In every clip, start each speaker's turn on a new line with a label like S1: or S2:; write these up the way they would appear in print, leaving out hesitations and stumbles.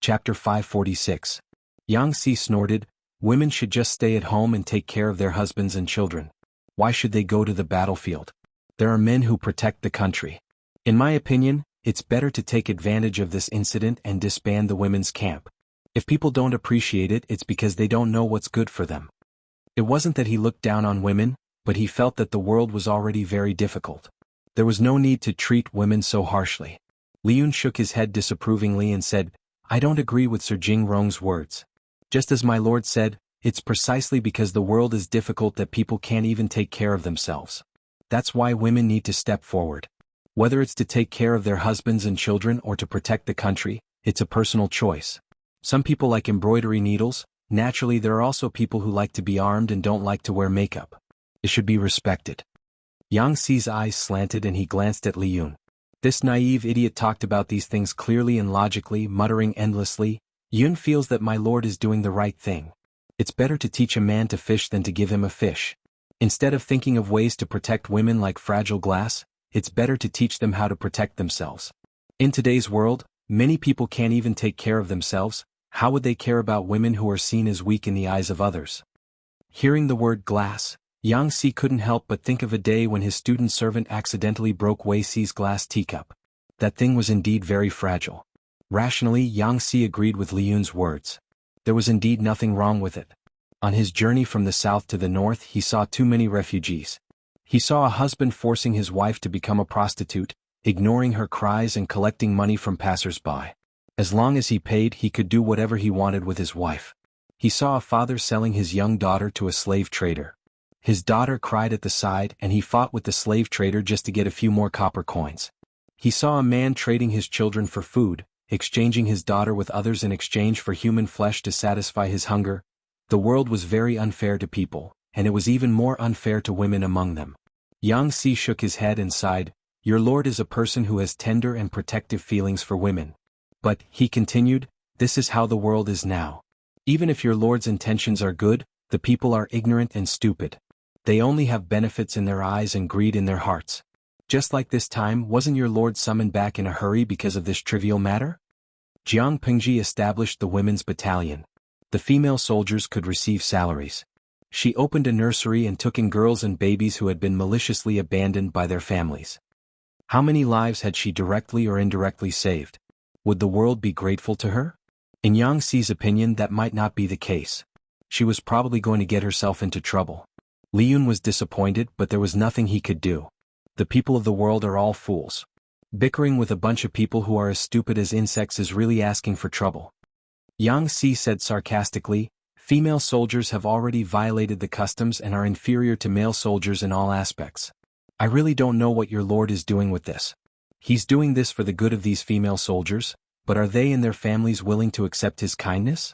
S1: Chapter 546. Yang Si snorted, "Women should just stay at home and take care of their husbands and children. Why should they go to the battlefield? There are men who protect the country. In my opinion, it's better to take advantage of this incident and disband the women's camp. If people don't appreciate it, it's because they don't know what's good for them." It wasn't that he looked down on women, but he felt that the world was already very difficult. There was no need to treat women so harshly. Liyun shook his head disapprovingly and said, "I don't agree with Sir Jingrong's words. Just as my lord said, it's precisely because the world is difficult that people can't even take care of themselves. That's why women need to step forward. Whether it's to take care of their husbands and children or to protect the country, it's a personal choice. Some people like embroidery needles. Naturally, there are also people who like to be armed and don't like to wear makeup. It should be respected." Yang Si's eyes slanted and he glanced at Liyun. This naive idiot talked about these things clearly and logically, muttering endlessly, "Yun feels that my lord is doing the right thing. It's better to teach a man to fish than to give him a fish. Instead of thinking of ways to protect women like fragile glass, it's better to teach them how to protect themselves. In today's world, many people can't even take care of themselves. How would they care about women who are seen as weak in the eyes of others?" Hearing the word glass, Yang Si couldn't help but think of a day when his student servant accidentally broke Wei Si's glass teacup. That thing was indeed very fragile. Rationally, Yang Si agreed with Liyun's words. There was indeed nothing wrong with it. On his journey from the south to the north, he saw too many refugees. He saw a husband forcing his wife to become a prostitute, ignoring her cries and collecting money from passers-by. As long as he paid, he could do whatever he wanted with his wife. He saw a father selling his young daughter to a slave trader. His daughter cried at the side and he fought with the slave trader just to get a few more copper coins. He saw a man trading his children for food, exchanging his daughter with others in exchange for human flesh to satisfy his hunger. The world was very unfair to people, and it was even more unfair to women among them. Yang Si shook his head and sighed, "Your lord is a person who has tender and protective feelings for women. But," he continued, "this is how the world is now. Even if your lord's intentions are good, the people are ignorant and stupid. They only have benefits in their eyes and greed in their hearts. Just like this time, wasn't your lord summoned back in a hurry because of this trivial matter?" Jiang Pingji established the women's battalion. The female soldiers could receive salaries. She opened a nursery and took in girls and babies who had been maliciously abandoned by their families. How many lives had she directly or indirectly saved? Would the world be grateful to her? In Yang Si's opinion, that might not be the case. She was probably going to get herself into trouble. Liyun was disappointed, but there was nothing he could do. The people of the world are all fools. Bickering with a bunch of people who are as stupid as insects is really asking for trouble. Yang Si said sarcastically, "Female soldiers have already violated the customs and are inferior to male soldiers in all aspects. I really don't know what your lord is doing with this. He's doing this for the good of these female soldiers, but are they and their families willing to accept his kindness?"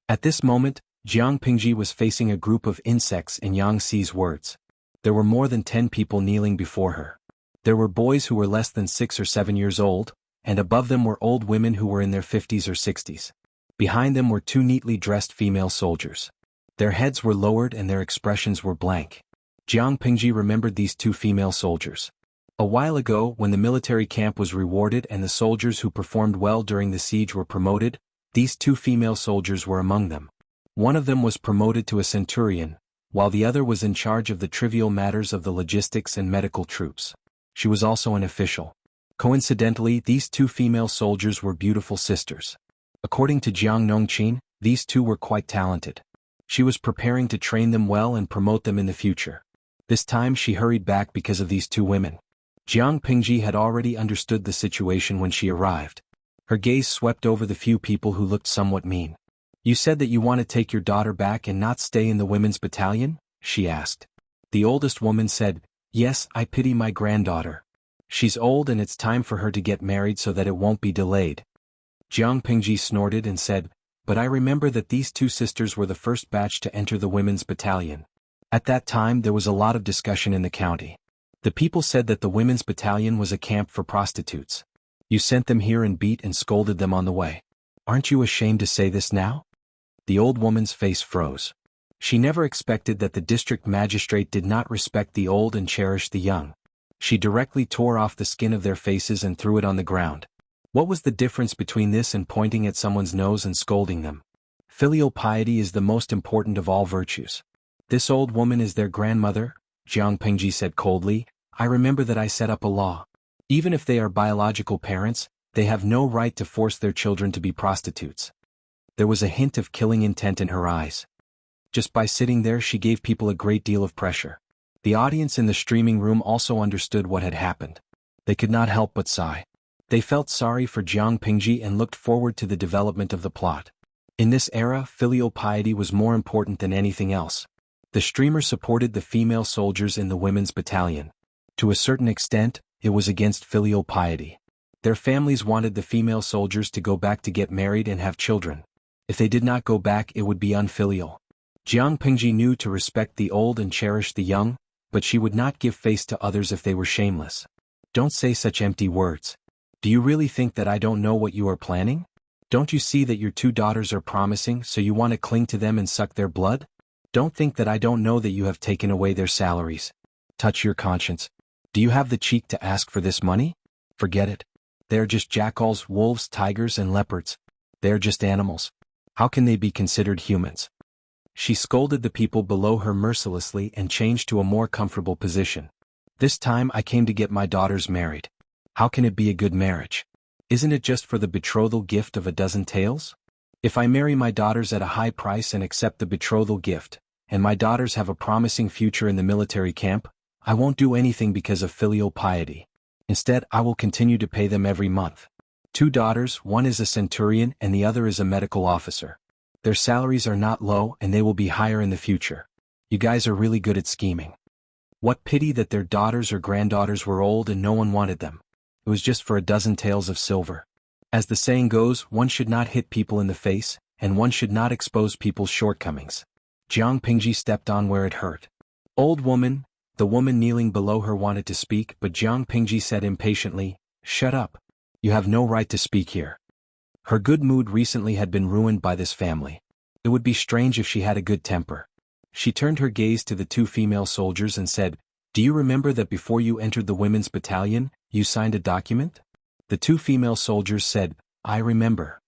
S1: At this moment, Jiang Pingji was facing a group of insects in Yang Si's words. There were more than 10 people kneeling before her. There were boys who were less than 6 or 7 years old, and above them were old women who were in their 50s or 60s. Behind them were 2 neatly dressed female soldiers. Their heads were lowered and their expressions were blank. Jiang Pingji remembered these 2 female soldiers. A while ago, when the military camp was rewarded and the soldiers who performed well during the siege were promoted, these 2 female soldiers were among them. One of them was promoted to a centurion, while the other was in charge of the trivial matters of the logistics and medical troops. She was also an official. Coincidentally, these 2 female soldiers were beautiful sisters. According to Jiang Nongqin, these 2 were quite talented. She was preparing to train them well and promote them in the future. This time she hurried back because of these 2 women. Jiang Pingji had already understood the situation when she arrived. Her gaze swept over the few people who looked somewhat mean. "You said that you want to take your daughter back and not stay in the women's battalion?" she asked. The oldest woman said, "Yes, I pity my granddaughter. She's old and it's time for her to get married so that it won't be delayed." Jiang Pingji snorted and said, "But I remember that these 2 sisters were the first batch to enter the women's battalion. At that time there was a lot of discussion in the county. The people said that the women's battalion was a camp for prostitutes. You sent them here and beat and scolded them on the way. Aren't you ashamed to say this now?" The old woman's face froze. She never expected that the district magistrate did not respect the old and cherish the young. She directly tore off the skin of their faces and threw it on the ground. What was the difference between this and pointing at someone's nose and scolding them? Filial piety is the most important of all virtues. This old woman is their grandmother, Jiang Pingji said coldly. I remember that I set up a law. Even if they are biological parents, they have no right to force their children to be prostitutes. There was a hint of killing intent in her eyes. Just by sitting there she gave people a great deal of pressure. The audience in the streaming room also understood what had happened. They could not help but sigh. They felt sorry for Jiang Pingji and looked forward to the development of the plot. In this era, filial piety was more important than anything else. The streamer supported the female soldiers in the women's battalion. To a certain extent, it was against filial piety. Their families wanted the female soldiers to go back to get married and have children. If they did not go back, it would be unfilial. Jiang Pingji knew to respect the old and cherish the young, but she would not give face to others if they were shameless. Don't say such empty words. Do you really think that I don't know what you are planning? Don't you see that your 2 daughters are promising, so you want to cling to them and suck their blood? Don't think that I don't know that you have taken away their salaries. Touch your conscience. Do you have the cheek to ask for this money? Forget it. They are just jackals, wolves, tigers, and leopards. They are just animals. How can they be considered humans? She scolded the people below her mercilessly and changed to a more comfortable position. This time I came to get my daughters married. How can it be a good marriage? Isn't it just for the betrothal gift of a dozen taels? If I marry my daughters at a high price and accept the betrothal gift, and my daughters have a promising future in the military camp, I won't do anything because of filial piety. Instead, I will continue to pay them every month. 2 daughters, one is a centurion and the other is a medical officer. Their salaries are not low and they will be higher in the future. You guys are really good at scheming. What pity that their daughters or granddaughters were old and no one wanted them. It was just for a dozen taels of silver. As the saying goes, one should not hit people in the face, and one should not expose people's shortcomings. Jiang Pingji stepped on where it hurt. Old woman, the woman kneeling below her wanted to speak, but Jiang Pingji said impatiently, Shut up. You have no right to speak here. Her good mood recently had been ruined by this family. It would be strange if she had a good temper. She turned her gaze to the 2 female soldiers and said, Do you remember that before you entered the women's battalion, you signed a document? The 2 female soldiers said, I remember.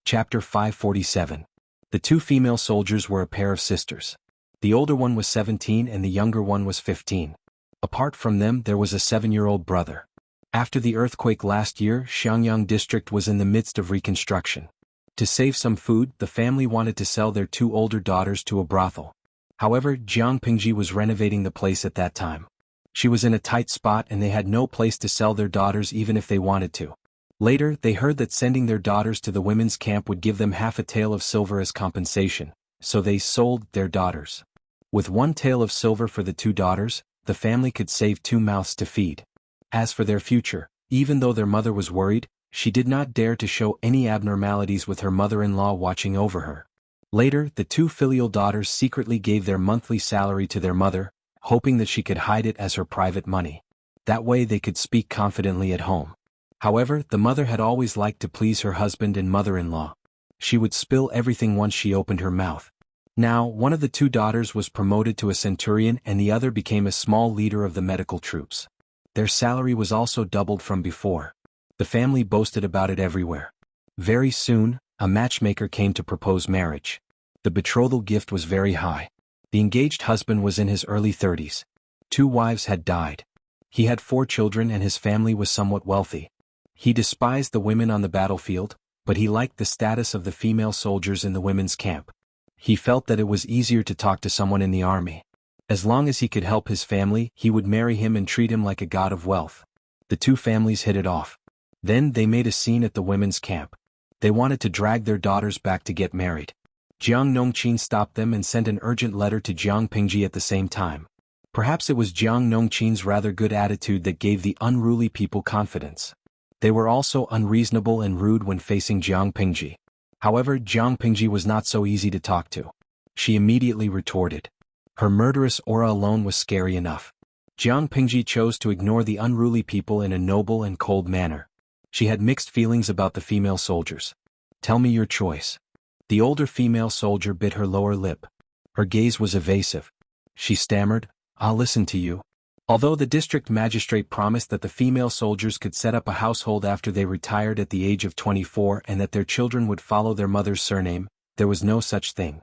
S1: Chapter 547. The 2 female soldiers were a pair of sisters. The older one was 17 and the younger one was 15. Apart from them there was a 7-year-old brother. After the earthquake last year, Xiangyang district was in the midst of reconstruction. To save some food, the family wanted to sell their 2 older daughters to a brothel. However, Jiang Pingji was renovating the place at that time. She was in a tight spot and they had no place to sell their daughters even if they wanted to. Later, they heard that sending their daughters to the women's camp would give them half a tael of silver as compensation, so they sold their daughters. With 1 tael of silver for the 2 daughters, the family could save 2 mouths to feed. As for their future, even though their mother was worried, she did not dare to show any abnormalities with her mother-in-law watching over her. Later, the 2 filial daughters secretly gave their monthly salary to their mother, hoping that she could hide it as her private money. That way they could speak confidently at home. However, the mother had always liked to please her husband and mother-in-law. She would spill everything once she opened her mouth. Now, one of the 2 daughters was promoted to a centurion and the other became a small leader of the medical troops. Their salary was also doubled from before. The family boasted about it everywhere. Very soon, a matchmaker came to propose marriage. The betrothal gift was very high. The engaged husband was in his early 30s. 2 wives had died. He had 4 children and his family was somewhat wealthy. He despised the women on the battlefield, but he liked the status of the female soldiers in the women's camp. He felt that it was easier to talk to someone in the army. As long as he could help his family, he would marry him and treat him like a god of wealth. The 2 families hit it off. Then they made a scene at the women's camp. They wanted to drag their daughters back to get married. Jiang Nongqin stopped them and sent an urgent letter to Jiang Pingji at the same time. Perhaps it was Jiang Nongqin's rather good attitude that gave the unruly people confidence. They were also unreasonable and rude when facing Jiang Pingji. However, Jiang Pingji was not so easy to talk to. She immediately retorted. Her murderous aura alone was scary enough. Jiang Pingji chose to ignore the unruly people in a noble and cold manner. She had mixed feelings about the female soldiers. Tell me your choice. The older female soldier bit her lower lip. Her gaze was evasive. She stammered, I'll listen to you. Although the district magistrate promised that the female soldiers could set up a household after they retired at the age of 24 and that their children would follow their mother's surname, there was no such thing.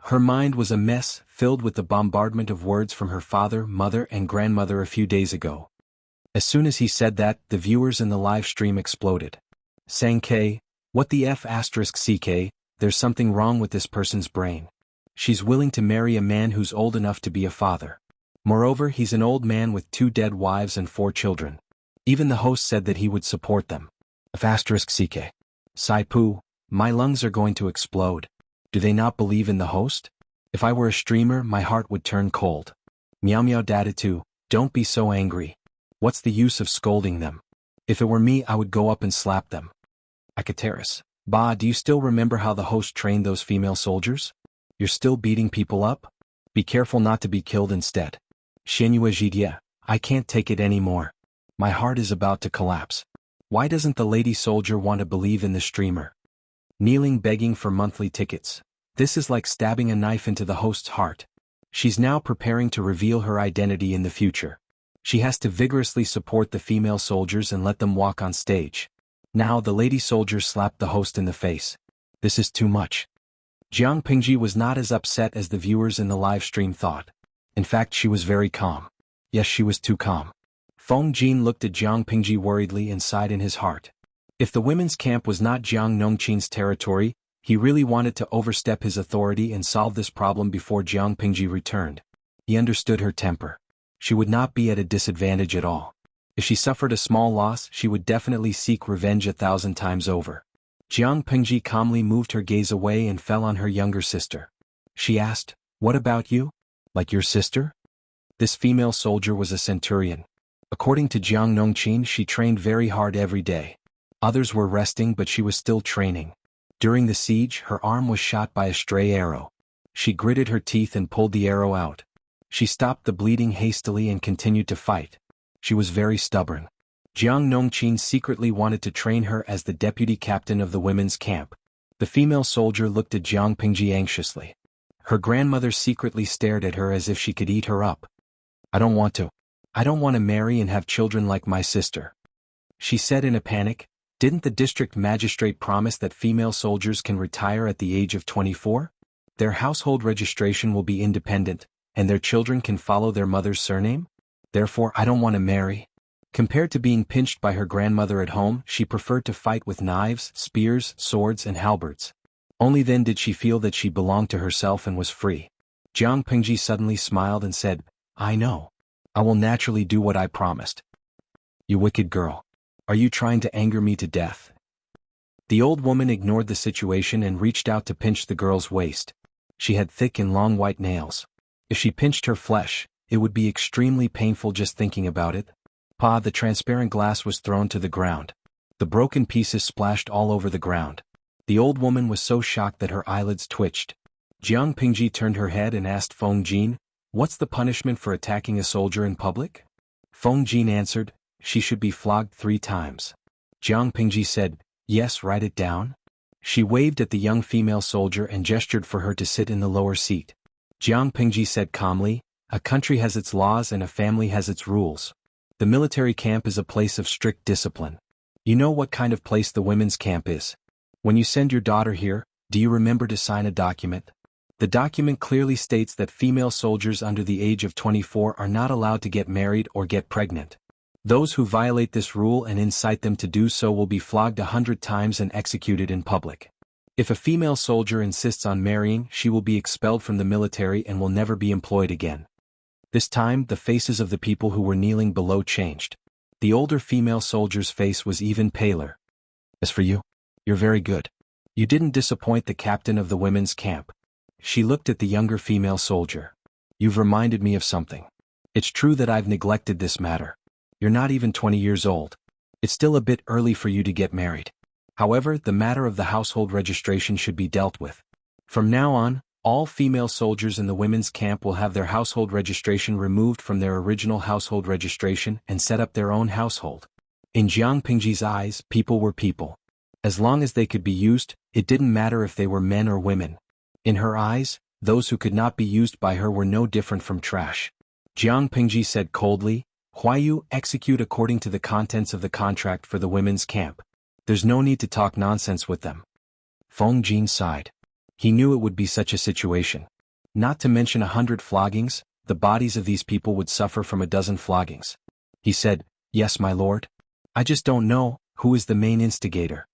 S1: Her mind was a mess, filled with the bombardment of words from her father, mother, and grandmother a few days ago. As soon as he said that, the viewers in the live stream exploded. Sang-K, what the F***CK, there's something wrong with this person's brain. She's willing to marry a man who's old enough to be a father. Moreover, he's an old man with 2 dead wives and 4 children. Even the host said that he would support them. F***CK. Sai-Poo, my lungs are going to explode. Do they not believe in the host? If I were a streamer, my heart would turn cold. Meow meow dada too, don't be so angry. What's the use of scolding them? If it were me, I would go up and slap them. Akateris, Ba, do you still remember how the host trained those female soldiers? You're still beating people up? Be careful not to be killed instead. Shenhua Jidya, I can't take it anymore. My heart is about to collapse. Why doesn't the lady soldier want to believe in the streamer? Kneeling begging for monthly tickets. This is like stabbing a knife into the host's heart. She's now preparing to reveal her identity in the future. She has to vigorously support the female soldiers and let them walk on stage. Now the lady soldier slapped the host in the face. This is too much. Jiang Pingji was not as upset as the viewers in the live stream thought. In fact, she was very calm. Yes, she was too calm. Feng Jin looked at Jiang Pingji worriedly and sighed in his heart. If the women's camp was not Jiang Nongqin's territory, he really wanted to overstep his authority and solve this problem before Jiang Pingji returned. He understood her temper. She would not be at a disadvantage at all. If she suffered a small loss, she would definitely seek revenge 1,000 times over. Jiang Pingji calmly moved her gaze away and fell on her younger sister. She asked, "What about you? Like your sister?" This female soldier was a centurion. According to Jiang Nongqin, she trained very hard every day. Others were resting, but she was still training. During the siege, her arm was shot by a stray arrow. She gritted her teeth and pulled the arrow out. She stopped the bleeding hastily and continued to fight. She was very stubborn. Jiang Nongqin secretly wanted to train her as the deputy captain of the women's camp. The female soldier looked at Jiang Pingji anxiously. Her grandmother secretly stared at her as if she could eat her up. I don't want to. I don't want to marry and have children like my sister. She said in a panic, didn't the district magistrate promise that female soldiers can retire at the age of 24? Their household registration will be independent, and their children can follow their mother's surname? Therefore, I don't want to marry. Compared to being pinched by her grandmother at home, she preferred to fight with knives, spears, swords, and halberds. Only then did she feel that she belonged to herself and was free. Jiang Pingji suddenly smiled and said, I know. I will naturally do what I promised. You wicked girl. Are you trying to anger me to death? The old woman ignored the situation and reached out to pinch the girl's waist. She had thick and long white nails. If she pinched her flesh, it would be extremely painful just thinking about it. Pa, the transparent glass was thrown to the ground. The broken pieces splashed all over the ground. The old woman was so shocked that her eyelids twitched. Jiang Pingji turned her head and asked Feng Jin, what's the punishment for attacking a soldier in public? Feng Jin answered, she should be flogged 3 times. Jiang Pingji said, yes, write it down. She waved at the young female soldier and gestured for her to sit in the lower seat. Jiang Pingji said calmly, a country has its laws and a family has its rules. The military camp is a place of strict discipline. You know what kind of place the women's camp is. When you send your daughter here, do you remember to sign a document? The document clearly states that female soldiers under the age of 24 are not allowed to get married or get pregnant. Those who violate this rule and incite them to do so will be flogged 100 times and executed in public. If a female soldier insists on marrying, she will be expelled from the military and will never be employed again. This time, the faces of the people who were kneeling below changed. The older female soldier's face was even paler. As for you, you're very good. You didn't disappoint the captain of the women's camp. She looked at the younger female soldier. You've reminded me of something. It's true that I've neglected this matter. You're not even 20 years old. It's still a bit early for you to get married. However, the matter of the household registration should be dealt with. From now on, all female soldiers in the women's camp will have their household registration removed from their original household registration and set up their own household. In Jiang Pingji's eyes, people were people. As long as they could be used, it didn't matter if they were men or women. In her eyes, those who could not be used by her were no different from trash. Jiang Pingji said coldly, Huayu, execute according to the contents of the contract for the women's camp. There's no need to talk nonsense with them. Feng Jin sighed. He knew it would be such a situation. Not to mention 100 floggings, the bodies of these people would suffer from 12 floggings. He said, "Yes, my lord. I just don't know, who is the main instigator?"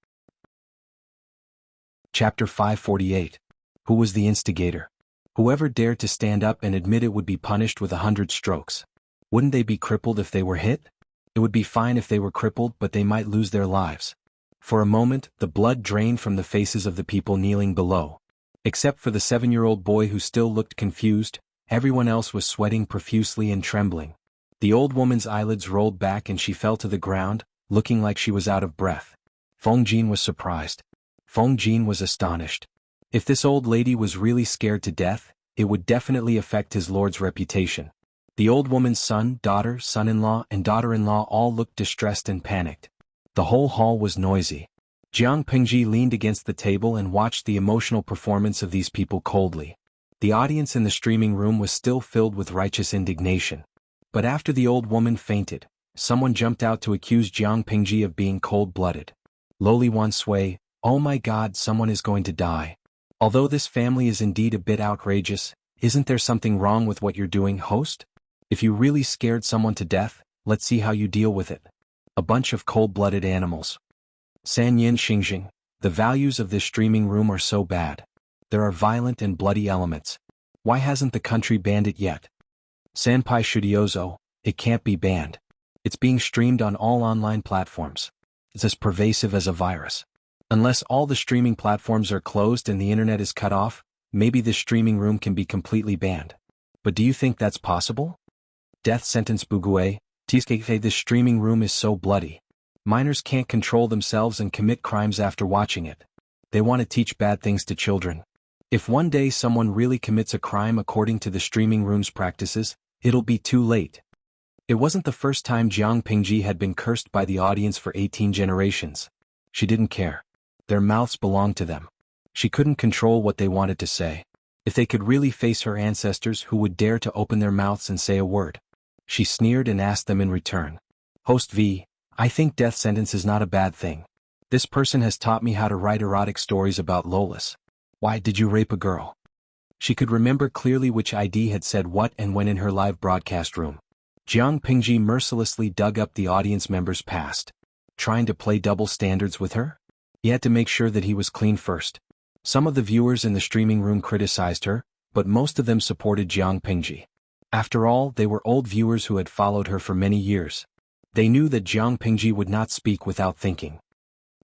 S1: Chapter 548. Who was the instigator? Whoever dared to stand up and admit it would be punished with 100 strokes. Wouldn't they be crippled if they were hit? It would be fine if they were crippled, but they might lose their lives. For a moment, the blood drained from the faces of the people kneeling below. Except for the 7-year-old boy who still looked confused, everyone else was sweating profusely and trembling. The old woman's eyelids rolled back and she fell to the ground, looking like she was out of breath. Feng Jin was surprised. Feng Jin was astonished. If this old lady was really scared to death, it would definitely affect his lord's reputation. The old woman's son, daughter, son-in-law, and daughter-in-law all looked distressed and panicked. The whole hall was noisy. Jiang Pingji leaned against the table and watched the emotional performance of these people coldly. The audience in the streaming room was still filled with righteous indignation. But after the old woman fainted, someone jumped out to accuse Jiang Pingji of being cold-blooded. Loli Wan Sui, "Oh my God, someone is going to die. Although this family is indeed a bit outrageous, isn't there something wrong with what you're doing, host? If you really scared someone to death, let's see how you deal with it. A bunch of cold-blooded animals." San Yin Xingjing, the values of this streaming room are so bad. There are violent and bloody elements. Why hasn't the country banned it yet? Sanpai Shudiozo, it can't be banned. It's being streamed on all online platforms. It's as pervasive as a virus. Unless all the streaming platforms are closed and the internet is cut off, maybe this streaming room can be completely banned. But do you think that's possible? Death sentence Bugue, Tiskeke, this streaming room is so bloody. Minors can't control themselves and commit crimes after watching it. They want to teach bad things to children. If one day someone really commits a crime according to the streaming room's practices, it'll be too late. It wasn't the first time Jiang Pingji had been cursed by the audience for 18 generations. She didn't care. Their mouths belonged to them. She couldn't control what they wanted to say. If they could really face her ancestors, who would dare to open their mouths and say a word? She sneered and asked them in return. Host V, I think death sentence is not a bad thing. This person has taught me how to write erotic stories about Lolas. Why did you rape a girl? She could remember clearly which ID had said what and when in her live broadcast room. Jiang Pingji mercilessly dug up the audience member's past. Trying to play double standards with her? He had to make sure that he was clean first. Some of the viewers in the streaming room criticized her, but most of them supported Jiang Pingji. After all, they were old viewers who had followed her for many years. They knew that Jiang Pingji would not speak without thinking.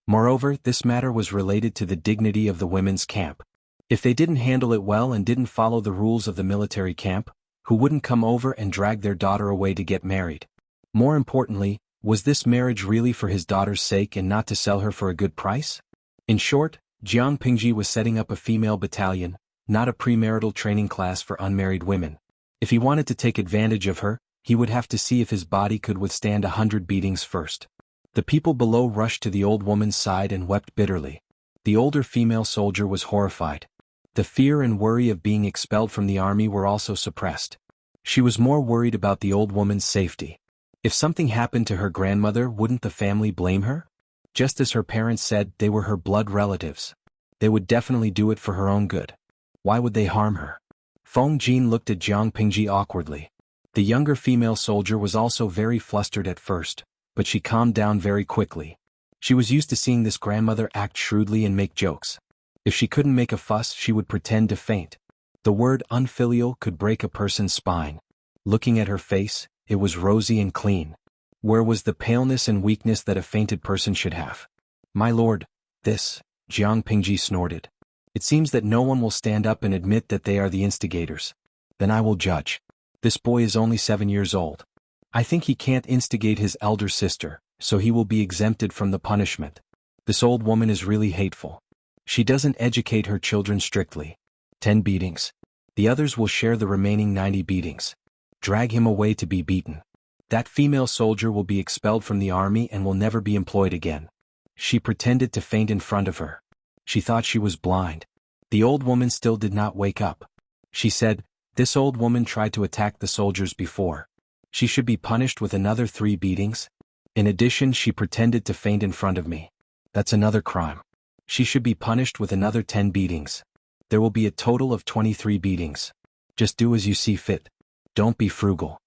S1: Moreover, this matter was related to the dignity of the women's camp. If they didn't handle it well and didn't follow the rules of the military camp, who wouldn't come over and drag their daughter away to get married? More importantly, was this marriage really for his daughter's sake and not to sell her for a good price? In short, Jiang Pingji was setting up a female battalion, not a premarital training class for unmarried women. If he wanted to take advantage of her, he would have to see if his body could withstand 100 beatings first. The people below rushed to the old woman's side and wept bitterly. The older female soldier was horrified. The fear and worry of being expelled from the army were also suppressed. She was more worried about the old woman's safety. If something happened to her grandmother, wouldn't the family blame her? Just as her parents said, they were her blood relatives. They would definitely do it for her own good. Why would they harm her? Feng Jin looked at Jiang Pingji awkwardly. The younger female soldier was also very flustered at first, but she calmed down very quickly. She was used to seeing this grandmother act shrewdly and make jokes. If she couldn't make a fuss, she would pretend to faint. The word unfilial could break a person's spine. Looking at her face, it was rosy and clean. Where was the paleness and weakness that a fainted person should have? My lord, this, Jiang Pingji snorted. It seems that no one will stand up and admit that they are the instigators. Then I will judge. This boy is only 7 years old. I think he can't instigate his elder sister, so he will be exempted from the punishment. This old woman is really hateful. She doesn't educate her children strictly. 10 beatings. The others will share the remaining 90 beatings. Drag him away to be beaten. That female soldier will be expelled from the army and will never be employed again. She pretended to faint in front of her. She thought she was blind. The old woman still did not wake up. She said, this old woman tried to attack the soldiers before. She should be punished with another 3 beatings. In addition, she pretended to faint in front of me. That's another crime. She should be punished with another 10 beatings. There will be a total of 23 beatings. Just do as you see fit. Don't be frugal.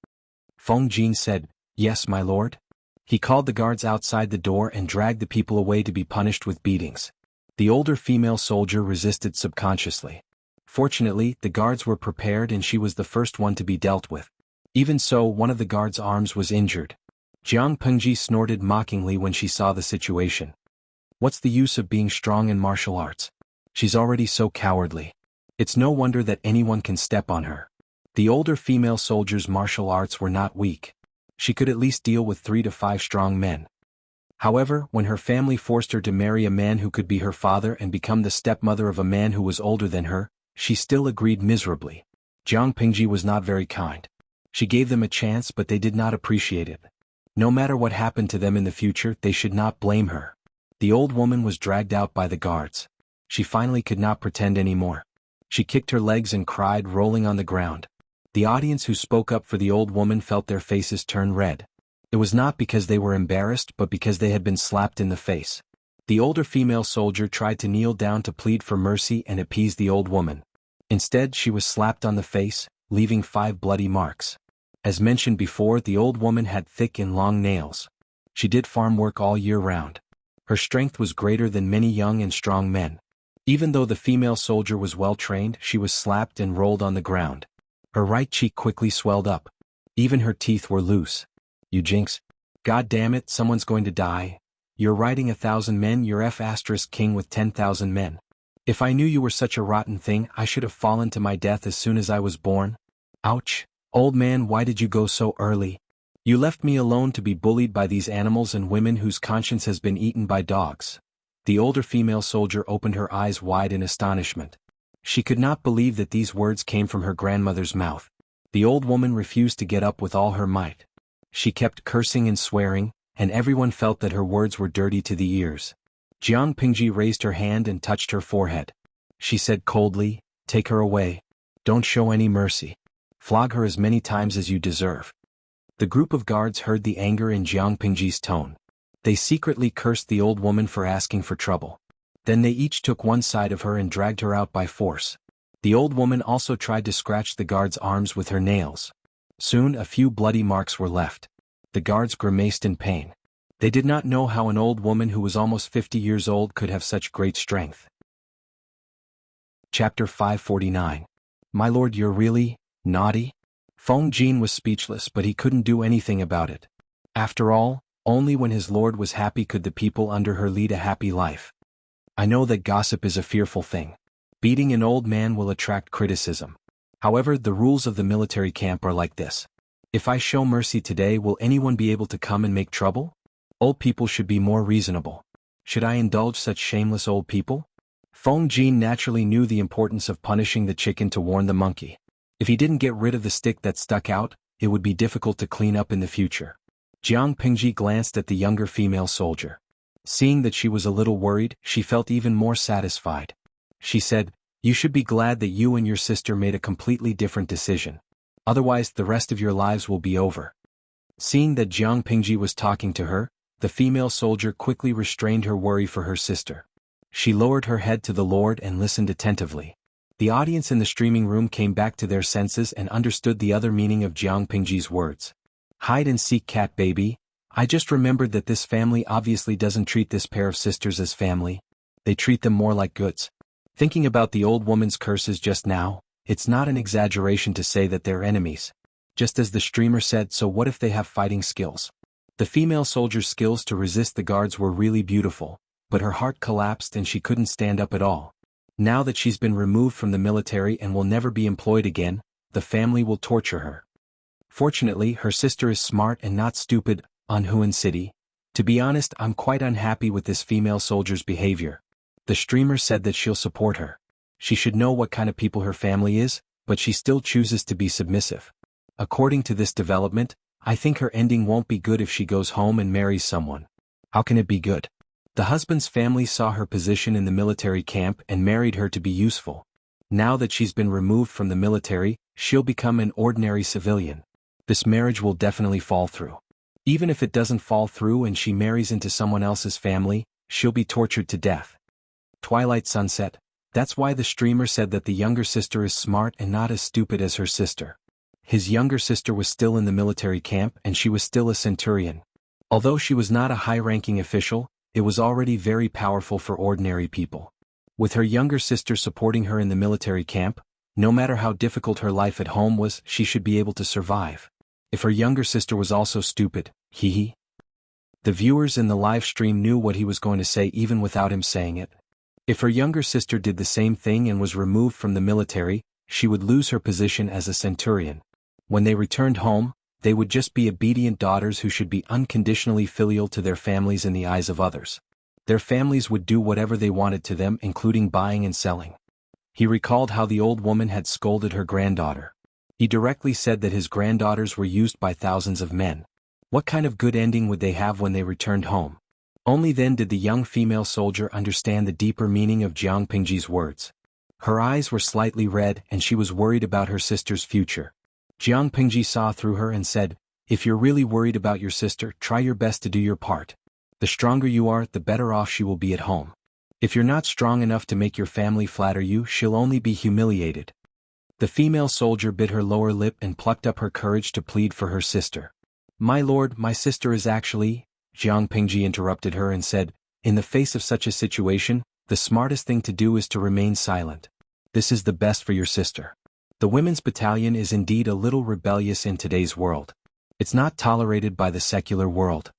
S1: Feng Jin said, "Yes, my lord." He called the guards outside the door and dragged the people away to be punished with beatings. The older female soldier resisted subconsciously. Fortunately, the guards were prepared and she was the first one to be dealt with. Even so, one of the guards' arms was injured. Jiang Pengji snorted mockingly when she saw the situation. What's the use of being strong in martial arts? She's already so cowardly. It's no wonder that anyone can step on her. The older female soldier's martial arts were not weak. She could at least deal with 3 to 5 strong men. However, when her family forced her to marry a man who could be her father and become the stepmother of a man who was older than her, she still agreed miserably. Jiang Pengji was not very kind. She gave them a chance, but they did not appreciate it. No matter what happened to them in the future, they should not blame her. The old woman was dragged out by the guards. She finally could not pretend anymore. She kicked her legs and cried, rolling on the ground. The audience who spoke up for the old woman felt their faces turn red. It was not because they were embarrassed, but because they had been slapped in the face. The older female soldier tried to kneel down to plead for mercy and appease the old woman. Instead, she was slapped on the face, leaving 5 bloody marks. As mentioned before, the old woman had thick and long nails. She did farm work all year round. Her strength was greater than many young and strong men. Even though the female soldier was well trained, she was slapped and rolled on the ground. Her right cheek quickly swelled up. Even her teeth were loose. "You jinx. God damn it, someone's going to die. You're riding 1,000 men, you're king with 10,000 men. If I knew you were such a rotten thing, I should have fallen to my death as soon as I was born. Ouch. Old man, why did you go so early? You left me alone to be bullied by these animals and women whose conscience has been eaten by dogs." The older female soldier opened her eyes wide in astonishment. She could not believe that these words came from her grandmother's mouth. The old woman refused to get up with all her might. She kept cursing and swearing, and everyone felt that her words were dirty to the ears. Jiang Pingji raised her hand and touched her forehead. She said coldly, "Take her away. Don't show any mercy. Flog her as many times as you deserve." The group of guards heard the anger in Jiang Pingji's tone. They secretly cursed the old woman for asking for trouble. Then they each took one side of her and dragged her out by force. The old woman also tried to scratch the guards' arms with her nails. Soon a few bloody marks were left. The guards grimaced in pain. They did not know how an old woman who was almost 50 years old could have such great strength. Chapter 549. My lord, you're really naughty? Feng Jin was speechless, but he couldn't do anything about it. After all, only when his lord was happy could the people under her lead a happy life. I know that gossip is a fearful thing. Beating an old man will attract criticism. However, the rules of the military camp are like this. If I show mercy today, will anyone be able to come and make trouble? Old people should be more reasonable. Should I indulge such shameless old people? Feng Jin naturally knew the importance of punishing the chicken to warn the monkey. If he didn't get rid of the stick that stuck out, it would be difficult to clean up in the future. Jiang Pingji glanced at the younger female soldier. Seeing that she was a little worried, she felt even more satisfied. She said, "You should be glad that you and your sister made a completely different decision. Otherwise, the rest of your lives will be over." Seeing that Jiang Pingji was talking to her, the female soldier quickly restrained her worry for her sister. She lowered her head to the Lord and listened attentively. The audience in the streaming room came back to their senses and understood the other meaning of Jiang Pingji's words. "Hide and seek, cat baby. I just remembered that this family obviously doesn't treat this pair of sisters as family. They treat them more like goods." Thinking about the old woman's curses just now, it's not an exaggeration to say that they're enemies. Just as the streamer said, so what if they have fighting skills? The female soldier's skills to resist the guards were really beautiful, but her heart collapsed and she couldn't stand up at all. Now that she's been removed from the military and will never be employed again, the family will torture her. Fortunately, her sister is smart and not stupid. On Huan City. To be honest, I'm quite unhappy with this female soldier's behavior. The streamer said that she'll support her. She should know what kind of people her family is, but she still chooses to be submissive. According to this development, I think her ending won't be good if she goes home and marries someone. How can it be good? The husband's family saw her position in the military camp and married her to be useful. Now that she's been removed from the military, she'll become an ordinary civilian. This marriage will definitely fall through. Even if it doesn't fall through and she marries into someone else's family, she'll be tortured to death. Twilight Sunset. That's why the streamer said that the younger sister is smart and not as stupid as her sister. His younger sister was still in the military camp and she was still a centurion. Although she was not a high-ranking official, it was already very powerful for ordinary people. With her younger sister supporting her in the military camp, no matter how difficult her life at home was, she should be able to survive. If her younger sister was also stupid, hee. The viewers in the live stream knew what he was going to say even without him saying it. If her younger sister did the same thing and was removed from the military, she would lose her position as a centurion. When they returned home, they would just be obedient daughters who should be unconditionally filial to their families in the eyes of others. Their families would do whatever they wanted to them, including buying and selling. He recalled how the old woman had scolded her granddaughter. He directly said that his granddaughters were used by thousands of men. What kind of good ending would they have when they returned home? Only then did the young female soldier understand the deeper meaning of Jiang Pingji's words. Her eyes were slightly red and she was worried about her sister's future. Jiang Pingji saw through her and said, "If you're really worried about your sister, try your best to do your part. The stronger you are, the better off she will be at home. If you're not strong enough to make your family flatter you, she'll only be humiliated." The female soldier bit her lower lip and plucked up her courage to plead for her sister. "My lord, my sister is actually—" Jiang Pingji interrupted her and said, "In the face of such a situation, the smartest thing to do is to remain silent. This is the best for your sister. The women's battalion is indeed a little rebellious in today's world. It's not tolerated by the secular world."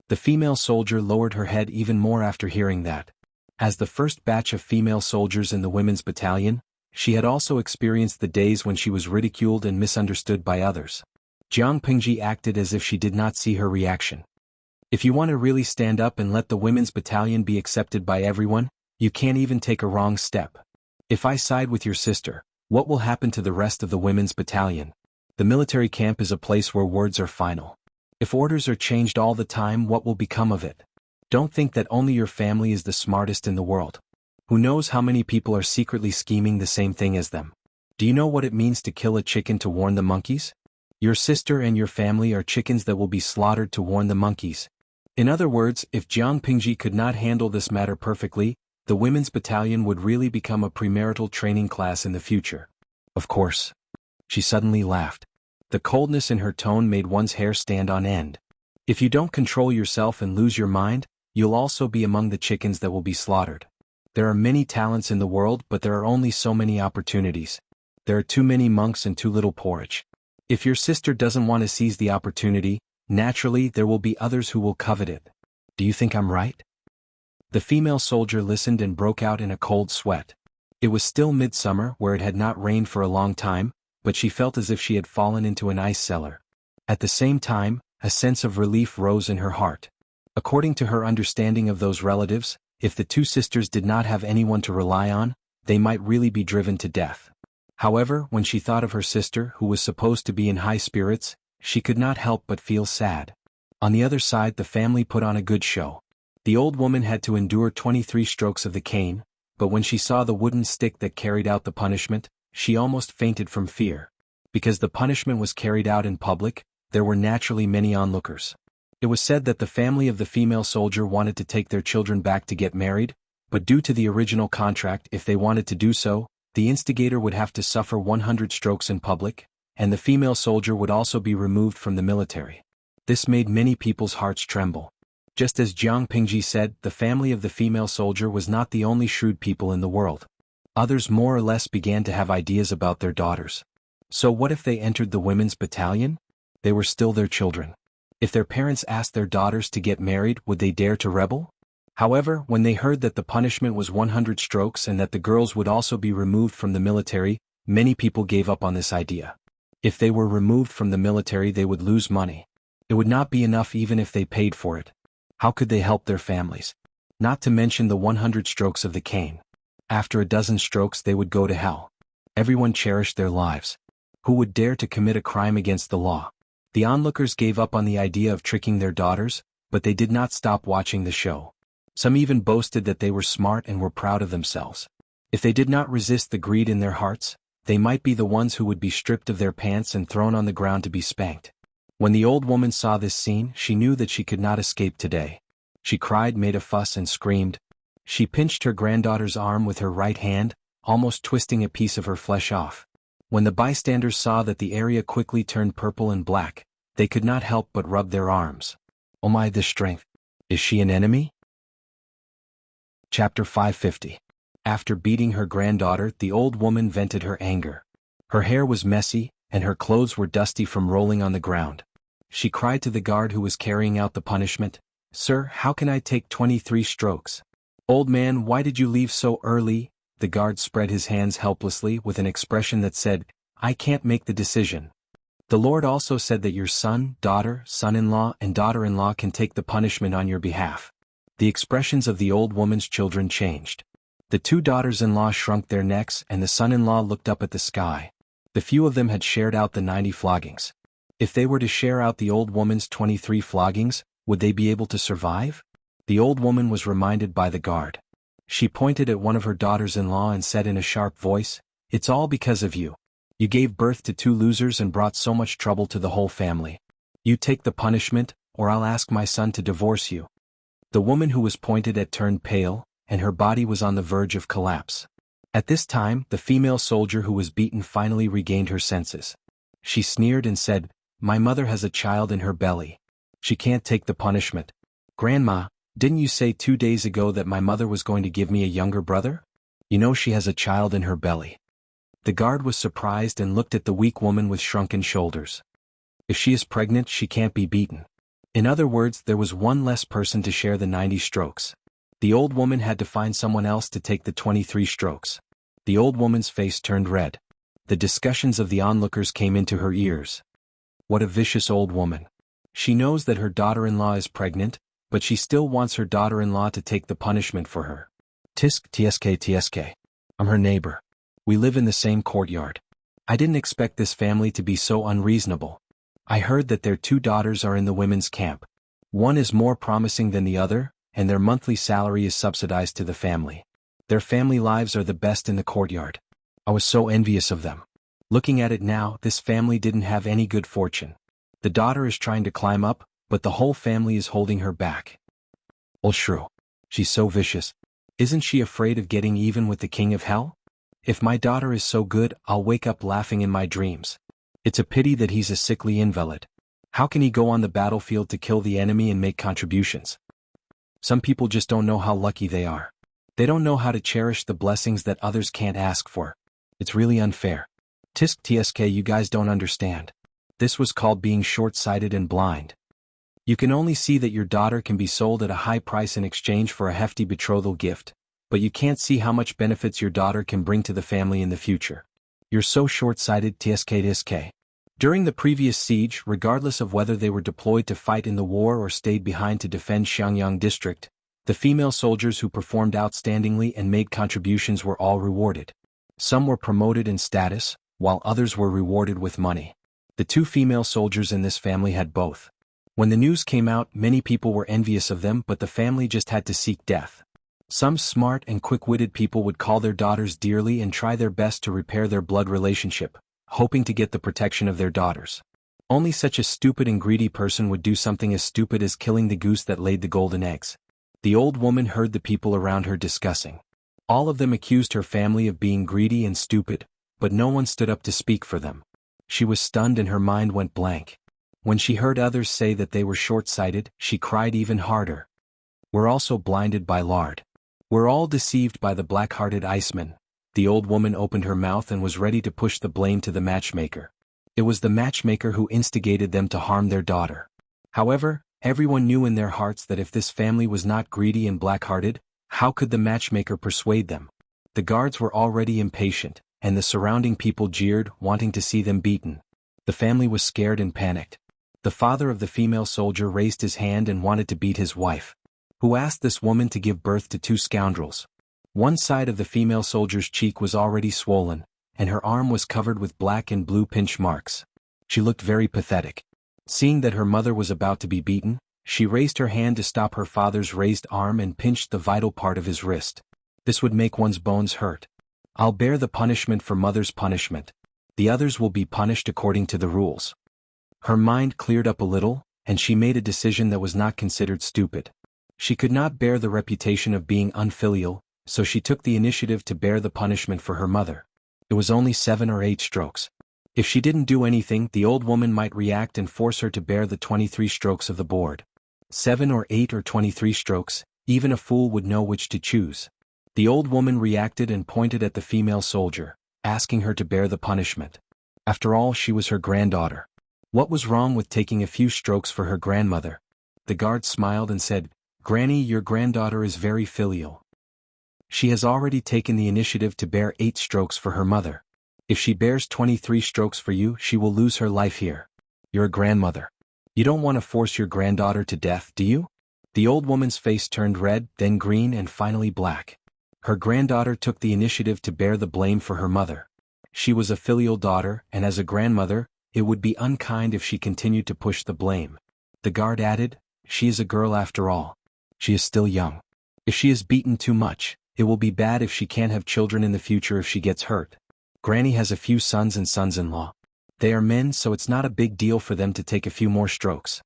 S1: The female soldier lowered her head even more after hearing that. As the first batch of female soldiers in the women's battalion, she had also experienced the days when she was ridiculed and misunderstood by others. Jiang Pingji acted as if she did not see her reaction. If you want to really stand up and let the women's battalion be accepted by everyone, you can't even take a wrong step. If I side with your sister, what will happen to the rest of the women's battalion? The military camp is a place where words are final. If orders are changed all the time, what will become of it? Don't think that only your family is the smartest in the world. Who knows how many people are secretly scheming the same thing as them? Do you know what it means to kill a chicken to warn the monkeys? Your sister and your family are chickens that will be slaughtered to warn the monkeys. In other words, if Jiang Pingji could not handle this matter perfectly, the women's battalion would really become a premarital training class in the future. Of course. She suddenly laughed. The coldness in her tone made one's hair stand on end. If you don't control yourself and lose your mind, you'll also be among the chickens that will be slaughtered. There are many talents in the world, but there are only so many opportunities. There are too many monks and too little porridge. If your sister doesn't want to seize the opportunity, naturally there will be others who will covet it. Do you think I'm right? The female soldier listened and broke out in a cold sweat. It was still midsummer, where it had not rained for a long time, but she felt as if she had fallen into an ice cellar. At the same time, a sense of relief rose in her heart. According to her understanding of those relatives, if the two sisters did not have anyone to rely on, they might really be driven to death. However, when she thought of her sister, who was supposed to be in high spirits, she could not help but feel sad. On the other side, the family put on a good show. The old woman had to endure 23 strokes of the cane, but when she saw the wooden stick that carried out the punishment, she almost fainted from fear. Because the punishment was carried out in public, there were naturally many onlookers. It was said that the family of the female soldier wanted to take their children back to get married, but due to the original contract, if they wanted to do so, the instigator would have to suffer 100 strokes in public, and the female soldier would also be removed from the military. This made many people's hearts tremble. Just as Jiang Pingji said, the family of the female soldier was not the only shrewd people in the world. Others more or less began to have ideas about their daughters. So what if they entered the women's battalion? They were still their children. If their parents asked their daughters to get married, would they dare to rebel? However, when they heard that the punishment was 100 strokes and that the girls would also be removed from the military, many people gave up on this idea. If they were removed from the military, they would lose money. It would not be enough even if they paid for it. How could they help their families? Not to mention the 100 strokes of the cane. After a dozen strokes, they would go to hell. Everyone cherished their lives. Who would dare to commit a crime against the law? The onlookers gave up on the idea of tricking their daughters, but they did not stop watching the show. Some even boasted that they were smart and were proud of themselves. If they did not resist the greed in their hearts, they might be the ones who would be stripped of their pants and thrown on the ground to be spanked. When the old woman saw this scene, she knew that she could not escape today. She cried, made a fuss, and screamed. She pinched her granddaughter's arm with her right hand, almost twisting a piece of her flesh off. When the bystanders saw that the area quickly turned purple and black, they could not help but rub their arms. Oh my, this strength! Is she an enemy? Chapter 550. After beating her granddaughter, the old woman vented her anger. Her hair was messy, and her clothes were dusty from rolling on the ground. She cried to the guard who was carrying out the punishment, "Sir, how can I take 23 strokes? Old man, why did you leave so early?" The guard spread his hands helplessly with an expression that said, "I can't make the decision. The Lord also said that your son, daughter, son-in-law, and daughter-in-law can take the punishment on your behalf." The expressions of the old woman's children changed. The two daughters-in-law shrunk their necks, and the son-in-law looked up at the sky. The few of them had shared out the 90 floggings. If they were to share out the old woman's 23 floggings, would they be able to survive? The old woman was reminded by the guard. She pointed at one of her daughters-in-law and said in a sharp voice, "It's all because of you. You gave birth to two losers and brought so much trouble to the whole family. You take the punishment, or I'll ask my son to divorce you." The woman who was pointed at turned pale, and her body was on the verge of collapse. At this time, the female soldier who was beaten finally regained her senses. She sneered and said, "My mother has a child in her belly. She can't take the punishment. Grandma, didn't you say 2 days ago that my mother was going to give me a younger brother? You know she has a child in her belly." The guard was surprised and looked at the weak woman with shrunken shoulders. If she is pregnant, she can't be beaten. In other words, there was one less person to share the 90 strokes. The old woman had to find someone else to take the 23 strokes. The old woman's face turned red. The discussions of the onlookers came into her ears. What a vicious old woman. She knows that her daughter-in-law is pregnant, but she still wants her daughter-in-law to take the punishment for her. Tsk. I'm her neighbor. We live in the same courtyard. I didn't expect this family to be so unreasonable. I heard that their two daughters are in the women's camp. One is more promising than the other, and their monthly salary is subsidized to the family. Their family lives are the best in the courtyard. I was so envious of them. Looking at it now, this family didn't have any good fortune. The daughter is trying to climb up, but the whole family is holding her back. Old shrew. She's so vicious. Isn't she afraid of getting even with the king of hell? If my daughter is so good, I'll wake up laughing in my dreams. It's a pity that he's a sickly invalid. How can he go on the battlefield to kill the enemy and make contributions? Some people just don't know how lucky they are. They don't know how to cherish the blessings that others can't ask for. It's really unfair. Tsk, you guys don't understand. This was called being short-sighted and blind. You can only see that your daughter can be sold at a high price in exchange for a hefty betrothal gift, but you can't see how much benefits your daughter can bring to the family in the future. You're so short-sighted. Tsk. During the previous siege, regardless of whether they were deployed to fight in the war or stayed behind to defend Xiangyang district, the female soldiers who performed outstandingly and made contributions were all rewarded. Some were promoted in status, while others were rewarded with money. The two female soldiers in this family had both. When the news came out, many people were envious of them, but the family just had to seek death. Some smart and quick-witted people would call their daughters dearly and try their best to repair their blood relationship, hoping to get the protection of their daughters. Only such a stupid and greedy person would do something as stupid as killing the goose that laid the golden eggs. The old woman heard the people around her discussing. All of them accused her family of being greedy and stupid, but no one stood up to speak for them. She was stunned and her mind went blank. When she heard others say that they were short-sighted, she cried even harder. We're also blinded by lard. We're all deceived by the black-hearted Iceman. The old woman opened her mouth and was ready to push the blame to the matchmaker. It was the matchmaker who instigated them to harm their daughter. However, everyone knew in their hearts that if this family was not greedy and black-hearted, how could the matchmaker persuade them? The guards were already impatient, and the surrounding people jeered, wanting to see them beaten. The family was scared and panicked. The father of the female soldier raised his hand and wanted to beat his wife, who asked this woman to give birth to two scoundrels. One side of the female soldier's cheek was already swollen, and her arm was covered with black and blue pinch marks. She looked very pathetic. Seeing that her mother was about to be beaten, she raised her hand to stop her father's raised arm and pinched the vital part of his wrist. This would make one's bones hurt. I'll bear the punishment for mother's punishment. The others will be punished according to the rules. Her mind cleared up a little, and she made a decision that was not considered stupid. She could not bear the reputation of being unfilial, so she took the initiative to bear the punishment for her mother. It was only 7 or 8 strokes. If she didn't do anything, the old woman might react and force her to bear the 23 strokes of the board. 7 or 8 or 23 strokes, even a fool would know which to choose. The old woman reacted and pointed at the female soldier, asking her to bear the punishment. After all, she was her granddaughter. What was wrong with taking a few strokes for her grandmother? The guard smiled and said, "Granny, your granddaughter is very filial. She has already taken the initiative to bear 8 strokes for her mother. If she bears 23 strokes for you, she will lose her life here. You're a grandmother. You don't want to force your granddaughter to death, do you?" The old woman's face turned red, then green, and finally black. Her granddaughter took the initiative to bear the blame for her mother. She was a filial daughter, and as a grandmother, it would be unkind if she continued to push the blame. The guard added, "She is a girl after all. She is still young. If she is beaten too much, it will be bad if she can't have children in the future if she gets hurt. Granny has a few sons and sons-in-law. They are men, so it's not a big deal for them to take a few more strokes."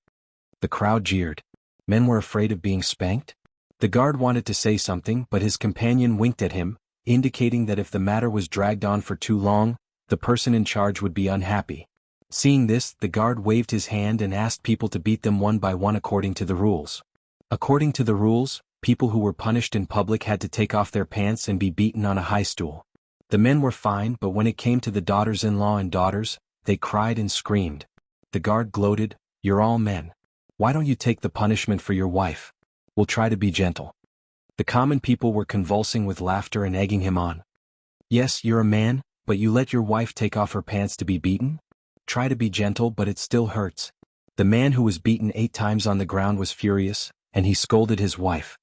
S1: The crowd jeered. Men were afraid of being spanked? The guard wanted to say something, but his companion winked at him, indicating that if the matter was dragged on for too long, the person in charge would be unhappy. Seeing this, the guard waved his hand and asked people to beat them one by one according to the rules. According to the rules, people who were punished in public had to take off their pants and be beaten on a high stool. The men were fine, but when it came to the daughters-in-law and daughters, they cried and screamed. The guard gloated, "You're all men. Why don't you take the punishment for your wife? We'll try to be gentle." The common people were convulsing with laughter and egging him on. "Yes, you're a man, but you let your wife take off her pants to be beaten? Try to be gentle, but it still hurts." The man who was beaten 8 times on the ground was furious, and he scolded his wife.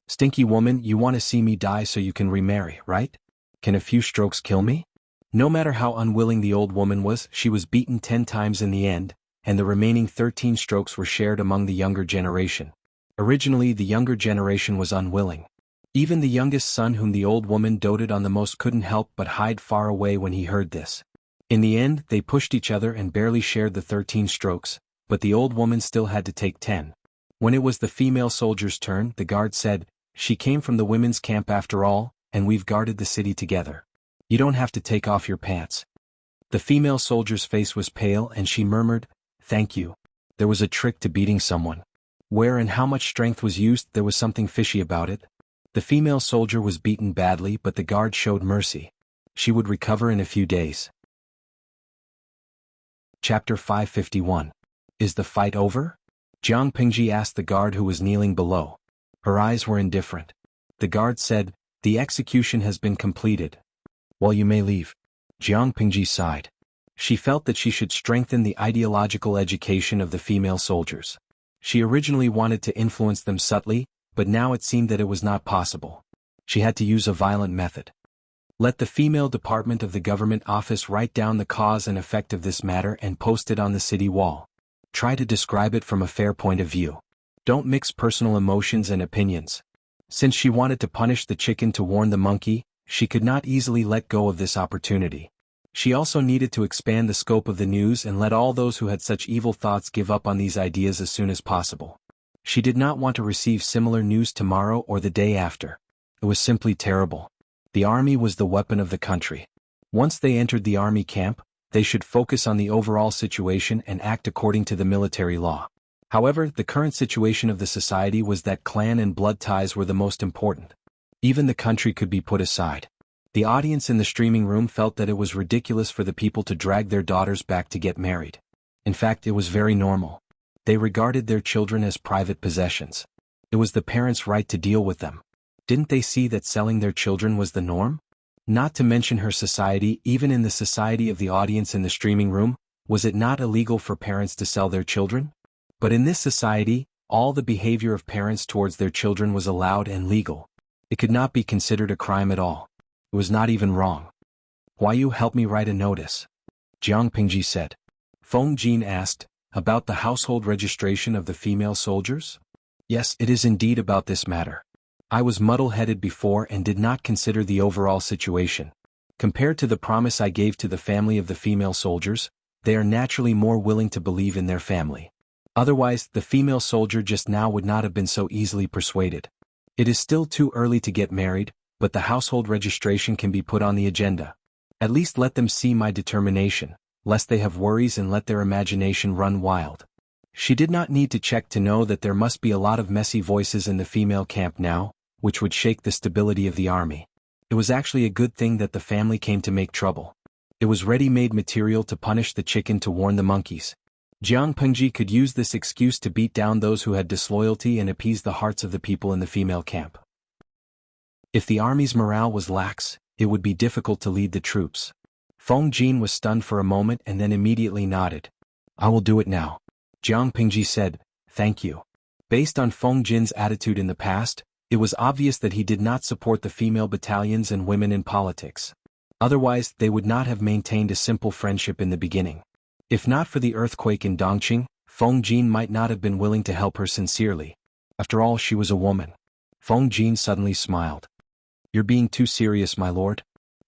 S1: "Stinky woman, you want to see me die so you can remarry, right? Can a few strokes kill me?" No matter how unwilling the old woman was, she was beaten 10 times in the end, and the remaining 13 strokes were shared among the younger generation. Originally, the younger generation was unwilling. Even the youngest son, whom the old woman doted on the most, couldn't help but hide far away when he heard this. In the end, they pushed each other and barely shared the 13 strokes, but the old woman still had to take 10. When it was the female soldier's turn, the guard said, "She came from the women's camp after all, and we've guarded the city together. You don't have to take off your pants." The female soldier's face was pale and she murmured, "Thank you." There was a trick to beating someone. Where and how much strength was used, there was something fishy about it. The female soldier was beaten badly, but the guard showed mercy. She would recover in a few days. Chapter 551. Is the fight over? Jiang Pingji asked the guard who was kneeling below. Her eyes were indifferent. The guard said, "The execution has been completed. Well, you may leave." Jiang Pingji sighed. She felt that she should strengthen the ideological education of the female soldiers. She originally wanted to influence them subtly, but now it seemed that it was not possible. She had to use a violent method. Let the female department of the government office write down the cause and effect of this matter and post it on the city wall. Try to describe it from a fair point of view. Don't mix personal emotions and opinions. Since she wanted to punish the chicken to warn the monkey, she could not easily let go of this opportunity. She also needed to expand the scope of the news and let all those who had such evil thoughts give up on these ideas as soon as possible. She did not want to receive similar news tomorrow or the day after. It was simply terrible. The army was the weapon of the country. Once they entered the army camp, they should focus on the overall situation and act according to the military law. However, the current situation of the society was that clan and blood ties were the most important. Even the country could be put aside. The audience in the streaming room felt that it was ridiculous for the people to drag their daughters back to get married. In fact, it was very normal. They regarded their children as private possessions. It was the parents' right to deal with them. Didn't they see that selling their children was the norm? Not to mention her society, even in the society of the audience in the streaming room, was it not illegal for parents to sell their children? But in this society, all the behavior of parents towards their children was allowed and legal. It could not be considered a crime at all. It was not even wrong. "Why you help me write a notice?" Jiang Pingji said. Feng Jin asked, "About the household registration of the female soldiers?" "Yes, it is indeed about this matter. I was muddle-headed before and did not consider the overall situation. Compared to the promise I gave to the family of the female soldiers, They are naturally more willing to believe in their family. Otherwise, the female soldier just now would not have been so easily persuaded. It is still too early to get married, but the household registration can be put on the agenda. At least let them see my determination, lest they have worries and let their imagination run wild. She did not need to check to know that there must be a lot of messy voices in the female camp now, which would shake the stability of the army. It was actually a good thing that the family came to make trouble. It was ready-made material to punish the chicken to warn the monkeys. Jiang Pengji could use this excuse to beat down those who had disloyalty and appease the hearts of the people in the female camp. If the army's morale was lax, it would be difficult to lead the troops. Feng Jin was stunned for a moment and then immediately nodded. I will do it now. Jiang Pengji said, thank you. Based on Feng Jin's attitude in the past, it was obvious that he did not support the female battalions and women in politics. Otherwise, they would not have maintained a simple friendship in the beginning. If not for the earthquake in Dongqing, Feng Jin might not have been willing to help her sincerely. After all, she was a woman. Feng Jin suddenly smiled. You're being too serious, my lord.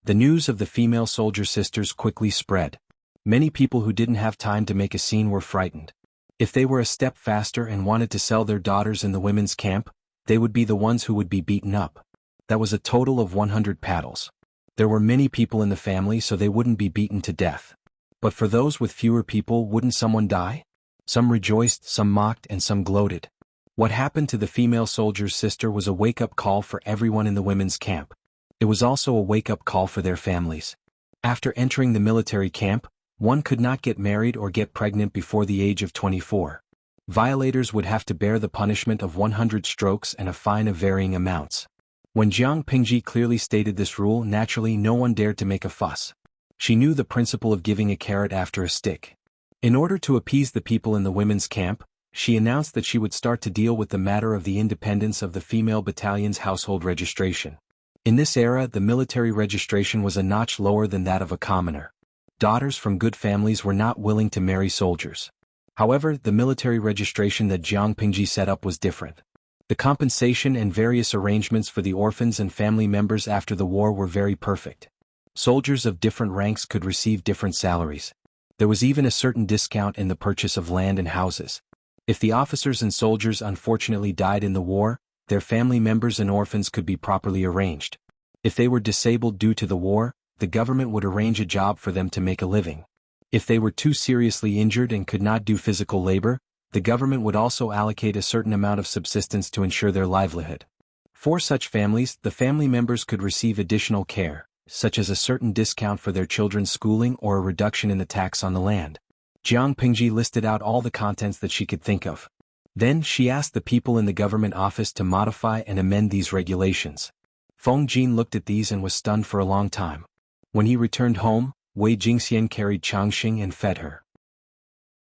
S1: The news of the female soldier sisters quickly spread. Many people who didn't have time to make a scene were frightened. If they were a step faster and wanted to sell their daughters in the women's camp, they would be the ones who would be beaten up. That was a total of 100 paddles. There were many people in the family, so they wouldn't be beaten to death. But for those with fewer people, wouldn't someone die? Some rejoiced, some mocked, and some gloated. What happened to the female soldier's sister was a wake-up call for everyone in the women's camp. It was also a wake-up call for their families. After entering the military camp, one could not get married or get pregnant before the age of 24. Violators would have to bear the punishment of 100 strokes and a fine of varying amounts. When Jiang Pengji clearly stated this rule, naturally no one dared to make a fuss. She knew the principle of giving a carrot after a stick. In order to appease the people in the women's camp, she announced that she would start to deal with the matter of the independence of the female battalion's household registration. In this era, the military registration was a notch lower than that of a commoner. Daughters from good families were not willing to marry soldiers. However, the military registration that Jiang Pengji set up was different. The compensation and various arrangements for the orphans and family members after the war were very perfect. Soldiers of different ranks could receive different salaries. There was even a certain discount in the purchase of land and houses. If the officers and soldiers unfortunately died in the war, their family members and orphans could be properly arranged. If they were disabled due to the war, the government would arrange a job for them to make a living. If they were too seriously injured and could not do physical labor, the government would also allocate a certain amount of subsistence to ensure their livelihood. For such families, the family members could receive additional care, such as a certain discount for their children's schooling or a reduction in the tax on the land. Jiang Pengji listed out all the contents that she could think of. Then she asked the people in the government office to modify and amend these regulations. Feng Jin looked at these and was stunned for a long time. When he returned home, Wei Jingxian carried Changxing and fed her.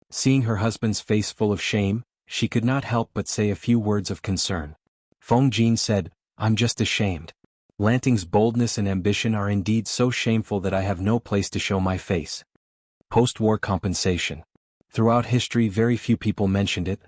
S1: Seeing her husband's face full of shame, she could not help but say a few words of concern. Feng Jin said, I'm just ashamed. Lanting's boldness and ambition are indeed so shameful that I have no place to show my face. Post-war compensation. Throughout history, very few people mentioned it.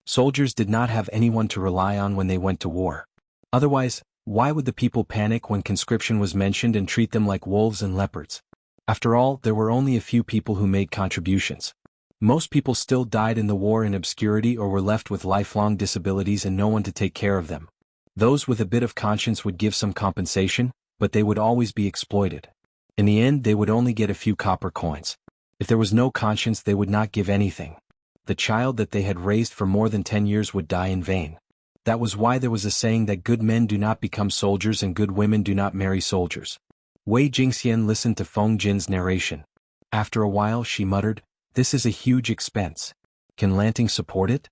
S1: Soldiers did not have anyone to rely on when they went to war. Otherwise, why would the people panic when conscription was mentioned and treat them like wolves and leopards? After all, there were only a few people who made contributions. Most people still died in the war in obscurity or were left with lifelong disabilities and no one to take care of them. Those with a bit of conscience would give some compensation, but they would always be exploited. In the end, they would only get a few copper coins. If there was no conscience, they would not give anything. The child that they had raised for more than 10 years would die in vain. That was why there was a saying that good men do not become soldiers and good women do not marry soldiers. Wei Jingxian listened to Feng Jin's narration. After a while she muttered, this is a huge expense. Can Lanting support it?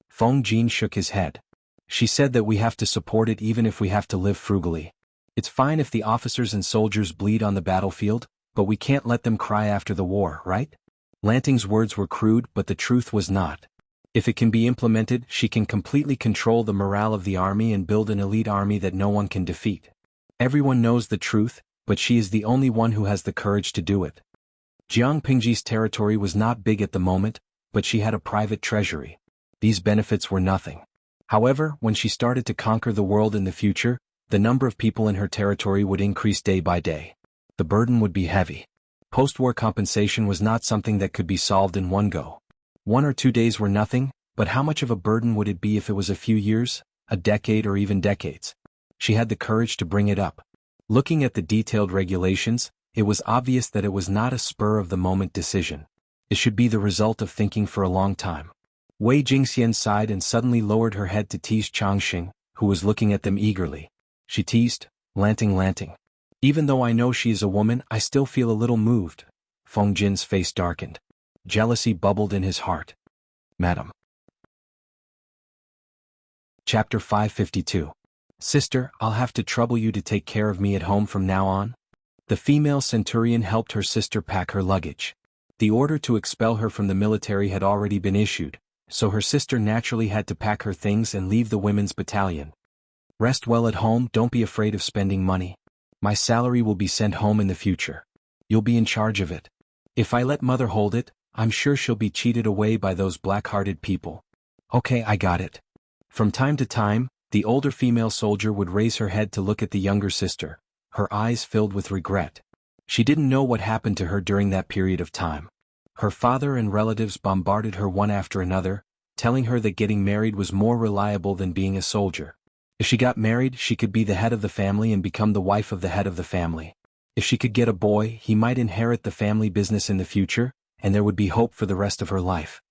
S1: Feng Jin shook his head. She said that we have to support it even if we have to live frugally. It's fine if the officers and soldiers bleed on the battlefield, but we can't let them cry after the war, right? Lanting's words were crude, but the truth was not. If it can be implemented, she can completely control the morale of the army and build an elite army that no one can defeat. Everyone knows the truth, but she is the only one who has the courage to do it. Jiang Pengji's territory was not big at the moment, but she had a private treasury. These benefits were nothing. However, when she started to conquer the world in the future, the number of people in her territory would increase day by day. The burden would be heavy. Post-war compensation was not something that could be solved in one go. 1 or 2 days were nothing, but how much of a burden would it be if it was a few years, a decade or even decades? She had the courage to bring it up. Looking at the detailed regulations, it was obvious that it was not a spur-of-the-moment decision. It should be the result of thinking for a long time. Wei Jingxian sighed and suddenly lowered her head to tease Changxing, who was looking at them eagerly. She teased, lanting. Even though I know she is a woman, I still feel a little moved. Feng Jin's face darkened. Jealousy bubbled in his heart. Madam. Chapter 552. Sister, I'll have to trouble you to take care of me at home from now on. The female centurion helped her sister pack her luggage. The order to expel her from the military had already been issued, so her sister naturally had to pack her things and leave the women's battalion. Rest well at home, don't be afraid of spending money. My salary will be sent home in the future. You'll be in charge of it. If I let mother hold it, I'm sure she'll be cheated away by those black-hearted people. Okay, I got it. From time to time, the older female soldier would raise her head to look at the younger sister, her eyes filled with regret. She didn't know what happened to her during that period of time. Her father and relatives bombarded her one after another, telling her that getting married was more reliable than being a soldier. If she got married, she could be the head of the family and become the wife of the head of the family. If she could get a boy, he might inherit the family business in the future, and there would be hope for the rest of her life.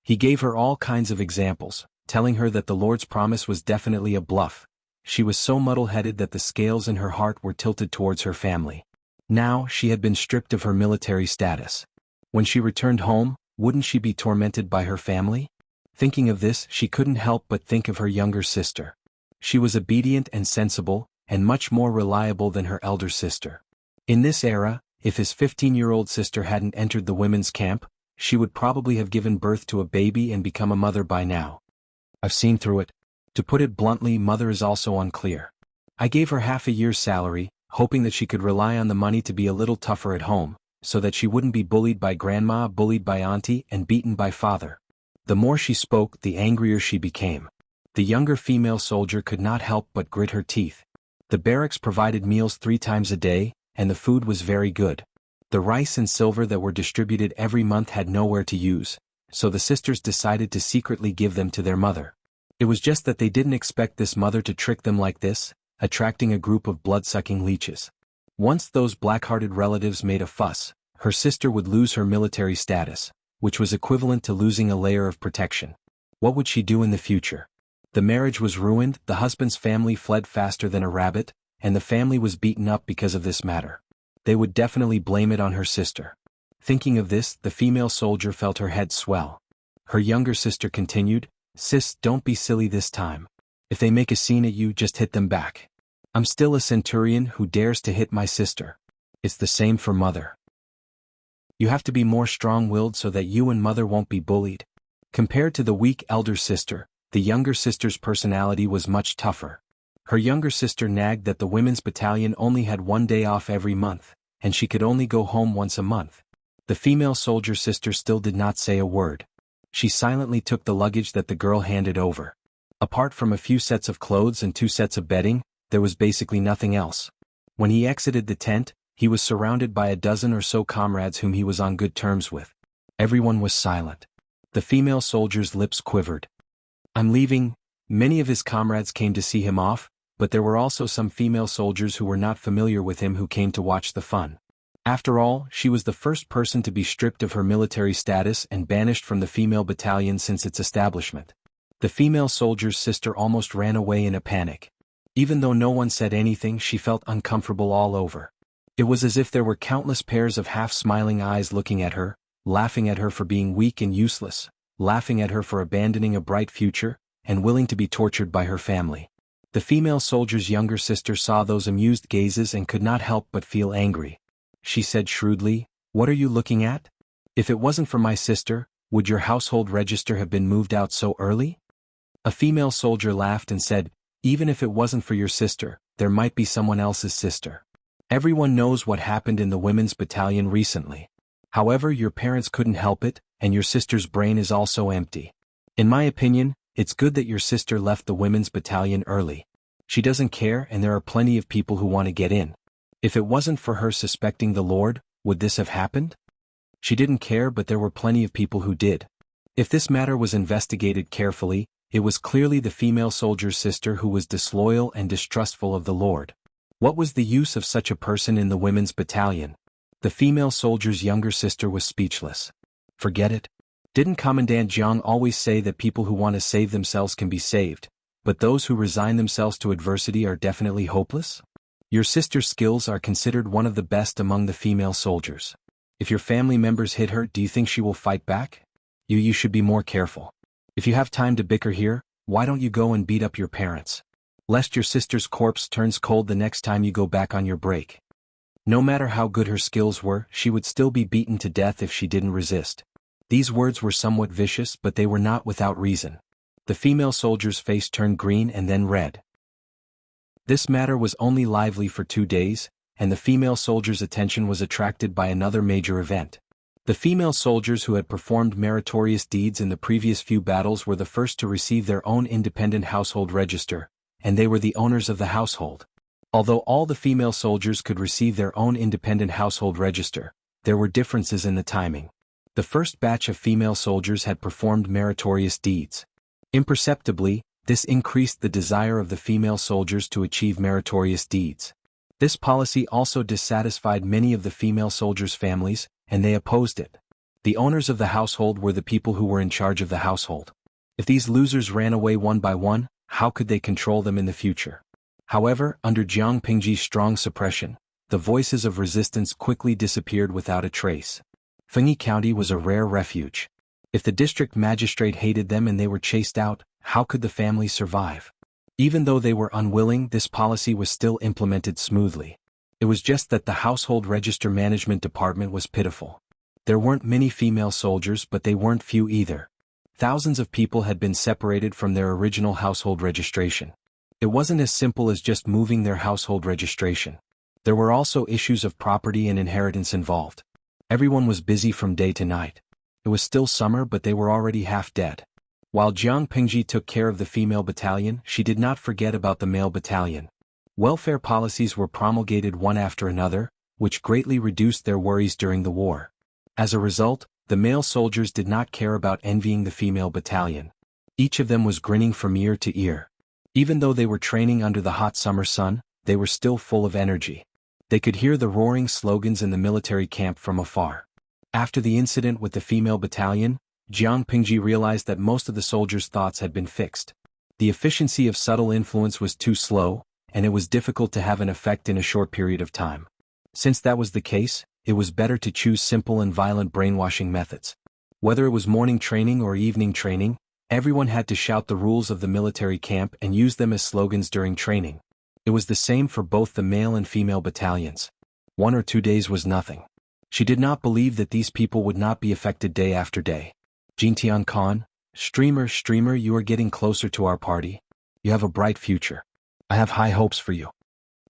S1: He gave her all kinds of examples, telling her that the Lord's promise was definitely a bluff. She was so muddle-headed that the scales in her heart were tilted towards her family. Now, she had been stripped of her military status. When she returned home, wouldn't she be tormented by her family? Thinking of this, she couldn't help but think of her younger sister. She was obedient and sensible, and much more reliable than her elder sister. In this era, if his 15-year-old sister hadn't entered the women's camp, she would probably have given birth to a baby and become a mother by now. I've seen through it. To put it bluntly, mother is also unclear. I gave her half a year's salary, hoping that she could rely on the money to be a little tougher at home, so that she wouldn't be bullied by grandma, bullied by auntie, and beaten by father. The more she spoke, the angrier she became. The younger female soldier could not help but grit her teeth. The barracks provided meals 3 times a day, and the food was very good. The rice and silver that were distributed every month had nowhere to use, so the sisters decided to secretly give them to their mother. It was just that they didn't expect this mother to trick them like this, attracting a group of blood-sucking leeches. Once those black-hearted relatives made a fuss, her sister would lose her military status, which was equivalent to losing a layer of protection. What would she do in the future? The marriage was ruined, the husband's family fled faster than a rabbit, and the family was beaten up because of this matter. They would definitely blame it on her sister. Thinking of this, the female soldier felt her head swell. Her younger sister continued, "Sis, don't be silly this time. If they make a scene at you, just hit them back. I'm still a centurion who dares to hit my sister. It's the same for mother. You have to be more strong-willed so that you and mother won't be bullied." Compared to the weak elder sister, the younger sister's personality was much tougher. Her younger sister nagged that the women's battalion only had 1 day off every month, and she could only go home once a month. The female soldier sister still did not say a word. She silently took the luggage that the girl handed over. Apart from a few sets of clothes and 2 sets of bedding, there was basically nothing else. When he exited the tent, he was surrounded by a dozen or so comrades whom he was on good terms with. Everyone was silent. The female soldier's lips quivered. "I'm leaving." Many of his comrades came to see him off, but there were also some female soldiers who were not familiar with him who came to watch the fun. After all, she was the first person to be stripped of her military status and banished from the female battalion since its establishment. The female soldier's sister almost ran away in a panic. Even though no one said anything, she felt uncomfortable all over. It was as if there were countless pairs of half-smiling eyes looking at her, laughing at her for being weak and useless, laughing at her for abandoning a bright future, and willing to be tortured by her family. The female soldier's younger sister saw those amused gazes and could not help but feel angry. She said shrewdly, "What are you looking at? If it wasn't for my sister, would your household register have been moved out so early?" A female soldier laughed and said, "Even if it wasn't for your sister, there might be someone else's sister. Everyone knows what happened in the women's battalion recently. However, your parents couldn't help it, and your sister's brain is also empty. In my opinion, it's good that your sister left the women's battalion early. She doesn't care, and there are plenty of people who want to get in. If it wasn't for her suspecting the Lord, Would this have happened? She didn't care, but there were plenty of people who did. If this matter was investigated carefully, it was clearly the female soldier's sister who was disloyal and distrustful of the Lord. What was the use of such a person in the women's battalion? The female soldier's younger sister was speechless. Forget it. Didn't Commandant Jiang always say that people who want to save themselves can be saved, but those who resign themselves to adversity are definitely hopeless? Your sister's skills are considered one of the best among the female soldiers. If your family members hit her, do you think she will fight back? You should be more careful. If you have time to bicker here, why don't you go and beat up your parents? Lest your sister's corpse turns cold the next time you go back on your break. No matter how good her skills were, she would still be beaten to death if she didn't resist. These words were somewhat vicious, but they were not without reason. The female soldier's face turned green and then red. This matter was only lively for 2 days, and the female soldier's attention was attracted by another major event. The female soldiers who had performed meritorious deeds in the previous few battles were the first to receive their own independent household register, and they were the owners of the household. Although all the female soldiers could receive their own independent household register, there were differences in the timing. The first batch of female soldiers had performed meritorious deeds. Imperceptibly, this increased the desire of the female soldiers to achieve meritorious deeds. This policy also dissatisfied many of the female soldiers' families, and they opposed it. The owners of the household were the people who were in charge of the household. If these losers ran away one by one, how could they control them in the future? However, under Jiang Pingji's strong suppression, the voices of resistance quickly disappeared without a trace. Fengyi County was a rare refuge. If the district magistrate hated them and they were chased out, how could the family survive? Even though they were unwilling, this policy was still implemented smoothly. It was just that the household register management department was pitiful. There weren't many female soldiers, but they weren't few either. Thousands of people had been separated from their original household registration. It wasn't as simple as just moving their household registration. There were also issues of property and inheritance involved. Everyone was busy from day to night. It was still summer, but they were already half dead. While Jiang Pingji took care of the female battalion, she did not forget about the male battalion. Welfare policies were promulgated one after another, which greatly reduced their worries during the war. As a result, the male soldiers did not care about envying the female battalion. Each of them was grinning from ear to ear. Even though they were training under the hot summer sun, they were still full of energy. They could hear the roaring slogans in the military camp from afar. After the incident with the female battalion, Jiang Pingji realized that most of the soldiers' thoughts had been fixed. The efficiency of subtle influence was too slow, and it was difficult to have an effect in a short period of time. Since that was the case, it was better to choose simple and violent brainwashing methods. Whether it was morning training or evening training, everyone had to shout the rules of the military camp and use them as slogans during training. It was the same for both the male and female battalions. 1 or 2 days was nothing. She did not believe that these people would not be affected day after day. Jintian Khan, streamer, you are getting closer to our party. You have a bright future. I have high hopes for you.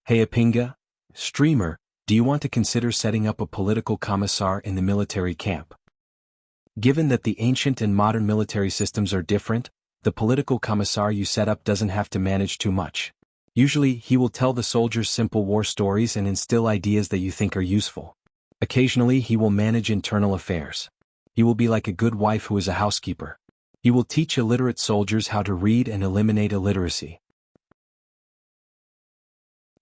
S1: Hey Apinga, streamer, do you want to consider setting up a political commissar in the military camp? Given that the ancient and modern military systems are different, the political commissar you set up doesn't have to manage too much. Usually, he will tell the soldiers simple war stories and instill ideas that you think are useful. Occasionally, he will manage internal affairs. He will be like a good wife who is a housekeeper. He will teach illiterate soldiers how to read and eliminate illiteracy.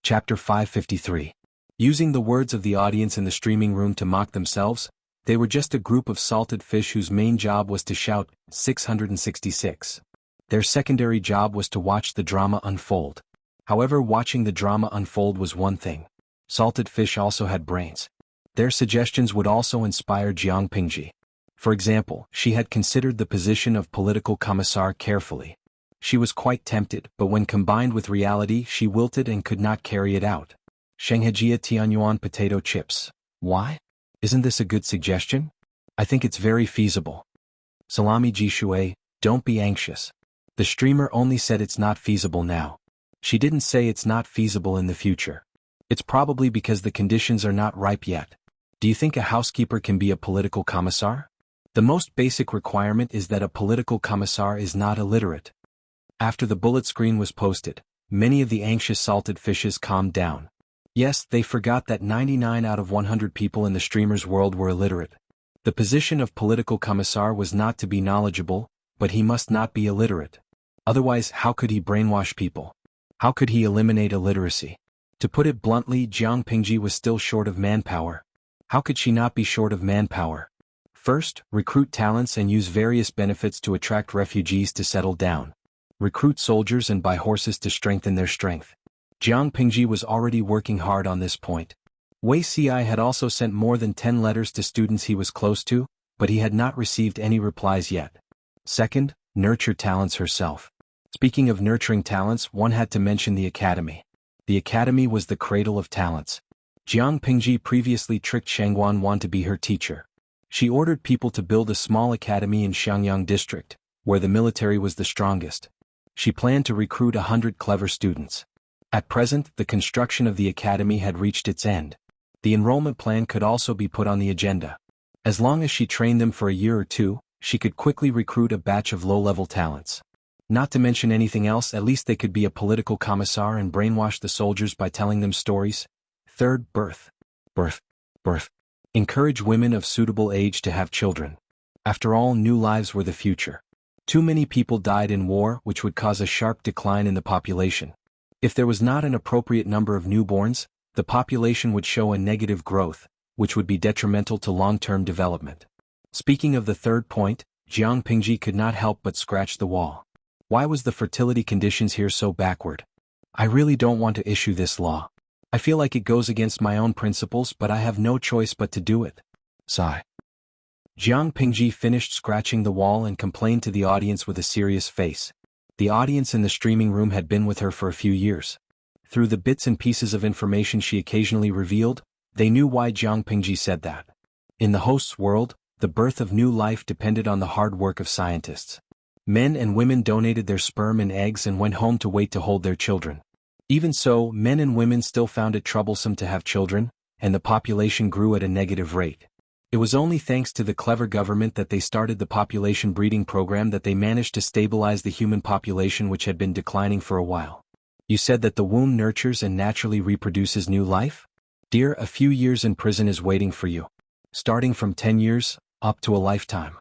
S1: Chapter 553. Using the words of the audience in the streaming room to mock themselves, they were just a group of salted fish whose main job was to shout, 666. Their secondary job was to watch the drama unfold. However, watching the drama unfold was one thing. Salted fish also had brains. Their suggestions would also inspire Jiang Pingji. For example, she had considered the position of political commissar carefully. She was quite tempted, but when combined with reality, she wilted and could not carry it out. Shenghejia Tianyuan potato chips. Why? Isn't this a good suggestion? I think it's very feasible. Salami Jishui, don't be anxious. The streamer only said it's not feasible now. She didn't say it's not feasible in the future. It's probably because the conditions are not ripe yet. Do you think a housekeeper can be a political commissar? The most basic requirement is that a political commissar is not illiterate. After the bullet screen was posted, many of the anxious salted fishes calmed down. Yes, they forgot that 99 out of 100 people in the streamer's world were illiterate. The position of political commissar was not to be knowledgeable, but he must not be illiterate. Otherwise, how could he brainwash people? How could he eliminate illiteracy? To put it bluntly, Jiang Pingji was still short of manpower. How could she not be short of manpower? First, recruit talents and use various benefits to attract refugees to settle down. Recruit soldiers and buy horses to strengthen their strength. Jiang Pingji was already working hard on this point. Wei Xi had also sent more than 10 letters to students he was close to, but he had not received any replies yet. Second, nurture talents herself. Speaking of nurturing talents, one had to mention the academy. The academy was the cradle of talents. Jiang Pingji previously tricked Shang Wan to be her teacher. She ordered people to build a small academy in Xiangyang district, where the military was the strongest. She planned to recruit 100 clever students. At present, the construction of the academy had reached its end. The enrollment plan could also be put on the agenda. As long as she trained them for a year or two, she could quickly recruit a batch of low-level talents. Not to mention anything else, at least they could be a political commissar and brainwash the soldiers by telling them stories. Third, birth. Encourage women of suitable age to have children. After all, new lives were the future. Too many people died in war, which would cause a sharp decline in the population. If there was not an appropriate number of newborns, the population would show a negative growth, which would be detrimental to long-term development. Speaking of the third point, Jiang Pingji could not help but scratch the wall. Why was the fertility conditions here so backward? I really don't want to issue this law. I feel like it goes against my own principles, but I have no choice but to do it. Sigh. Jiang Pingji finished scratching the wall and complained to the audience with a serious face. The audience in the streaming room had been with her for a few years. Through the bits and pieces of information she occasionally revealed, they knew why Jiang Pingji said that. In the host's world, the birth of new life depended on the hard work of scientists. Men and women donated their sperm and eggs and went home to wait to hold their children. Even so, men and women still found it troublesome to have children, and the population grew at a negative rate. It was only thanks to the clever government that they started the population breeding program that they managed to stabilize the human population, which had been declining for a while. You said that the womb nurtures and naturally reproduces new life? Dear, a few years in prison is waiting for you. Starting from 10 years, up to a lifetime.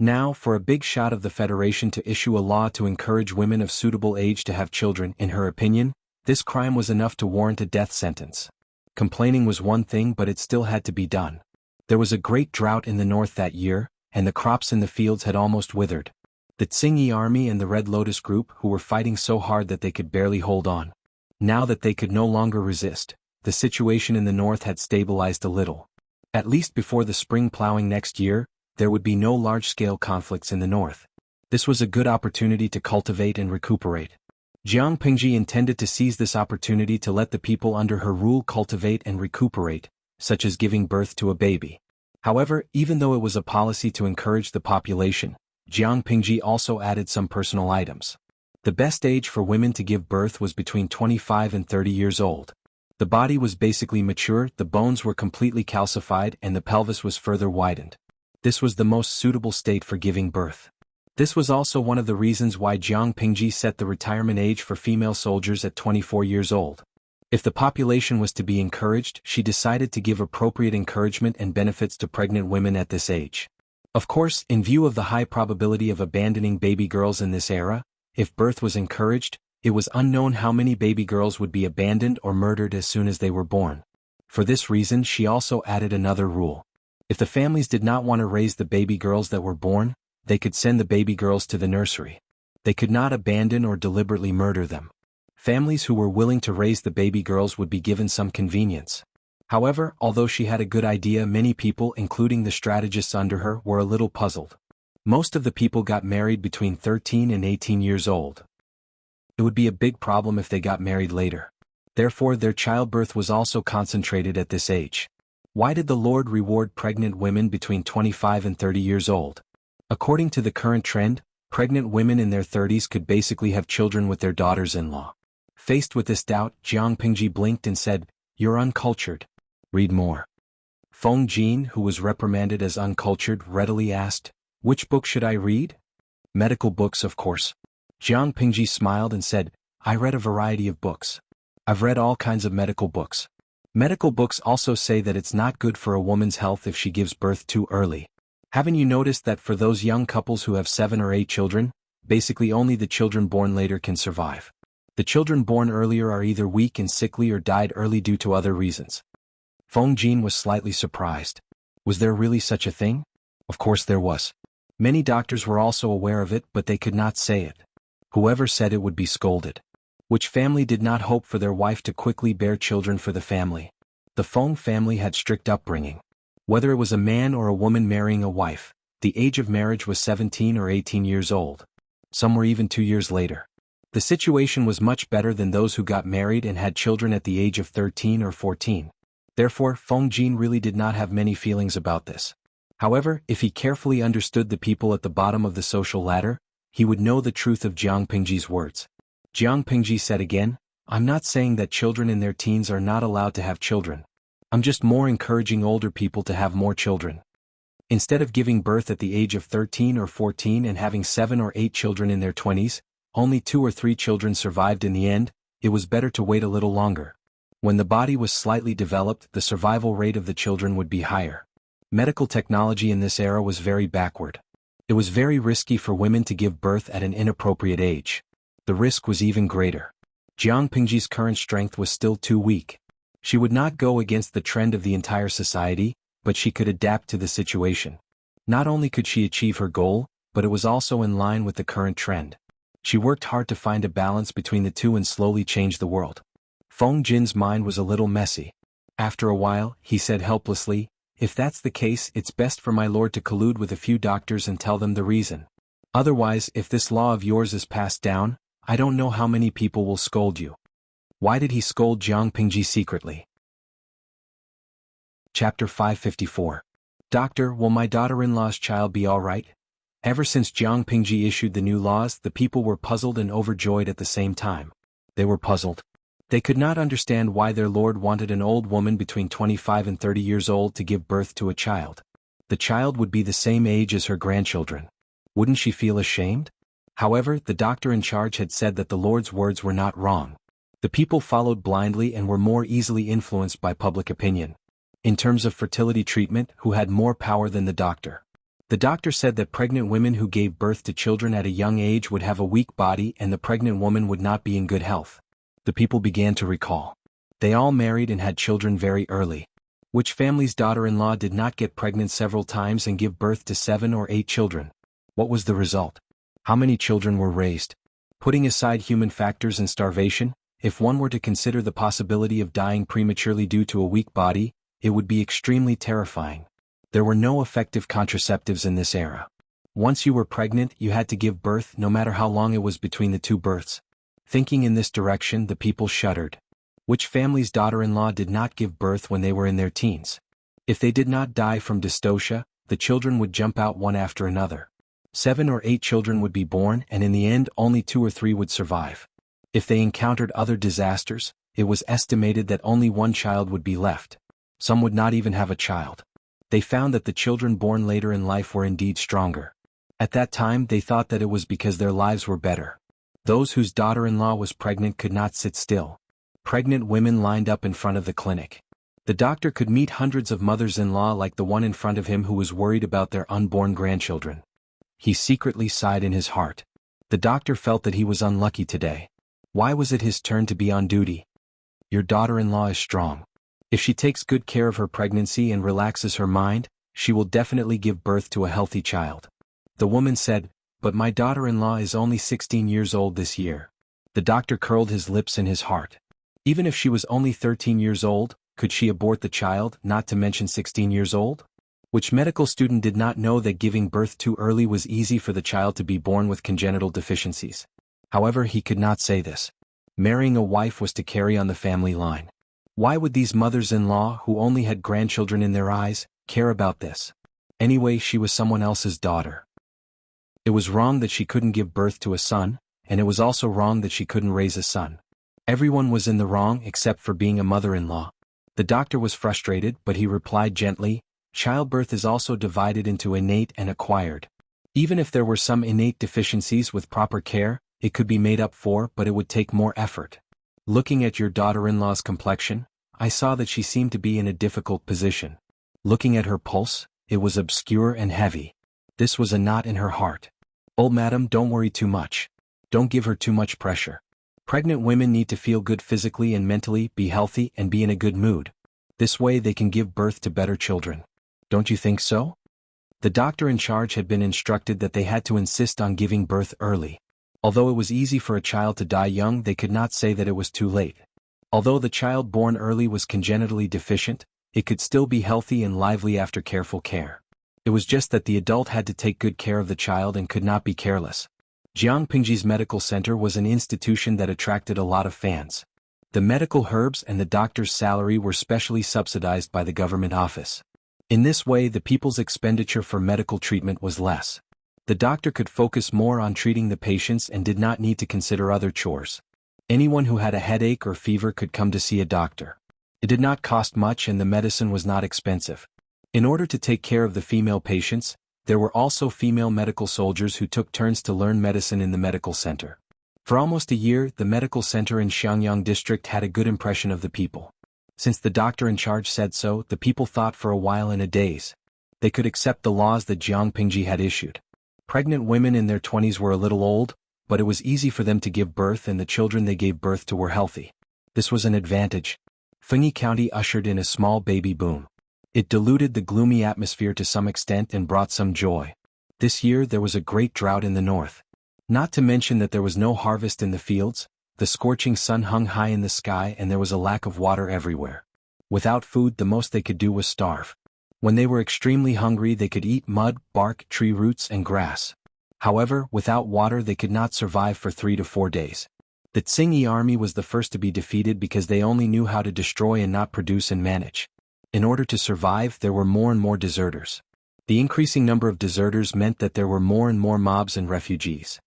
S1: Now, for a big shot of the Federation to issue a law to encourage women of suitable age to have children, in her opinion, this crime was enough to warrant a death sentence. Complaining was one thing, but it still had to be done. There was a great drought in the north that year, and the crops in the fields had almost withered. The Tsingyi army and the Red Lotus group, who were fighting so hard that they could barely hold on. Now that they could no longer resist, the situation in the north had stabilized a little. At least before the spring plowing next year, there would be no large-scale conflicts in the north. This was a good opportunity to cultivate and recuperate. Jiang Pingji intended to seize this opportunity to let the people under her rule cultivate and recuperate, such as giving birth to a baby. However, even though it was a policy to encourage the population, Jiang Pingji also added some personal items. The best age for women to give birth was between 25 and 30 years old. The body was basically mature, the bones were completely calcified, and the pelvis was further widened. This was the most suitable state for giving birth. This was also one of the reasons why Jiang Pingji set the retirement age for female soldiers at 24 years old. If the population was to be encouraged, she decided to give appropriate encouragement and benefits to pregnant women at this age. Of course, in view of the high probability of abandoning baby girls in this era, if birth was encouraged, it was unknown how many baby girls would be abandoned or murdered as soon as they were born. For this reason, she also added another rule. If the families did not want to raise the baby girls that were born, they could send the baby girls to the nursery. They could not abandon or deliberately murder them. Families who were willing to raise the baby girls would be given some convenience. However, although she had a good idea, many people, including the strategists under her, were a little puzzled. Most of the people got married between 13 and 18 years old. It would be a big problem if they got married later. Therefore, their childbirth was also concentrated at this age. Why did the Lord reward pregnant women between 25 and 30 years old? According to the current trend, pregnant women in their 30s could basically have children with their daughters-in-law. Faced with this doubt, Jiang Pingji blinked and said, "You're uncultured. Read more." Feng Jin, who was reprimanded as uncultured, readily asked, "Which book should I read?" "Medical books, of course." Jiang Pingji smiled and said, "I read a variety of books. I've read all kinds of medical books. Medical books also say that it's not good for a woman's health if she gives birth too early. Haven't you noticed that for those young couples who have 7 or 8 children, basically only the children born later can survive? The children born earlier are either weak and sickly or died early due to other reasons. Feng Jin was slightly surprised. Was there really such a thing? Of course there was. Many doctors were also aware of it, but they could not say it. Whoever said it would be scolded. Which family did not hope for their wife to quickly bear children for the family? The Feng family had strict upbringing. Whether it was a man or a woman marrying a wife, the age of marriage was 17 or 18 years old. Some were even 2 years later. The situation was much better than those who got married and had children at the age of 13 or 14. Therefore, Feng Jin really did not have many feelings about this. However, if he carefully understood the people at the bottom of the social ladder, he would know the truth of Jiang Pingji's words. Jiang Pingji said again, "I'm not saying that children in their teens are not allowed to have children. I'm just more encouraging older people to have more children. Instead of giving birth at the age of 13 or 14 and having 7 or 8 children in their 20s, only 2 or 3 children survived in the end, it was better to wait a little longer. When the body was slightly developed, the survival rate of the children would be higher." Medical technology in this era was very backward. It was very risky for women to give birth at an inappropriate age. The risk was even greater. Jiang Pingji's current strength was still too weak. She would not go against the trend of the entire society, but she could adapt to the situation. Not only could she achieve her goal, but it was also in line with the current trend. She worked hard to find a balance between the two and slowly change the world. Feng Jin's mind was a little messy. After a while, he said helplessly, "If that's the case, it's best for my lord to collude with a few doctors and tell them the reason. Otherwise, if this law of yours is passed down, I don't know how many people will scold you." Why did he scold Jiang Pingji secretly? Chapter 554. Doctor, will my daughter-in-law's child be all right? Ever since Jiang Pingji issued the new laws, the people were puzzled and overjoyed at the same time. They were puzzled. They could not understand why their lord wanted an old woman between 25 and 30 years old to give birth to a child. The child would be the same age as her grandchildren. Wouldn't she feel ashamed? However, the doctor in charge had said that the Lord's words were not wrong. The people followed blindly and were more easily influenced by public opinion. In terms of fertility treatment, who had more power than the doctor? The doctor said that pregnant women who gave birth to children at a young age would have a weak body and the pregnant woman would not be in good health. The people began to recall. They all married and had children very early. Which family's daughter-in-law did not get pregnant several times and give birth to 7 or 8 children? What was the result? How many children were raised? Putting aside human factors and starvation, if one were to consider the possibility of dying prematurely due to a weak body, it would be extremely terrifying. There were no effective contraceptives in this era. Once you were pregnant, you had to give birth no matter how long it was between the 2 births. Thinking in this direction, the people shuddered. Which family's daughter-in-law did not give birth when they were in their teens? If they did not die from dystocia, the children would jump out one after another. 7 or 8 children would be born and in the end only 2 or 3 would survive. If they encountered other disasters, it was estimated that only 1 child would be left. Some would not even have a child. They found that the children born later in life were indeed stronger. At that time they thought that it was because their lives were better. Those whose daughter-in-law was pregnant could not sit still. Pregnant women lined up in front of the clinic. The doctor could meet hundreds of mothers-in-law like the one in front of him who was worried about their unborn grandchildren. He secretly sighed in his heart. The doctor felt that he was unlucky today. Why was it his turn to be on duty? Your daughter-in-law is strong. If she takes good care of her pregnancy and relaxes her mind, she will definitely give birth to a healthy child. The woman said, "But my daughter-in-law is only 16 years old this year." The doctor curled his lips in his heart. Even if she was only 13 years old, could she abort the child, not to mention 16 years old? Which medical student did not know that giving birth too early was easy for the child to be born with congenital deficiencies? However, he could not say this. Marrying a wife was to carry on the family line. Why would these mothers-in-law, who only had grandchildren in their eyes, care about this? Anyway, she was someone else's daughter. It was wrong that she couldn't give birth to a son, and it was also wrong that she couldn't raise a son. Everyone was in the wrong except for being a mother-in-law. The doctor was frustrated, but he replied gently, "Childbirth is also divided into innate and acquired. Even if there were some innate deficiencies with proper care, it could be made up for, but it would take more effort. Looking at your daughter-in-law's complexion, I saw that she seemed to be in a difficult position. Looking at her pulse, it was obscure and heavy. This was a knot in her heart. "Oh madam, don't worry too much. Don't give her too much pressure. Pregnant women need to feel good physically and mentally, be healthy and be in a good mood. This way they can give birth to better children. Don't you think so?" The doctor in charge had been instructed that they had to insist on giving birth early. Although it was easy for a child to die young, they could not say that it was too late. Although the child born early was congenitally deficient, it could still be healthy and lively after careful care. It was just that the adult had to take good care of the child and could not be careless. Jiangpingji's medical center was an institution that attracted a lot of fans. The medical herbs and the doctor's salary were specially subsidized by the government office. In this way, the people's expenditure for medical treatment was less. The doctor could focus more on treating the patients and did not need to consider other chores. Anyone who had a headache or fever could come to see a doctor. It did not cost much and the medicine was not expensive. In order to take care of the female patients, there were also female medical soldiers who took turns to learn medicine in the medical center. For almost a year, the medical center in Xiangyang district had a good impression of the people. Since the doctor in charge said so, the people thought for a while in a daze. They could accept the laws that Jiangpingji had issued. Pregnant women in their 20s were a little old, but it was easy for them to give birth and the children they gave birth to were healthy. This was an advantage. Fengyi County ushered in a small baby boom. It diluted the gloomy atmosphere to some extent and brought some joy. This year there was a great drought in the north. Not to mention that there was no harvest in the fields, the scorching sun hung high in the sky and there was a lack of water everywhere. Without food, the most they could do was starve. When they were extremely hungry, they could eat mud, bark, tree roots and grass. However, without water they could not survive for 3 to 4 days. The Tsingyi army was the first to be defeated because they only knew how to destroy and not produce and manage. In order to survive, there were more and more deserters. The increasing number of deserters meant that there were more and more mobs and refugees.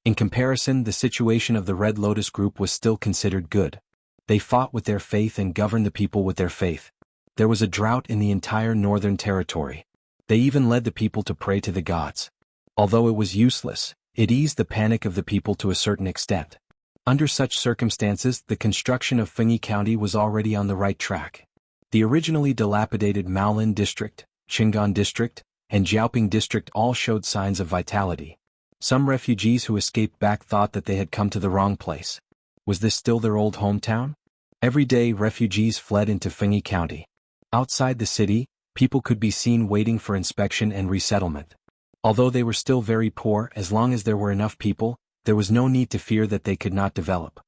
S1: In comparison, the situation of the Red Lotus group was still considered good. They fought with their faith and governed the people with their faith. There was a drought in the entire northern territory. They even led the people to pray to the gods. Although it was useless, it eased the panic of the people to a certain extent. Under such circumstances, the construction of Fengyi County was already on the right track. The originally dilapidated Maolin district, Qingan district, and Jiaoping district all showed signs of vitality. Some refugees who escaped back thought that they had come to the wrong place. Was this still their old hometown? Every day refugees fled into Fengyi County. Outside the city, people could be seen waiting for inspection and resettlement. Although they were still very poor, as long as there were enough people, there was no need to fear that they could not develop.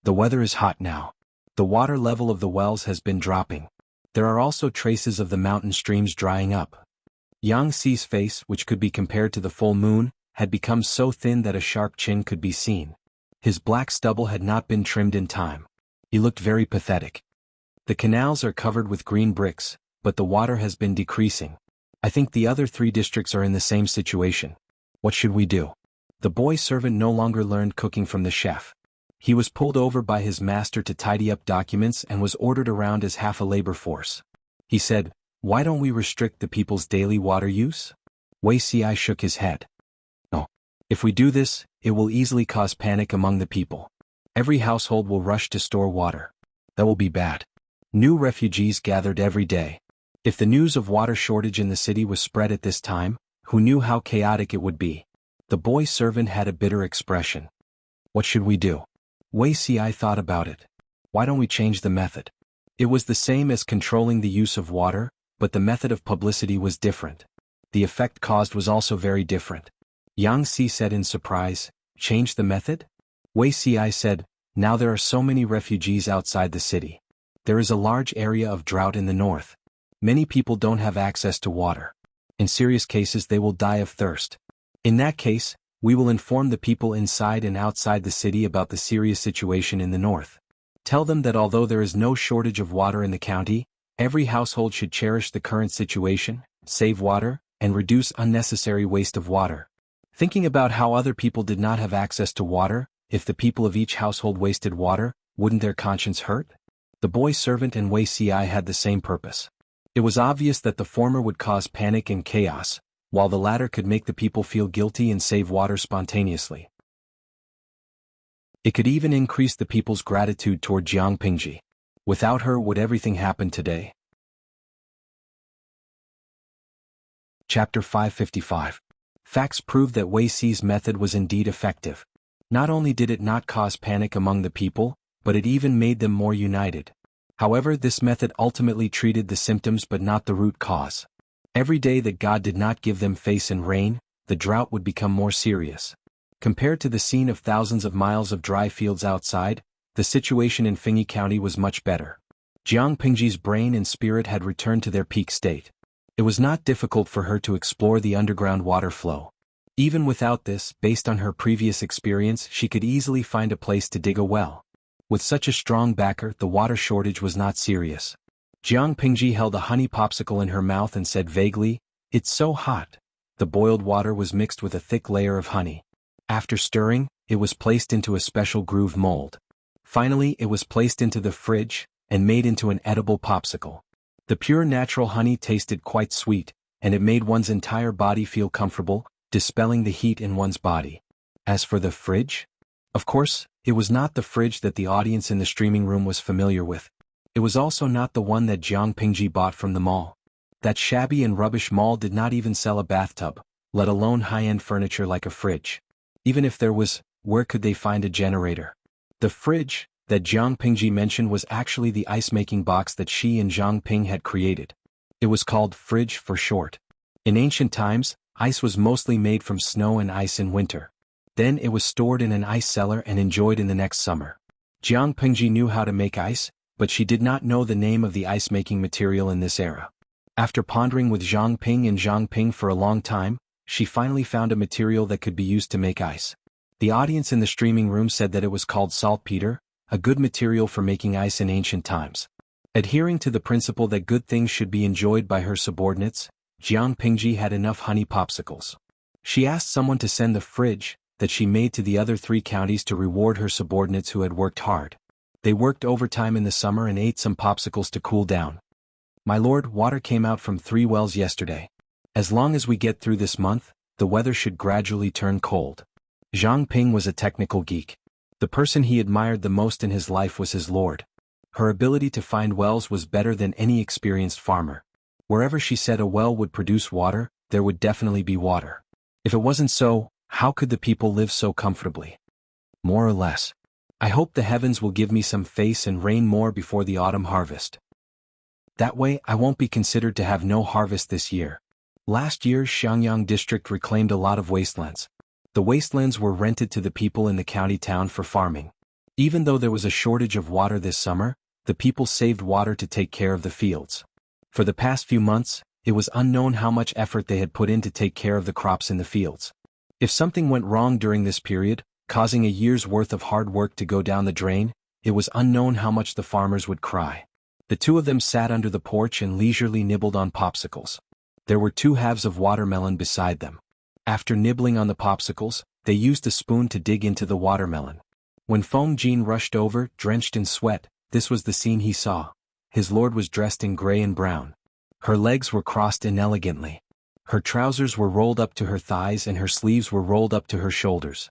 S1: The weather is hot now. The water level of the wells has been dropping. There are also traces of the mountain streams drying up. Yang Xi's face, which could be compared to the full moon, had become so thin that a sharp chin could be seen. His black stubble had not been trimmed in time. He looked very pathetic. The canals are covered with green bricks, but the water has been decreasing. I think the other 3 districts are in the same situation. What should we do? The boy servant no longer learned cooking from the chef. He was pulled over by his master to tidy up documents and was ordered around as half a labor force. He said, "Why don't we restrict the people's daily water use?" Wei Ci shook his head. "No. If we do this, it will easily cause panic among the people. Every household will rush to store water. That will be bad." New refugees gathered every day. If the news of water shortage in the city was spread at this time, who knew how chaotic it would be? The boy servant had a bitter expression. "What should we do?" Wei Ci thought about it. "Why don't we change the method?" It was the same as controlling the use of water, but the method of publicity was different. The effect caused was also very different. Yang Xi said in surprise, "Change the method?" Wei Ci said, "Now there are so many refugees outside the city. There is a large area of drought in the north. Many people don't have access to water. In serious cases they will die of thirst. In that case, we will inform the people inside and outside the city about the serious situation in the north. Tell them that although there is no shortage of water in the county, every household should cherish the current situation, save water, and reduce unnecessary waste of water." Thinking about how other people did not have access to water, if the people of each household wasted water, wouldn't their conscience hurt? The boy servant and Wei Ci had the same purpose. It was obvious that the former would cause panic and chaos, while the latter could make the people feel guilty and save water spontaneously. It could even increase the people's gratitude toward Jiangpingji. Without her, would everything happen today? Chapter 555. Facts prove that Wei Si's method was indeed effective. Not only did it not cause panic among the people, but it even made them more united. However, this method ultimately treated the symptoms but not the root cause. Every day that God did not give them face and rain, the drought would become more serious. Compared to the scene of thousands of miles of dry fields outside, the situation in Fengyi County was much better. Jiang Pingji's brain and spirit had returned to their peak state. It was not difficult for her to explore the underground water flow. Even without this, based on her previous experience, she could easily find a place to dig a well. With such a strong backer, the water shortage was not serious. Jiang Pingji held a honey popsicle in her mouth and said vaguely, "It's so hot." The boiled water was mixed with a thick layer of honey. After stirring, it was placed into a special groove mold. Finally, it was placed into the fridge and made into an edible popsicle. The pure natural honey tasted quite sweet, and it made one's entire body feel comfortable, dispelling the heat in one's body. As for the fridge? Of course, it was not the fridge that the audience in the streaming room was familiar with. It was also not the one that Jiang Pingji bought from the mall. That shabby and rubbish mall did not even sell a bathtub, let alone high-end furniture like a fridge. Even if there was, where could they find a generator? The fridge that Jiang Pingji mentioned was actually the ice-making box that she and Jiang Ping had created. It was called fridge for short. In ancient times, ice was mostly made from snow and ice in winter. Then it was stored in an ice cellar and enjoyed in the next summer. Jiang Pingji knew how to make ice, but she did not know the name of the ice-making material in this era. After pondering with Jiang Ping and Jiang Ping for a long time, she finally found a material that could be used to make ice. The audience in the streaming room said that it was called saltpeter, a good material for making ice in ancient times. Adhering to the principle that good things should be enjoyed by her subordinates, Jiang Pingji had enough honey popsicles. She asked someone to send the fridge that she made to the other 3 counties to reward her subordinates who had worked hard. They worked overtime in the summer and ate some popsicles to cool down. "My lord, water came out from 3 wells yesterday. As long as we get through this month, the weather should gradually turn cold." Jiang Ping was a technical geek. The person he admired the most in his life was his lord. Her ability to find wells was better than any experienced farmer. Wherever she said a well would produce water, there would definitely be water. If it wasn't so, how could the people live so comfortably? More or less. I hope the heavens will give me some face and rain more before the autumn harvest. That way, I won't be considered to have no harvest this year. Last year, Xiangyang district reclaimed a lot of wastelands. The wastelands were rented to the people in the county town for farming. Even though there was a shortage of water this summer, the people saved water to take care of the fields. For the past few months, it was unknown how much effort they had put in to take care of the crops in the fields. If something went wrong during this period, causing a year's worth of hard work to go down the drain, it was unknown how much the farmers would cry. The 2 of them sat under the porch and leisurely nibbled on popsicles. There were 2 halves of watermelon beside them. After nibbling on the popsicles, they used a spoon to dig into the watermelon. When Feng Jin rushed over, drenched in sweat, this was the scene he saw. His lord was dressed in gray and brown. Her legs were crossed inelegantly. Her trousers were rolled up to her thighs and her sleeves were rolled up to her shoulders.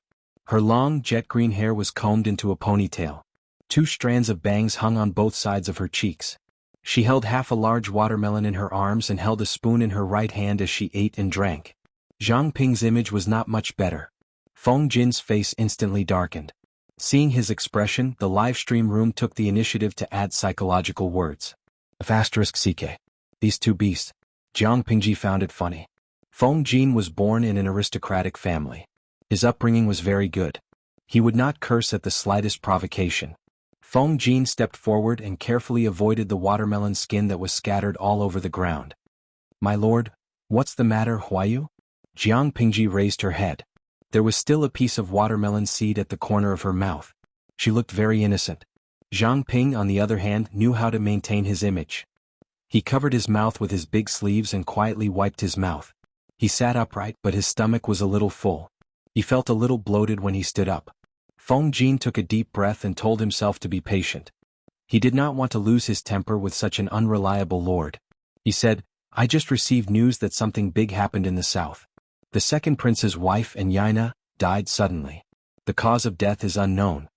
S1: Her long, jet green hair was combed into a ponytail. 2 strands of bangs hung on both sides of her cheeks. She held half a large watermelon in her arms and held a spoon in her right hand as she ate and drank. Jiang Ping's image was not much better. Feng Jin's face instantly darkened. Seeing his expression, the live stream room took the initiative to add psychological words. *CK. These 2 beasts. Jiang Pingji found it funny. Feng Jin was born in an aristocratic family. His upbringing was very good. He would not curse at the slightest provocation. Feng Jin stepped forward and carefully avoided the watermelon skin that was scattered all over the ground. "My lord, what's the matter, Huayu?" Jiang Pingji raised her head. There was still a piece of watermelon seed at the corner of her mouth. She looked very innocent. Jiang Ping, on the other hand, knew how to maintain his image. He covered his mouth with his big sleeves and quietly wiped his mouth. He sat upright, but his stomach was a little full. He felt a little bloated when he stood up. Feng Jin took a deep breath and told himself to be patient. He did not want to lose his temper with such an unreliable lord. He said, "I just received news that something big happened in the south. The second prince's wife and Yaina died suddenly. The cause of death is unknown."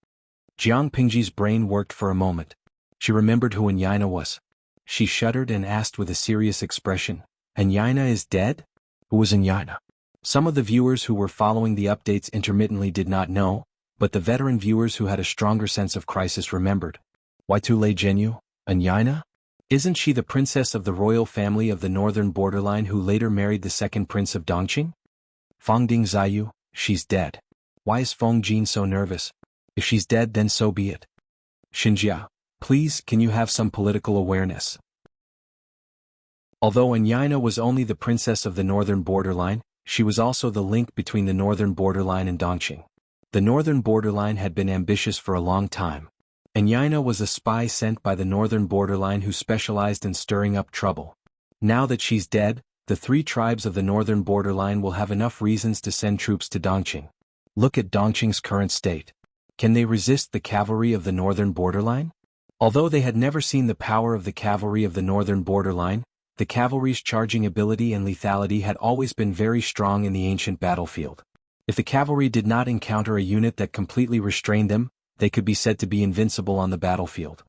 S1: Jiang Pingji's brain worked for a moment. She remembered who Enyina was. She shuddered and asked with a serious expression, "Enyina is dead? Who was Enyina?" Some of the viewers who were following the updates intermittently did not know, but the veteran viewers who had a stronger sense of crisis remembered. Waitule Genyu, Enyina? Isn't she the princess of the royal family of the northern borderline who later married the second prince of Dongqing? Fongding Ziyu, she's dead. Why is Feng Jin so nervous? If she's dead, then so be it. Xinjia, please, can you have some political awareness? Although Enyina was only the princess of the northern borderline, she was also the link between the northern borderline and Dongqing. The northern borderline had been ambitious for a long time. Enyina was a spy sent by the northern borderline who specialized in stirring up trouble. Now that she's dead, the three tribes of the northern borderline will have enough reasons to send troops to Dongqing. Look at Dongqing's current state. Can they resist the cavalry of the northern borderline? Although they had never seen the power of the cavalry of the northern borderline, the cavalry's charging ability and lethality had always been very strong in the ancient battlefield. If the cavalry did not encounter a unit that completely restrained them, they could be said to be invincible on the battlefield.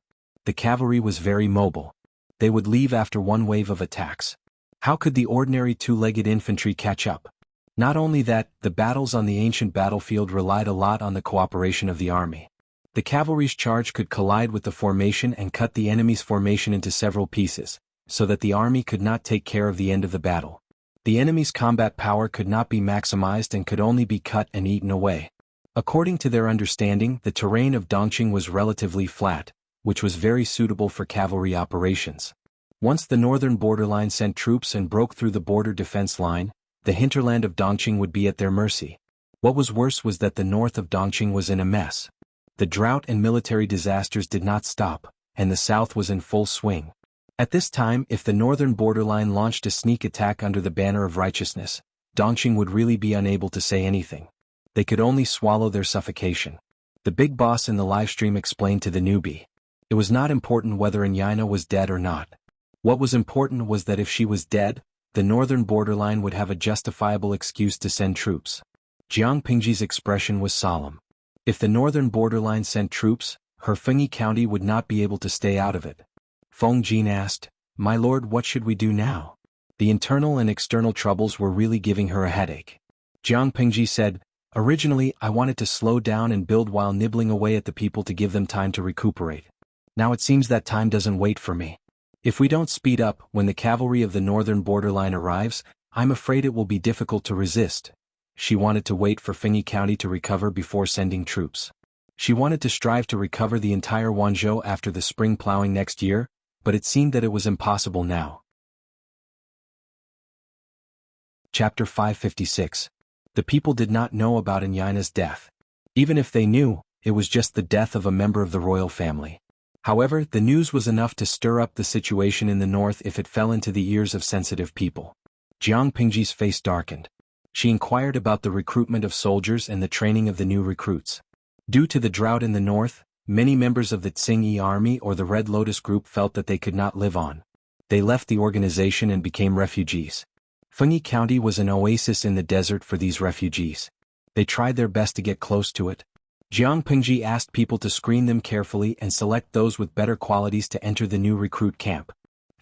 S1: The cavalry was very mobile. They would leave after one wave of attacks. How could the ordinary two-legged infantry catch up? Not only that, the battles on the ancient battlefield relied a lot on the cooperation of the army. The cavalry's charge could collide with the formation and cut the enemy's formation into several pieces, so that the army could not take care of the end of the battle. The enemy's combat power could not be maximized and could only be cut and eaten away. According to their understanding, the terrain of Dongqing was relatively flat, which was very suitable for cavalry operations. Once the northern borderline sent troops and broke through the border defense line, the hinterland of Dongqing would be at their mercy. What was worse was that the north of Dongqing was in a mess. The drought and military disasters did not stop, and the south was in full swing. At this time, if the northern borderline launched a sneak attack under the banner of righteousness, Dongqing would really be unable to say anything. They could only swallow their suffocation. The big boss in the livestream explained to the newbie. It was not important whether Enyina was dead or not. What was important was that if she was dead, the northern borderline would have a justifiable excuse to send troops. Jiang Pingji's expression was solemn. If the northern borderline sent troops, her Fengyi County would not be able to stay out of it. Feng Jin asked, "My lord, what should we do now?" The internal and external troubles were really giving her a headache. Jiang Pingji said, "Originally, I wanted to slow down and build while nibbling away at the people to give them time to recuperate. Now it seems that time doesn't wait for me. If we don't speed up when the cavalry of the northern borderline arrives, I'm afraid it will be difficult to resist." She wanted to wait for Fengyi County to recover before sending troops. She wanted to strive to recover the entire Wanzhou after the spring plowing next year, but it seemed that it was impossible now. Chapter 556. The people did not know about Enyina's death. Even if they knew, it was just the death of a member of the royal family. However, the news was enough to stir up the situation in the north if it fell into the ears of sensitive people. Jiang Pingji's face darkened. She inquired about the recruitment of soldiers and the training of the new recruits. Due to the drought in the north, many members of the Tsingyi army or the Red Lotus group felt that they could not live on. They left the organization and became refugees. Fengyi County was an oasis in the desert for these refugees. They tried their best to get close to it. Jiang Pingji asked people to screen them carefully and select those with better qualities to enter the new recruit camp.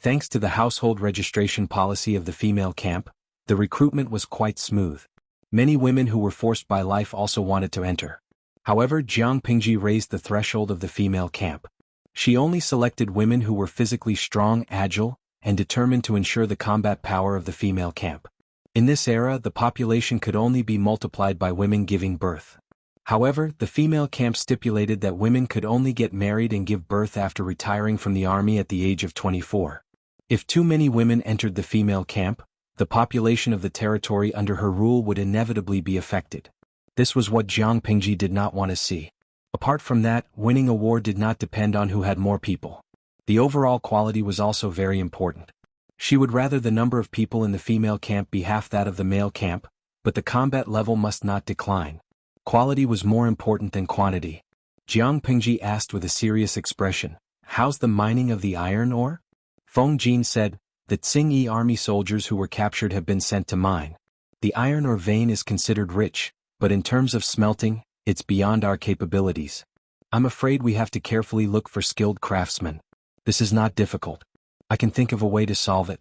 S1: Thanks to the household registration policy of the female camp, the recruitment was quite smooth. Many women who were forced by life also wanted to enter. However, Jiang Pingji raised the threshold of the female camp. She only selected women who were physically strong, agile, and determined to ensure the combat power of the female camp. In this era, the population could only be multiplied by women giving birth. However, the female camp stipulated that women could only get married and give birth after retiring from the army at the age of 24. If too many women entered the female camp, the population of the territory under her rule would inevitably be affected. This was what Jiang Pingji did not want to see. Apart from that, winning a war did not depend on who had more people. The overall quality was also very important. She would rather the number of people in the female camp be half that of the male camp, but the combat level must not decline. Quality was more important than quantity. Jiang Pingji asked with a serious expression, "How's the mining of the iron ore?" Feng Jin said, "The Tsingyi army soldiers who were captured have been sent to mine. The iron ore vein is considered rich, but in terms of smelting, it's beyond our capabilities. I'm afraid we have to carefully look for skilled craftsmen. This is not difficult. I can think of a way to solve it.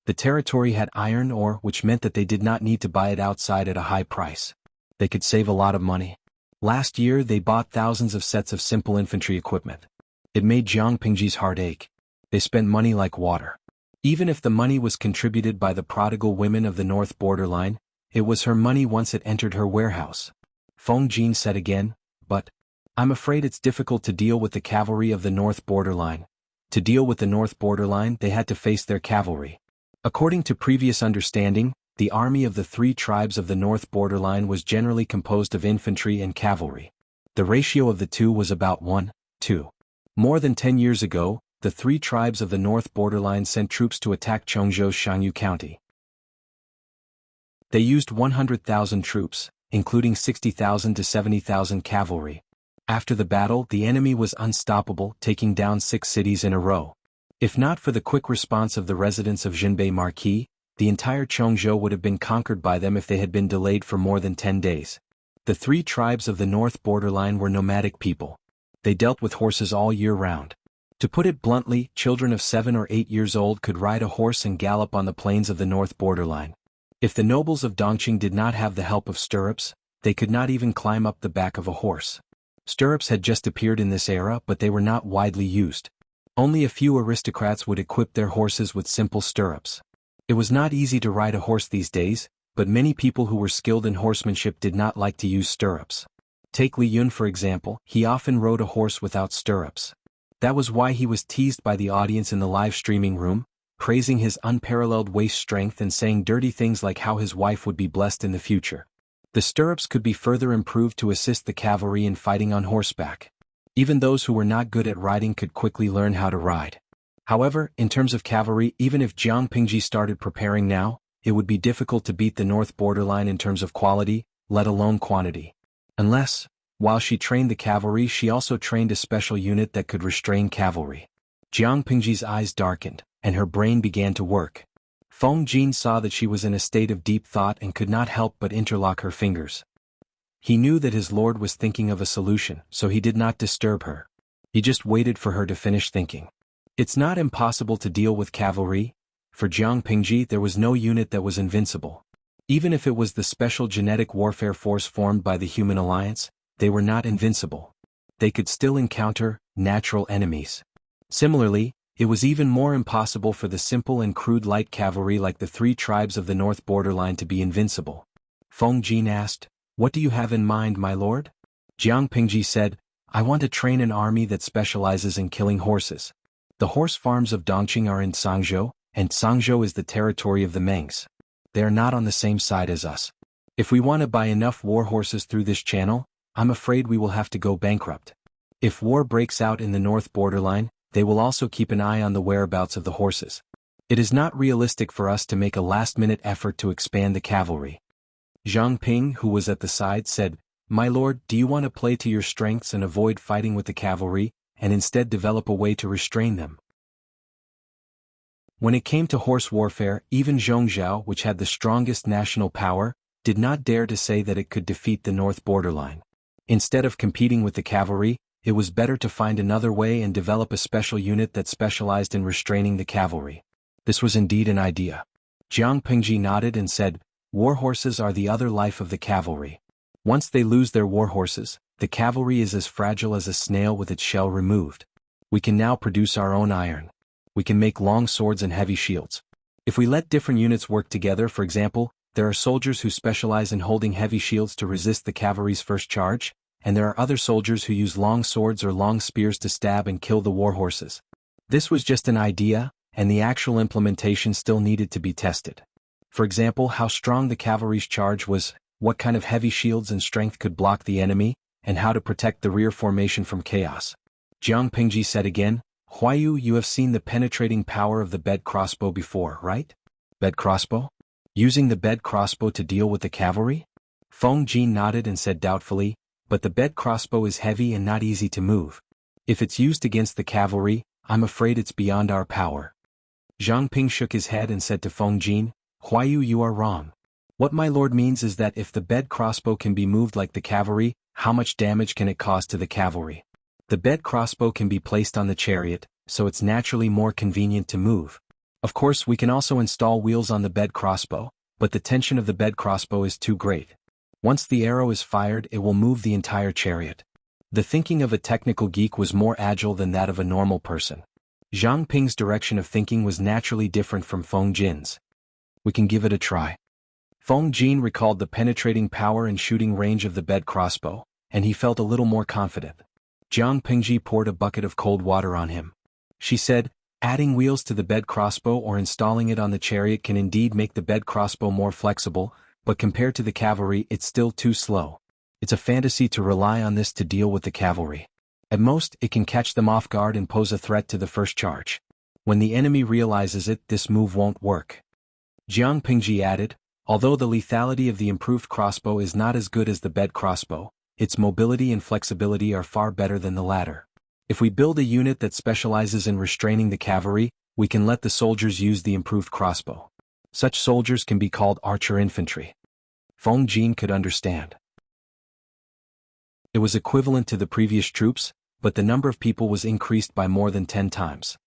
S1: The territory had iron ore, which meant that they did not need to buy it outside at a high price. They could save a lot of money. Last year they bought thousands of sets of simple infantry equipment. It made Jiang Pingji's heart ache. They spent money like water. Even if the money was contributed by the prodigal women of the north borderline, it was her money once it entered her warehouse. Feng Jin said again, but I'm afraid it's difficult to deal with the cavalry of the north borderline. To deal with the north borderline, they had to face their cavalry. According to previous understanding, the army of the 3 tribes of the north borderline was generally composed of infantry and cavalry. The ratio of the two was about 1:2. More than 10 years ago, the 3 tribes of the north borderline sent troops to attack Chongzhou's Shangyu County. They used 100,000 troops, including 60,000 to 70,000 cavalry. After the battle, the enemy was unstoppable, taking down 6 cities in a row. If not for the quick response of the residents of Jinbei Marquis, the entire Chongzhou would have been conquered by them if they had been delayed for more than 10 days. The 3 tribes of the north borderline were nomadic people. They dealt with horses all year round. To put it bluntly, children of 7 or 8 years old could ride a horse and gallop on the plains of the north borderline. If the nobles of Dongqing did not have the help of stirrups, they could not even climb up the back of a horse. Stirrups had just appeared in this era, but they were not widely used. Only a few aristocrats would equip their horses with simple stirrups. It was not easy to ride a horse these days, but many people who were skilled in horsemanship did not like to use stirrups. Take Li Yun for example, he often rode a horse without stirrups. That was why he was teased by the audience in the live streaming room, praising his unparalleled waist strength and saying dirty things like how his wife would be blessed in the future. The stirrups could be further improved to assist the cavalry in fighting on horseback. Even those who were not good at riding could quickly learn how to ride. However, in terms of cavalry, even if Jiang Pingji started preparing now, it would be difficult to beat the north borderline in terms of quality, let alone quantity. Unless, while she trained the cavalry, she also trained a special unit that could restrain cavalry. Jiang Pingji's eyes darkened, and her brain began to work. Feng Jin saw that she was in a state of deep thought and could not help but interlock her fingers. He knew that his lord was thinking of a solution, so he did not disturb her. He just waited for her to finish thinking. It's not impossible to deal with cavalry. For Jiang Pingji, there was no unit that was invincible. Even if it was the special genetic warfare force formed by the Human Alliance, they were not invincible. They could still encounter natural enemies. Similarly, it was even more impossible for the simple and crude light cavalry like the 3 tribes of the north borderline to be invincible. Feng Jin asked, "What do you have in mind, my lord?" Jiang Pingji said, "I want to train an army that specializes in killing horses. The horse farms of Dongqing are in Changzhou, and Changzhou is the territory of the Mengs. They are not on the same side as us. If we want to buy enough war horses through this channel, I'm afraid we will have to go bankrupt. If war breaks out in the north borderline, they will also keep an eye on the whereabouts of the horses. It is not realistic for us to make a last-minute effort to expand the cavalry." Zhang Ping, who was at the side, said, "My lord, do you want to play to your strengths and avoid fighting with the cavalry, and instead develop a way to restrain them?" When it came to horse warfare, even Zhongzhou, which had the strongest national power, did not dare to say that it could defeat the north borderline. Instead of competing with the cavalry, it was better to find another way and develop a special unit that specialized in restraining the cavalry. This was indeed an idea. Jiang Pingji nodded and said, "War horses are the other life of the cavalry. Once they lose their war horses, the cavalry is as fragile as a snail with its shell removed. We can now produce our own iron. We can make long swords and heavy shields. If we let different units work together, for example, there are soldiers who specialize in holding heavy shields to resist the cavalry's first charge, and there are other soldiers who use long swords or long spears to stab and kill the war horses." This was just an idea, and the actual implementation still needed to be tested. For example, how strong the cavalry's charge was, what kind of heavy shields and strength could block the enemy, and how to protect the rear formation from chaos. Jiang Pingji said again, "Huayu, you have seen the penetrating power of the bed crossbow before, right?" "Bed crossbow? Using the bed crossbow to deal with the cavalry?" Feng Jin nodded and said doubtfully, "But the bed crossbow is heavy and not easy to move. If it's used against the cavalry, I'm afraid it's beyond our power." Zhang Ping shook his head and said to Feng Jin, "Huayu, you are wrong. What my lord means is that if the bed crossbow can be moved like the cavalry, how much damage can it cause to the cavalry? The bed crossbow can be placed on the chariot, so it's naturally more convenient to move. Of course, we can also install wheels on the bed crossbow, but the tension of the bed crossbow is too great. Once the arrow is fired, it will move the entire chariot. The thinking of a technical geek was more agile than that of a normal person. Zhang Ping's direction of thinking was naturally different from Feng Jin's. We can give it a try. Feng Jin recalled the penetrating power and shooting range of the bed crossbow, and he felt a little more confident. Jiang Pingji poured a bucket of cold water on him. She said, adding wheels to the bed crossbow or installing it on the chariot can indeed make the bed crossbow more flexible, but compared to the cavalry it's still too slow. It's a fantasy to rely on this to deal with the cavalry. At most, it can catch them off guard and pose a threat to the first charge. When the enemy realizes it, this move won't work. Jiang Pingji added, although the lethality of the improved crossbow is not as good as the bed crossbow, its mobility and flexibility are far better than the latter. If we build a unit that specializes in restraining the cavalry, we can let the soldiers use the improved crossbow. Such soldiers can be called archer infantry. Feng Jin could understand. It was equivalent to the previous troops, but the number of people was increased by more than 10 times.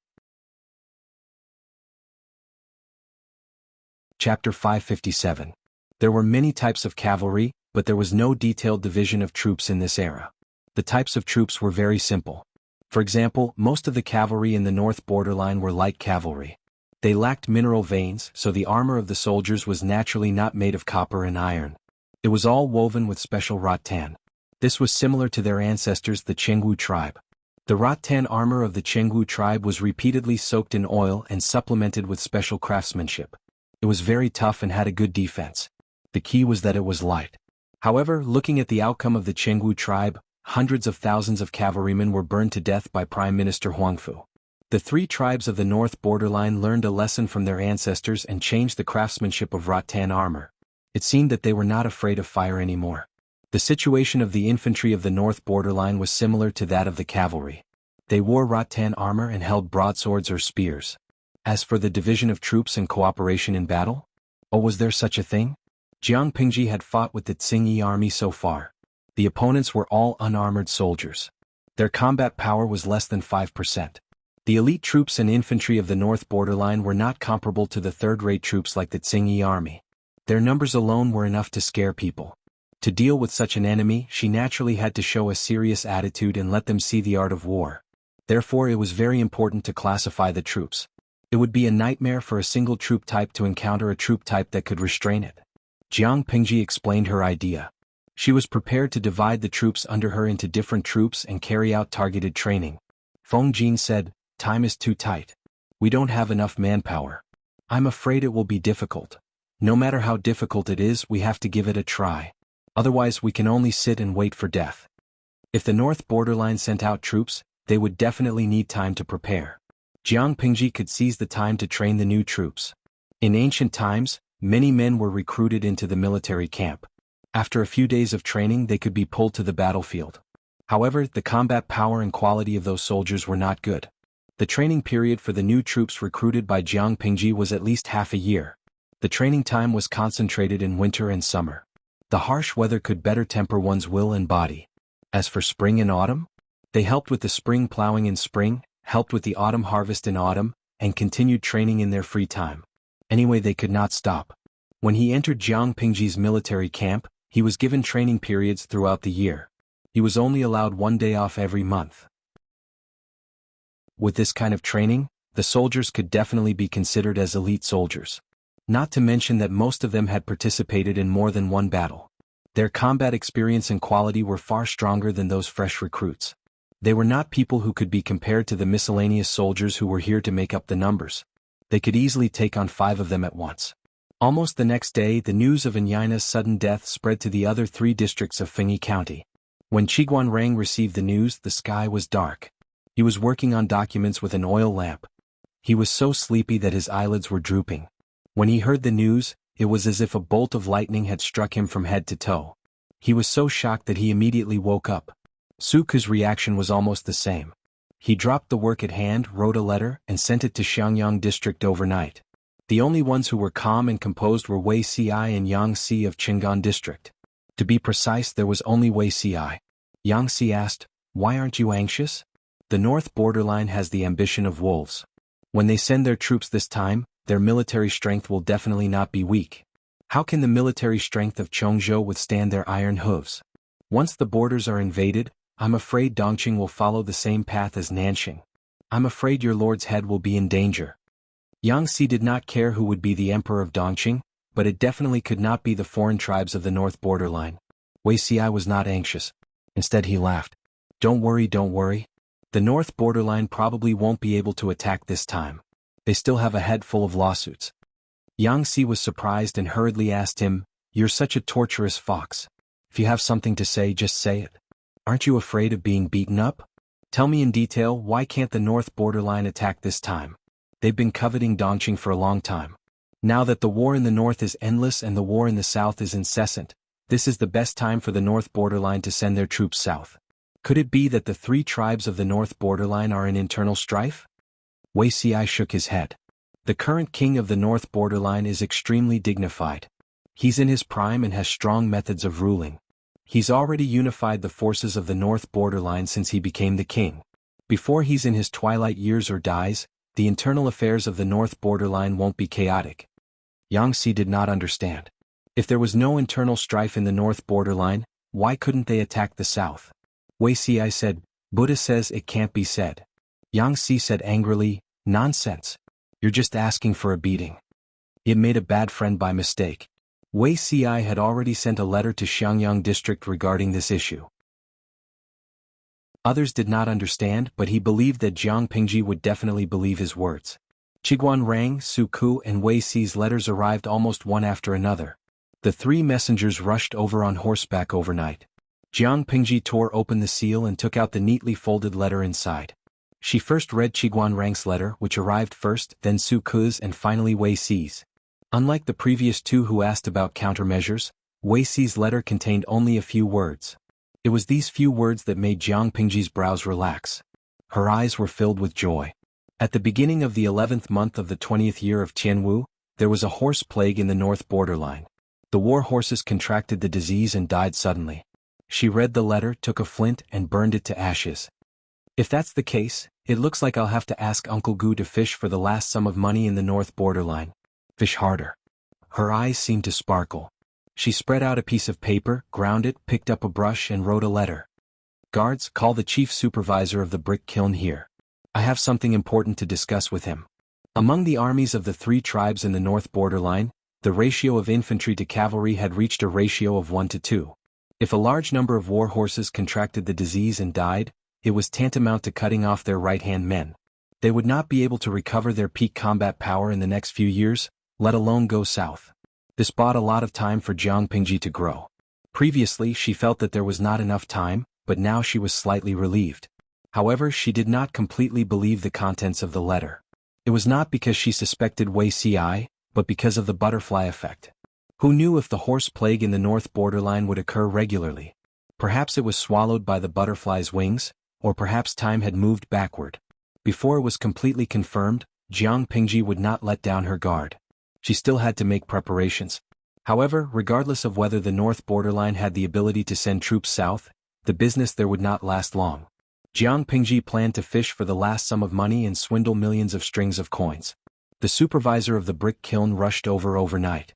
S1: Chapter 557. There were many types of cavalry, but there was no detailed division of troops in this era. The types of troops were very simple. For example, most of the cavalry in the north borderline were light cavalry. They lacked mineral veins, so the armor of the soldiers was naturally not made of copper and iron. It was all woven with special rattan. This was similar to their ancestors, the Qingwu tribe. The rattan armor of the Qingwu tribe was repeatedly soaked in oil and supplemented with special craftsmanship. It was very tough and had a good defense. The key was that it was light. However, looking at the outcome of the Qingwu tribe, hundreds of thousands of cavalrymen were burned to death by Prime Minister Huangfu. The three tribes of the north borderline learned a lesson from their ancestors and changed the craftsmanship of rattan armor. It seemed that they were not afraid of fire anymore. The situation of the infantry of the north borderline was similar to that of the cavalry. They wore rattan armor and held broadswords or spears. As for the division of troops and cooperation in battle? Oh, was there such a thing? Jiang Pingji had fought with the Tsingyi army so far. The opponents were all unarmored soldiers. Their combat power was less than 5%. The elite troops and infantry of the north borderline were not comparable to the third-rate troops like the Tsingyi army. Their numbers alone were enough to scare people. To deal with such an enemy, she naturally had to show a serious attitude and let them see the art of war. Therefore, it was very important to classify the troops. It would be a nightmare for a single troop type to encounter a troop type that could restrain it. Jiang Pingji explained her idea. She was prepared to divide the troops under her into different troops and carry out targeted training. Feng Jin said, time is too tight. We don't have enough manpower. I'm afraid it will be difficult. No matter how difficult it is, we have to give it a try. Otherwise, we can only sit and wait for death. If the north borderline sent out troops, they would definitely need time to prepare. Jiang Pingji could seize the time to train the new troops. In ancient times, many men were recruited into the military camp. After a few days of training, they could be pulled to the battlefield. However, the combat power and quality of those soldiers were not good. The training period for the new troops recruited by Jiang Pingji was at least half a year. The training time was concentrated in winter and summer. The harsh weather could better temper one's will and body. As for spring and autumn, they helped with the spring plowing in spring, helped with the autumn harvest in autumn, and continued training in their free time. Anyway, they could not stop. When he entered Jiang Pingji's military camp, he was given training periods throughout the year. He was only allowed 1 day off every month. With this kind of training, the soldiers could definitely be considered as elite soldiers. Not to mention that most of them had participated in more than one battle. Their combat experience and quality were far stronger than those fresh recruits. They were not people who could be compared to the miscellaneous soldiers who were here to make up the numbers. They could easily take on 5 of them at once. Almost the next day, the news of Anyina's sudden death spread to the other 3 districts of Fengyi County. When Qiguan Rang received the news, the sky was dark. He was working on documents with an oil lamp. He was so sleepy that his eyelids were drooping. When he heard the news, it was as if a bolt of lightning had struck him from head to toe. He was so shocked that he immediately woke up. Suku's reaction was almost the same. He dropped the work at hand, wrote a letter, and sent it to Xiangyang district overnight. The only ones who were calm and composed were Wei Ci and Yang Si of Qingan district. To be precise, there was only Wei Ci. Yang Si asked, Why aren't you anxious? The north borderline has the ambition of wolves. When they send their troops this time, their military strength will definitely not be weak. How can the military strength of Chongzhou withstand their iron hooves? Once the borders are invaded, I'm afraid Dongqing will follow the same path as Nanxing. I'm afraid your lord's head will be in danger. Yang Si did not care who would be the emperor of Dongqing, but it definitely could not be the foreign tribes of the north borderline. Wei Xi was not anxious. Instead he laughed. Don't worry, don't worry. The north borderline probably won't be able to attack this time. They still have a head full of lawsuits. Yang Si was surprised and hurriedly asked him, You're such a torturous fox. If you have something to say, just say it. Aren't you afraid of being beaten up? Tell me in detail, why can't the north borderline attack this time? They've been coveting Dongqing for a long time. Now that the war in the north is endless and the war in the south is incessant, this is the best time for the north borderline to send their troops south. Could it be that the three tribes of the north borderline are in internal strife? Wei Xi shook his head. The current king of the north borderline is extremely dignified. He's in his prime and has strong methods of ruling. He's already unified the forces of the north borderline since he became the king. Before he's in his twilight years or dies, the internal affairs of the north borderline won't be chaotic. Yang Si did not understand. If there was no internal strife in the north borderline, why couldn't they attack the south? Wei Xi said, Buddha says it can't be said. Yang Si said angrily, Nonsense. You're just asking for a beating. It made a bad friend by mistake. Wei Xi had already sent a letter to Xiangyang district regarding this issue. Others did not understand, but he believed that Jiang Pingji would definitely believe his words. Qiguan Rang, Su Ku and Wei Xi's letters arrived almost one after another. The three messengers rushed over on horseback overnight. Jiang Pingji tore open the seal and took out the neatly folded letter inside. She first read Qiguan Rang's letter, which arrived first, then Su Ku's and finally Wei Xi's. Unlike the previous two who asked about countermeasures, Wei Xi's letter contained only a few words. It was these few words that made Jiang Pingji's brows relax. Her eyes were filled with joy. At the beginning of the 11th month of the 20th year of Tianwu, there was a horse plague in the north borderline. The war horses contracted the disease and died suddenly. She read the letter, took a flint and burned it to ashes. If that's the case, it looks like I'll have to ask Uncle Gu to fish for the last sum of money in the north borderline. Fish harder. Her eyes seemed to sparkle. She spread out a piece of paper, ground it, picked up a brush and wrote a letter. Guards, call the chief supervisor of the brick kiln here. I have something important to discuss with him. Among the armies of the three tribes in the north borderline, the ratio of infantry to cavalry had reached a ratio of 1 to 2. If a large number of war horses contracted the disease and died, it was tantamount to cutting off their right-hand men. They would not be able to recover their peak combat power in the next few years, let alone go south. This bought a lot of time for Jiang Pingji to grow. Previously she felt that there was not enough time, but now she was slightly relieved. However, she did not completely believe the contents of the letter. It was not because she suspected Wei Xi, but because of the butterfly effect. Who knew if the horse plague in the north borderline would occur regularly? Perhaps it was swallowed by the butterfly's wings, or perhaps time had moved backward. Before it was completely confirmed, Jiang Pingji would not let down her guard. She still had to make preparations. However, regardless of whether the north borderline had the ability to send troops south, the business there would not last long. Jiang Pingji planned to fish for the last sum of money and swindle millions of strings of coins. The supervisor of the brick kiln rushed over overnight.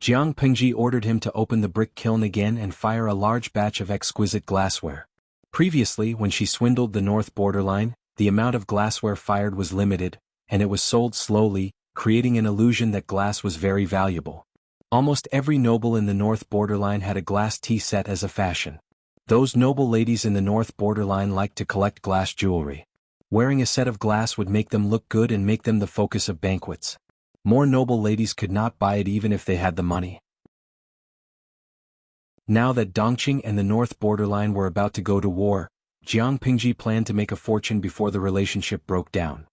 S1: Jiang Pingji ordered him to open the brick kiln again and fire a large batch of exquisite glassware. Previously, when she swindled the north borderline, the amount of glassware fired was limited, and it was sold slowly, creating an illusion that glass was very valuable. Almost every noble in the north borderline had a glass tea set as a fashion. Those noble ladies in the north borderline liked to collect glass jewelry. Wearing a set of glass would make them look good and make them the focus of banquets. More noble ladies could not buy it even if they had the money. Now that Dongqing and the north borderline were about to go to war, Jiang Pingji planned to make a fortune before the relationship broke down.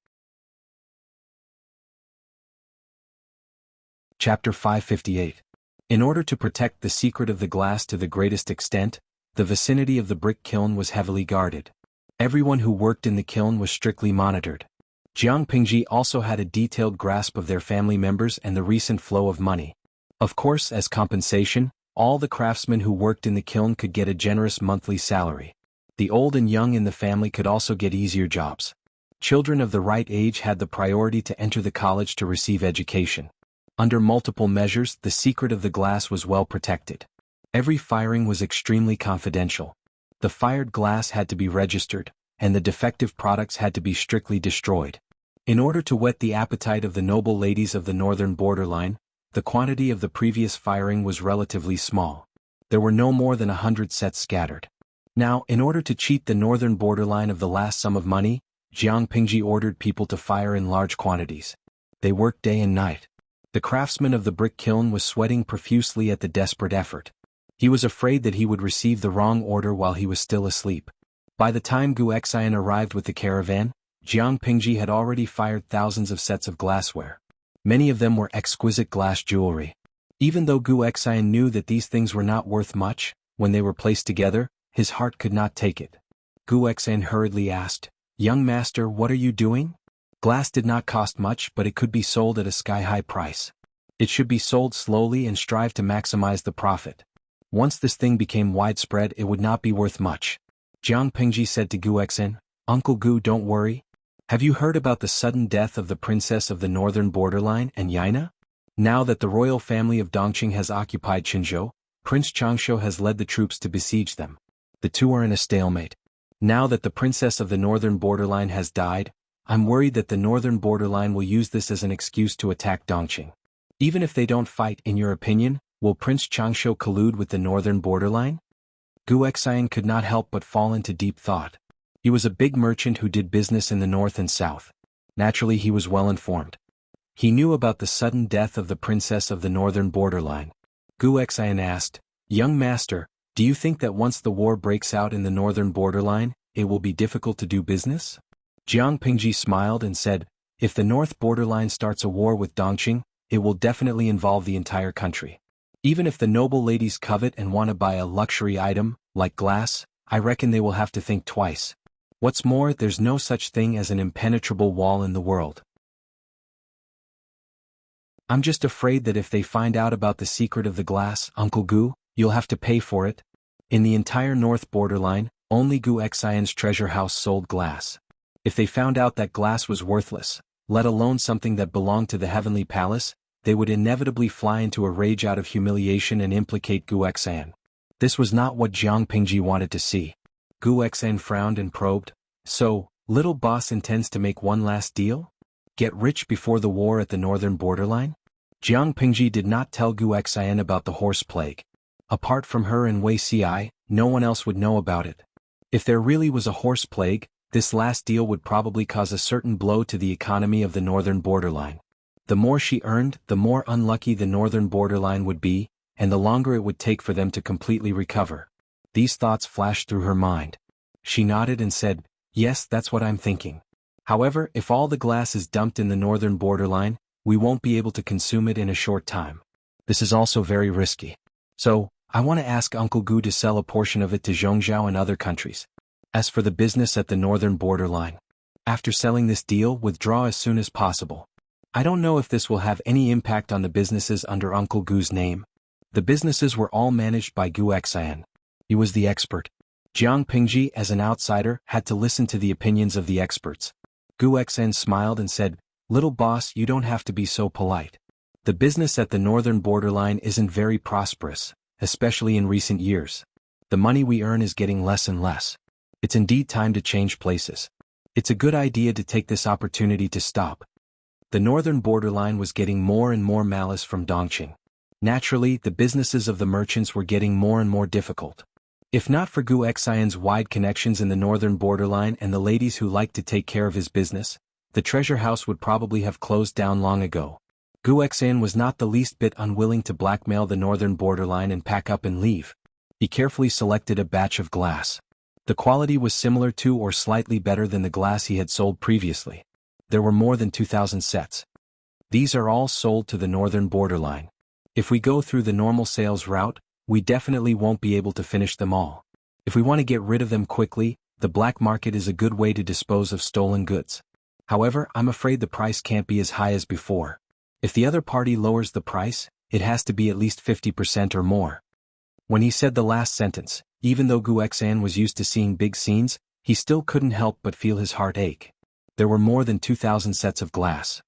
S1: Chapter 558. In order to protect the secret of the glass to the greatest extent, the vicinity of the brick kiln was heavily guarded. Everyone who worked in the kiln was strictly monitored. Jiang Pingji also had a detailed grasp of their family members and the recent flow of money. Of course, as compensation, all the craftsmen who worked in the kiln could get a generous monthly salary. The old and young in the family could also get easier jobs. Children of the right age had the priority to enter the college to receive education. Under multiple measures, the secret of the glass was well protected. Every firing was extremely confidential. The fired glass had to be registered, and the defective products had to be strictly destroyed. In order to whet the appetite of the noble ladies of the northern borderline, the quantity of the previous firing was relatively small. There were no more than 100 sets scattered. Now, in order to cheat the northern borderline of the last sum of money, Jiang Pingji ordered people to fire in large quantities. They worked day and night. The craftsman of the brick kiln was sweating profusely at the desperate effort. He was afraid that he would receive the wrong order while he was still asleep. By the time Gu Xian arrived with the caravan, Jiang Pingji had already fired thousands of sets of glassware. Many of them were exquisite glass jewelry. Even though Gu Xian knew that these things were not worth much, when they were placed together, his heart could not take it. Gu Xian hurriedly asked, "Young master, what are you doing?" Glass did not cost much, but it could be sold at a sky-high price. It should be sold slowly and strive to maximize the profit. Once this thing became widespread, it would not be worth much. Jiang Pingji said to Gu Xian, "Uncle Gu, don't worry. Have you heard about the sudden death of the princess of the northern borderline and Yaina? Now that the royal family of Dongqing has occupied Qinzhou, Prince Changshu has led the troops to besiege them. The two are in a stalemate. Now that the princess of the northern borderline has died, I'm worried that the northern borderline will use this as an excuse to attack Dongqing. Even if they don't fight, in your opinion, will Prince Changshu collude with the northern borderline?" Gu Xian could not help but fall into deep thought. He was a big merchant who did business in the north and south. Naturally, he was well informed. He knew about the sudden death of the princess of the northern borderline. Gu Xian asked, "Young master, do you think that once the war breaks out in the northern borderline, it will be difficult to do business?" Jiang Pingji smiled and said, "If the north borderline starts a war with Dongqing, it will definitely involve the entire country. Even if the noble ladies covet and want to buy a luxury item, like glass, I reckon they will have to think twice. What's more, there's no such thing as an impenetrable wall in the world. I'm just afraid that if they find out about the secret of the glass, Uncle Gu, you'll have to pay for it." In the entire north borderline, only Gu Xian's treasure house sold glass. If they found out that glass was worthless, let alone something that belonged to the heavenly palace, they would inevitably fly into a rage out of humiliation and implicate Gu Xian. This was not what Jiang Pingji wanted to see. Gu Xian frowned and probed, "So, little boss intends to make one last deal? Get rich before the war at the northern borderline?" Jiang Pingji did not tell Gu Xian about the horse plague. Apart from her and Wei Ci, no one else would know about it. If there really was a horse plague, this last deal would probably cause a certain blow to the economy of the northern borderline. The more she earned, the more unlucky the northern borderline would be, and the longer it would take for them to completely recover. These thoughts flashed through her mind. She nodded and said, "Yes, that's what I'm thinking. However, if all the glass is dumped in the northern borderline, we won't be able to consume it in a short time. This is also very risky. So, I want to ask Uncle Gu to sell a portion of it to Zhongzhou and other countries. As for the business at the northern borderline, after selling this deal, withdraw as soon as possible. I don't know if this will have any impact on the businesses under Uncle Gu's name." The businesses were all managed by Gu Xian. He was the expert. Jiang Pingji, as an outsider, had to listen to the opinions of the experts. Gu Xian smiled and said, "Little boss, you don't have to be so polite. The business at the northern borderline isn't very prosperous, especially in recent years. The money we earn is getting less and less. It's indeed time to change places. It's a good idea to take this opportunity to stop." The northern borderline was getting more and more malice from Dongqing. Naturally, the businesses of the merchants were getting more and more difficult. If not for Gu Xian's wide connections in the northern borderline and the ladies who liked to take care of his business, the treasure house would probably have closed down long ago. Gu Xian was not the least bit unwilling to blackmail the northern borderline and pack up and leave. He carefully selected a batch of glass. The quality was similar to or slightly better than the glass he had sold previously. There were more than 2,000 sets. These are all sold to the northern borderline. If we go through the normal sales route, we definitely won't be able to finish them all. If we want to get rid of them quickly, the black market is a good way to dispose of stolen goods. However, I'm afraid the price can't be as high as before. If the other party lowers the price, it has to be at least 50% or more. When he said the last sentence, even though Gu Xan was used to seeing big scenes, he still couldn't help but feel his heart ache. There were more than 2,000 sets of glass.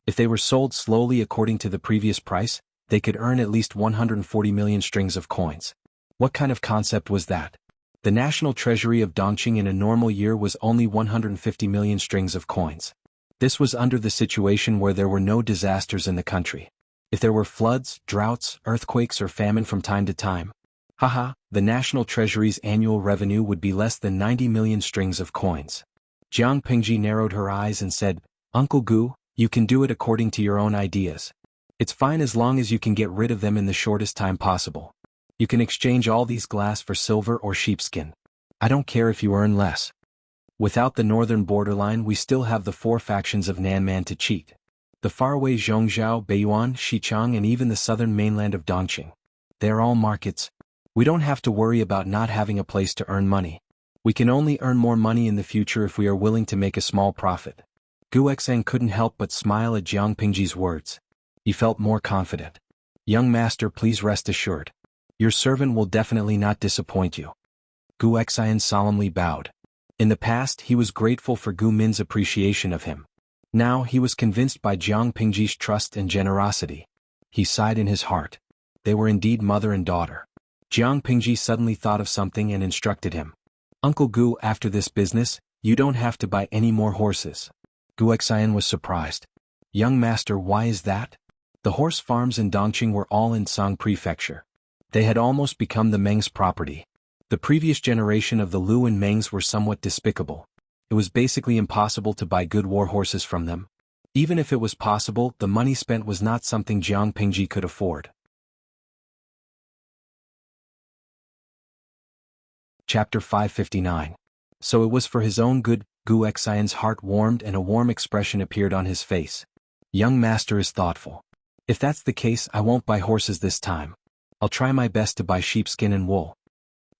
S1: If they were sold slowly according to the previous price, they could earn at least 140 million strings of coins. What kind of concept was that? The national treasury of Dongqing in a normal year was only 150 million strings of coins. This was under the situation where there were no disasters in the country. If there were floods, droughts, earthquakes or famine from time to time, the national treasury's annual revenue would be less than 90 million strings of coins. Jiang Pingji narrowed her eyes and said, "Uncle Gu, you can do it according to your own ideas. It's fine as long as you can get rid of them in the shortest time possible. You can exchange all these glass for silver or sheepskin. I don't care if you earn less. Without the northern borderline we still have the 4 factions of Nanman to cheat. The faraway Zhongzhou, Beiyuan, Xichang and even the southern mainland of Dongqing. They are all markets. We don't have to worry about not having a place to earn money. We can only earn more money in the future if we are willing to make a small profit." Gu Xan couldn't help but smile at Jiang Pingji's words. He felt more confident. "Young master, please rest assured. Your servant will definitely not disappoint you." Gu Xan solemnly bowed. In the past he was grateful for Gu Min's appreciation of him. Now he was convinced by Jiang Pingji's trust and generosity. He sighed in his heart. They were indeed mother and daughter. Jiang Pingji suddenly thought of something and instructed him. "Uncle Gu, after this business, you don't have to buy any more horses." Gu Xan was surprised. "Young master, why is that?" The horse farms in Dongqing were all in Song Prefecture. They had almost become the Meng's property. The previous generation of the Lu and Mengs were somewhat despicable. It was basically impossible to buy good war horses from them. Even if it was possible, the money spent was not something Jiang Pingji could afford. Chapter 559. So it was for his own good. Gu Xan's heart warmed and a warm expression appeared on his face. "Young master is thoughtful. If that's the case, I won't buy horses this time. I'll try my best to buy sheepskin and wool."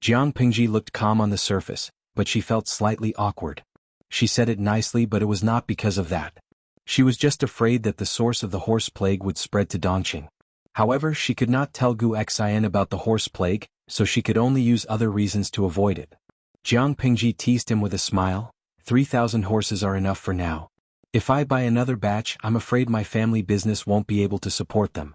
S1: Jiang Pingji looked calm on the surface, but she felt slightly awkward. She said it nicely, but it was not because of that. She was just afraid that the source of the horse plague would spread to Dongqing. However, she could not tell Gu Xan about the horse plague, so she could only use other reasons to avoid it. Jiang Pingji teased him with a smile. 3,000 horses are enough for now. If I buy another batch, I'm afraid my family business won't be able to support them."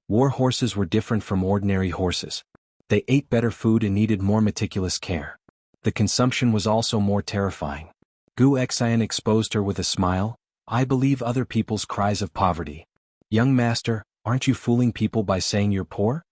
S1: War horses were different from ordinary horses. They ate better food and needed more meticulous care. The consumption was also more terrifying. Gu Xan exposed her with a smile. "I believe other people's cries of poverty. Young master, aren't you fooling people by saying you're poor?"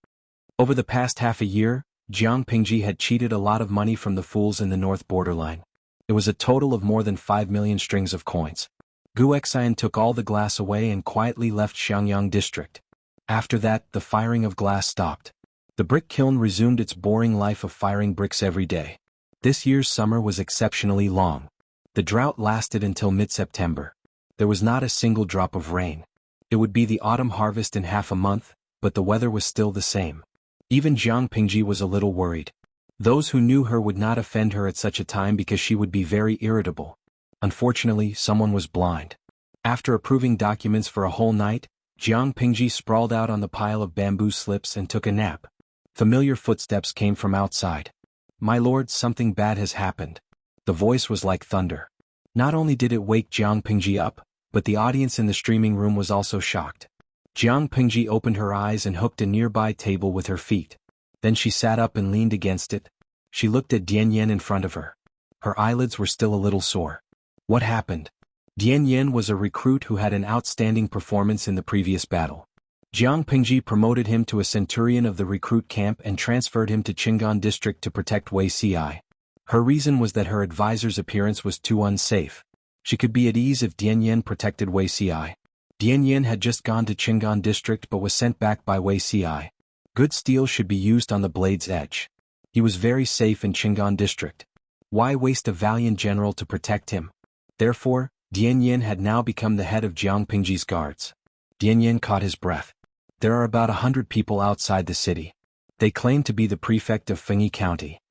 S1: Over the past half a year, Jiang Pingji had cheated a lot of money from the fools in the north borderline. It was a total of more than 5 million strings of coins. Gu Xan took all the glass away and quietly left Xiangyang district. After that, the firing of glass stopped. The brick kiln resumed its boring life of firing bricks every day. This year's summer was exceptionally long. The drought lasted until mid-September. There was not a single drop of rain. It would be the autumn harvest in half a month, but the weather was still the same. Even Jiang Pingji was a little worried. Those who knew her would not offend her at such a time because she would be very irritable. Unfortunately, someone was blind. After approving documents for a whole night, Jiang Pingji sprawled out on the pile of bamboo slips and took a nap. Familiar footsteps came from outside. "My lord, something bad has happened." The voice was like thunder. Not only did it wake Jiang Pingji up, but the audience in the streaming room was also shocked. Jiang Pingji opened her eyes and hooked a nearby table with her feet. Then she sat up and leaned against it. She looked at Dian Yen in front of her. Her eyelids were still a little sore. What happened? Dian Yen was a recruit who had an outstanding performance in the previous battle. Jiang Pingji promoted him to a centurion of the recruit camp and transferred him to Qingan district to protect Wei Ci. Her reason was that her advisor's appearance was too unsafe. She could be at ease if Dian Yen protected Wei Ci. Dian Yen had just gone to Qingan district but was sent back by Wei Ci. Good steel should be used on the blade's edge. He was very safe in Qingan district. Why waste a valiant general to protect him? Therefore, Dian Yen had now become the head of Jiang Pingji's guards. Dian Yen caught his breath. There are about 100 people outside the city. They claim to be the prefect of Fengyi County.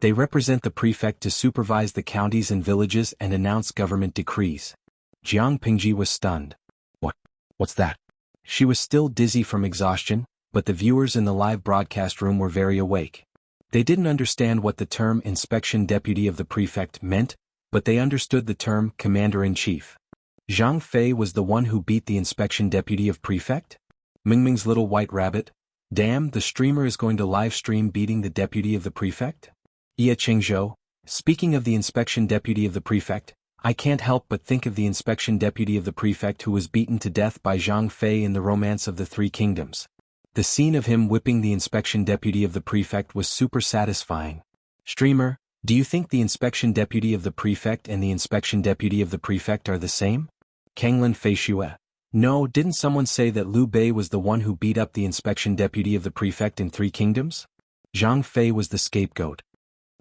S1: They represent the prefect to supervise the counties and villages and announce government decrees. Jiang Pingji was stunned. What's that? She was still dizzy from exhaustion, but the viewers in the live broadcast room were very awake. They didn't understand what the term inspection deputy of the prefect meant, but they understood the term commander-in-chief. Zhang Fei was the one who beat the inspection deputy of prefect? Mingming's little white rabbit? Damn, the streamer is going to live stream beating the deputy of the prefect? Ye Qingzhou, speaking of the inspection deputy of the prefect, I can't help but think of the inspection deputy of the prefect who was beaten to death by Zhang Fei in the Romance of the Three Kingdoms. The scene of him whipping the inspection deputy of the prefect was super satisfying. Streamer, do you think the inspection deputy of the prefect and the inspection deputy of the prefect are the same? Kanglin Feishue. No, didn't someone say that Liu Bei was the one who beat up the inspection deputy of the prefect in Three Kingdoms? Zhang Fei was the scapegoat.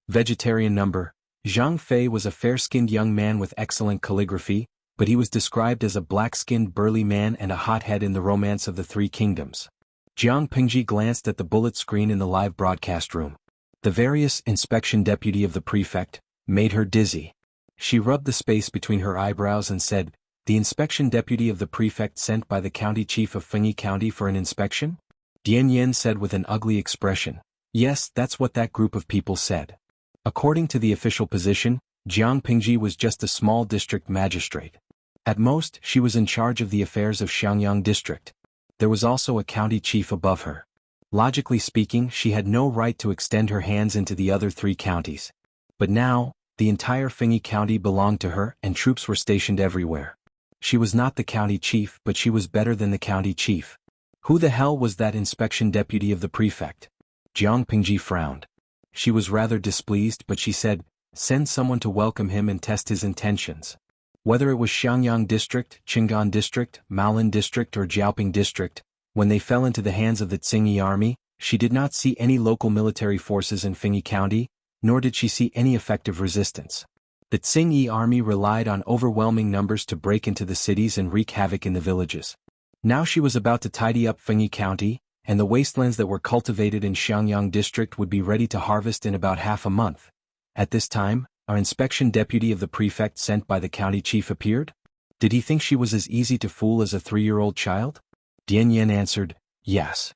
S1: Vegetarian number. Zhang Fei was a fair-skinned young man with excellent calligraphy, but he was described as a black-skinned burly man and a hothead in the Romance of the Three Kingdoms. Jiang Pingji glanced at the bullet screen in the live broadcast room. The various inspection deputy of the prefect made her dizzy. She rubbed the space between her eyebrows and said, "The inspection deputy of the prefect sent by the county chief of Fengyi County for an inspection?" Dian Yen said with an ugly expression. Yes, that's what that group of people said. According to the official position, Jiang Pingji was just a small district magistrate. At most, she was in charge of the affairs of Xiangyang district. There was also a county chief above her. Logically speaking, she had no right to extend her hands into the other three counties. But now, the entire Fengyi County belonged to her and troops were stationed everywhere. She was not the county chief, but she was better than the county chief. Who the hell was that inspection deputy of the prefect? Jiang Pingji frowned. She was rather displeased, but she said, "Send someone to welcome him and test his intentions." Whether it was Xiangyang district, Qingan district, Maolin district or Jiaoping district, when they fell into the hands of the Tsingyi army, she did not see any local military forces in Fengyi County, nor did she see any effective resistance. The Tsingyi army relied on overwhelming numbers to break into the cities and wreak havoc in the villages. Now she was about to tidy up Fengyi County, and the wastelands that were cultivated in Xiangyang district would be ready to harvest in about half a month. At this time, our inspection deputy of the prefect sent by the county chief appeared? Did he think she was as easy to fool as a 3-year-old child? Dian Yen answered, yes.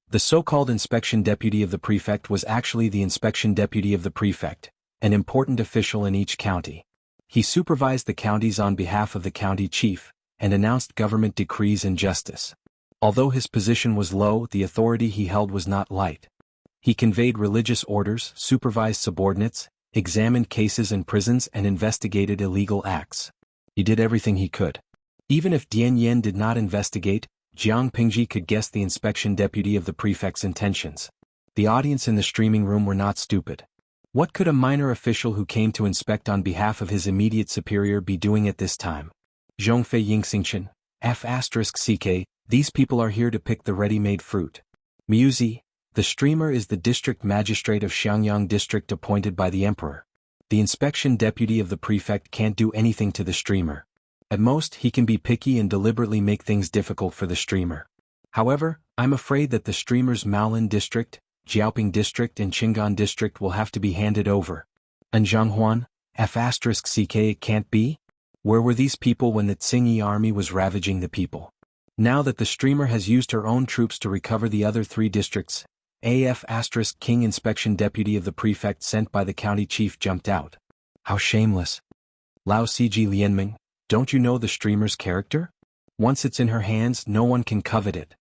S1: The so-called inspection deputy of the prefect was actually the inspection deputy of the prefect, an important official in each county. He supervised the counties on behalf of the county chief, and announced government decrees and justice. Although his position was low, the authority he held was not light. He conveyed religious orders, supervised subordinates, examined cases in prisons and investigated illegal acts. He did everything he could. Even if Dian Yen did not investigate, Jiang Pingji could guess the inspection deputy of the prefect's intentions. The audience in the streaming room were not stupid. What could a minor official who came to inspect on behalf of his immediate superior be doing at this time? Zhongfei Yingxingchen, F***CK, these people are here to pick the ready-made fruit. Muzi, the streamer is the district magistrate of Xiangyang district appointed by the emperor. The inspection deputy of the prefect can't do anything to the streamer. At most, he can be picky and deliberately make things difficult for the streamer. However, I'm afraid that the streamer's Maolin district, Jiaoping district and Qingan district will have to be handed over. And Zhanghuan, F***CK it can't be? Where were these people when the Tsingyi army was ravaging the people? Now that the streamer has used her own troops to recover the other 3 districts, King inspection deputy of the prefect sent by the county chief jumped out. How shameless. Lao Cg Lianming, don't you know the streamer's character? Once it's in her hands, no one can covet it.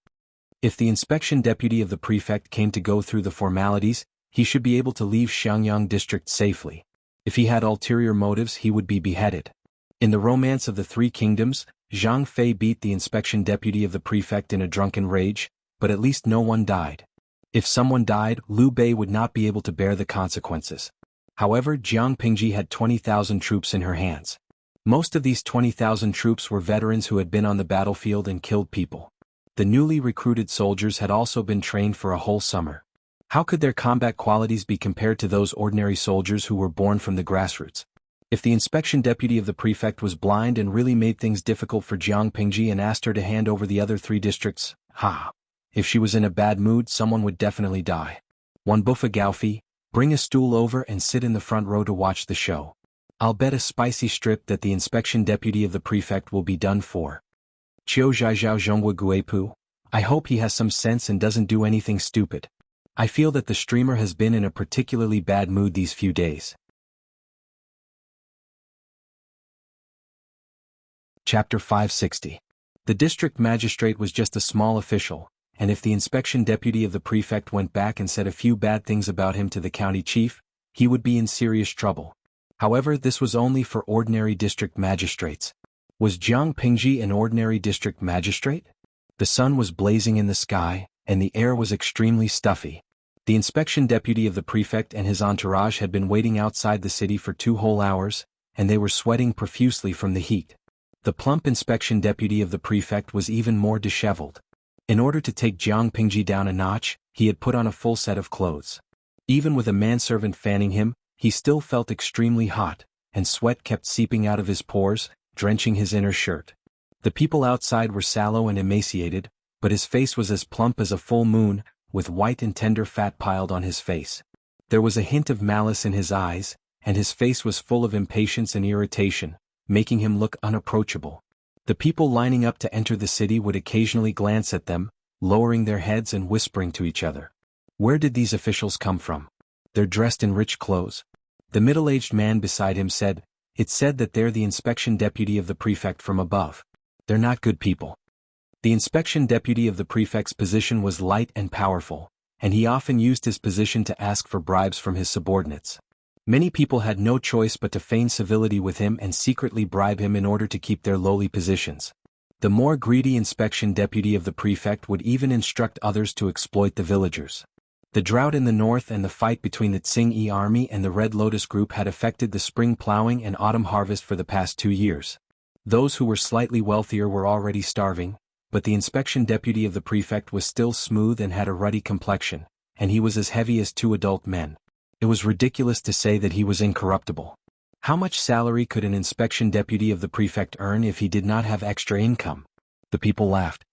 S1: If the inspection deputy of the prefect came to go through the formalities, he should be able to leave Xiangyang district safely. If he had ulterior motives, he would be beheaded. In the Romance of the Three Kingdoms, Zhang Fei beat the inspection deputy of the prefect in a drunken rage, but at least no one died. If someone died, Liu Bei would not be able to bear the consequences. However, Jiang Pingji had 20,000 troops in her hands. Most of these 20,000 troops were veterans who had been on the battlefield and killed people. The newly recruited soldiers had also been trained for a whole summer. How could their combat qualities be compared to those ordinary soldiers who were born from the grassroots? If the inspection deputy of the prefect was blind and really made things difficult for Jiang Pingji and asked her to hand over the other 3 districts, if she was in a bad mood, someone would definitely die. One Buffa Gaofi, bring a stool over and sit in the front row to watch the show. I'll bet a spicy strip that the inspection deputy of the prefect will be done for. Qiu Zhaizhao Zhonghua Guipu. I hope he has some sense and doesn't do anything stupid. I feel that the streamer has been in a particularly bad mood these few days. Chapter 560. The district magistrate was just a small official, and if the inspection deputy of the prefect went back and said a few bad things about him to the county chief, he would be in serious trouble. However, this was only for ordinary district magistrates. Was Jiang Pingji an ordinary district magistrate? The sun was blazing in the sky, and the air was extremely stuffy. The inspection deputy of the prefect and his entourage had been waiting outside the city for 2 whole hours, and they were sweating profusely from the heat. The plump inspection deputy of the prefect was even more disheveled. In order to take Jiang Pingji down a notch, he had put on a full set of clothes. Even with a manservant fanning him, he still felt extremely hot, and sweat kept seeping out of his pores, drenching his inner shirt. The people outside were sallow and emaciated, but his face was as plump as a full moon, with white and tender fat piled on his face. There was a hint of malice in his eyes, and his face was full of impatience and irritation, making him look unapproachable. The people lining up to enter the city would occasionally glance at them, lowering their heads and whispering to each other. Where did these officials come from? They're dressed in rich clothes. The middle-aged man beside him said, "It's said that they're the inspection deputy of the prefect from above. They're not good people." The inspection deputy of the prefect's position was light and powerful, and he often used his position to ask for bribes from his subordinates. Many people had no choice but to feign civility with him and secretly bribe him in order to keep their lowly positions. The more greedy inspection deputy of the prefect would even instruct others to exploit the villagers. The drought in the north and the fight between the Tsing-Yi army and the Red Lotus group had affected the spring plowing and autumn harvest for the past 2 years. Those who were slightly wealthier were already starving, but the inspection deputy of the prefect was still smooth and had a ruddy complexion, and he was as heavy as 2 adult men. It was ridiculous to say that he was incorruptible. How much salary could an inspection deputy of the prefect earn if he did not have extra income? The people laughed.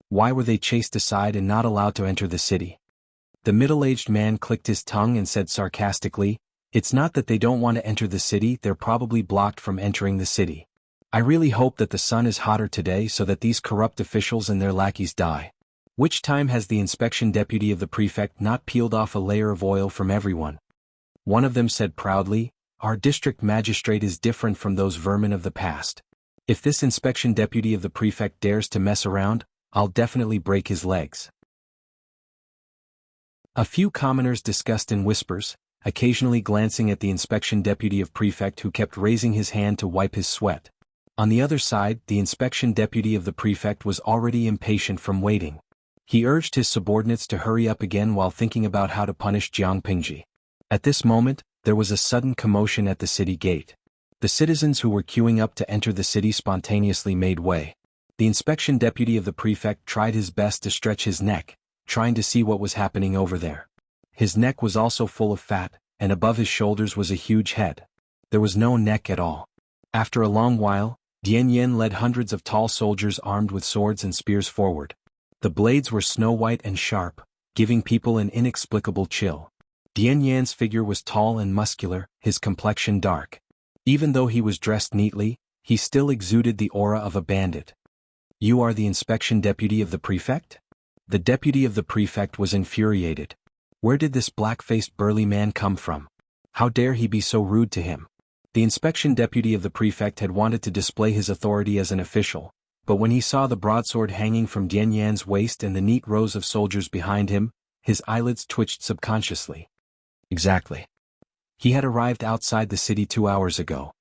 S1: Why were they chased aside and not allowed to enter the city? The middle-aged man clicked his tongue and said sarcastically, "It's not that they don't want to enter the city, they're probably blocked from entering the city. I really hope that the sun is hotter today so that these corrupt officials and their lackeys die." Which time has the inspection deputy of the prefect not peeled off a layer of oil from everyone? One of them said proudly, "Our district magistrate is different from those vermin of the past. If this inspection deputy of the prefect dares to mess around, I'll definitely break his legs." A few commoners discussed in whispers, occasionally glancing at the inspection deputy of prefect who kept raising his hand to wipe his sweat. On the other side, the inspection deputy of the prefect was already impatient from waiting. He urged his subordinates to hurry up again while thinking about how to punish Jiang Pingji. At this moment, there was a sudden commotion at the city gate. The citizens who were queuing up to enter the city spontaneously made way. The inspection deputy of the prefect tried his best to stretch his neck, trying to see what was happening over there. His neck was also full of fat, and above his shoulders was a huge head. There was no neck at all. After a long while, Dian Yen led hundreds of tall soldiers armed with swords and spears forward. The blades were snow-white and sharp, giving people an inexplicable chill. Dian Yan's figure was tall and muscular, his complexion dark. Even though he was dressed neatly, he still exuded the aura of a bandit. "You are the inspection deputy of the prefect?" The deputy of the prefect was infuriated. Where did this black-faced burly man come from? How dare he be so rude to him? The inspection deputy of the prefect had wanted to display his authority as an official, but when he saw the broadsword hanging from Dian Yan's waist and the neat rows of soldiers behind him, his eyelids twitched subconsciously. Exactly. He had arrived outside the city 2 hours ago.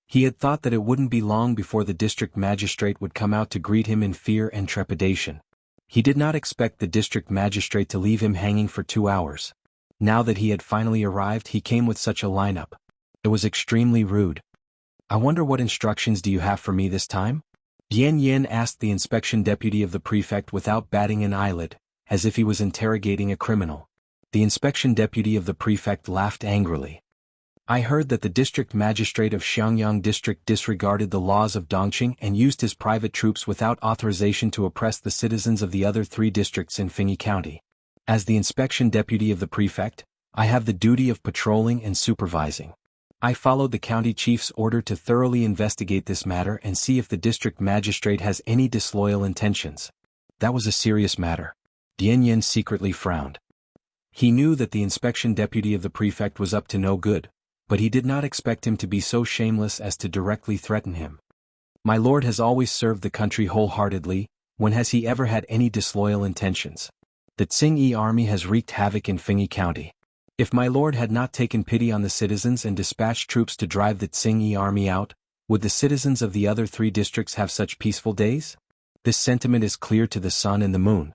S1: He had thought that it wouldn't be long before the district magistrate would come out to greet him in fear and trepidation. He did not expect the district magistrate to leave him hanging for 2 hours. Now that he had finally arrived, he came with such a lineup. It was extremely rude. "I wonder what instructions do you have for me this time?" Dian Yen asked the inspection deputy of the prefect without batting an eyelid, as if he was interrogating a criminal. The inspection deputy of the prefect laughed angrily. "I heard that the district magistrate of Xiangyang district disregarded the laws of Dongqing and used his private troops without authorization to oppress the citizens of the other 3 districts in Fengyi County. As the inspection deputy of the prefect, I have the duty of patrolling and supervising. I followed the county chief's order to thoroughly investigate this matter and see if the district magistrate has any disloyal intentions. That was a serious matter. Dian Yin secretly frowned. He knew that the inspection deputy of the prefect was up to no good, but he did not expect him to be so shameless as to directly threaten him. My lord has always served the country wholeheartedly. When has he ever had any disloyal intentions? The Tsing-Yi army has wreaked havoc in Fengyi County. If my lord had not taken pity on the citizens and dispatched troops to drive the Tsing-Yi army out, would the citizens of the other 3 districts have such peaceful days? This sentiment is clear to the sun and the moon.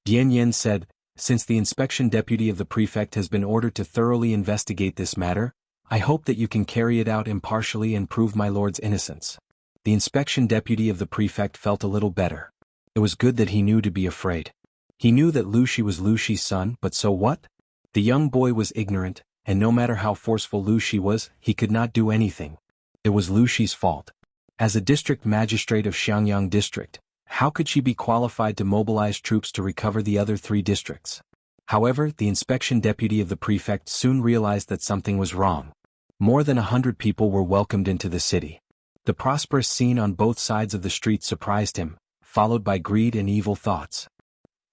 S1: Dian Yin said, since the inspection deputy of the prefect has been ordered to thoroughly investigate this matter, I hope that you can carry it out impartially and prove my lord's innocence. The inspection deputy of the prefect felt a little better. It was good that he knew to be afraid. He knew that Lu Shi was Lu Shi's son, but so what? The young boy was ignorant, and no matter how forceful Lu Shi was, he could not do anything. It was Lu Shi's fault. As a district magistrate of Xiangyang district, how could she be qualified to mobilize troops to recover the other 3 districts? However, the inspection deputy of the prefect soon realized that something was wrong. More than 100 people were welcomed into the city. The prosperous scene on both sides of the street surprised him, followed by greed and evil thoughts.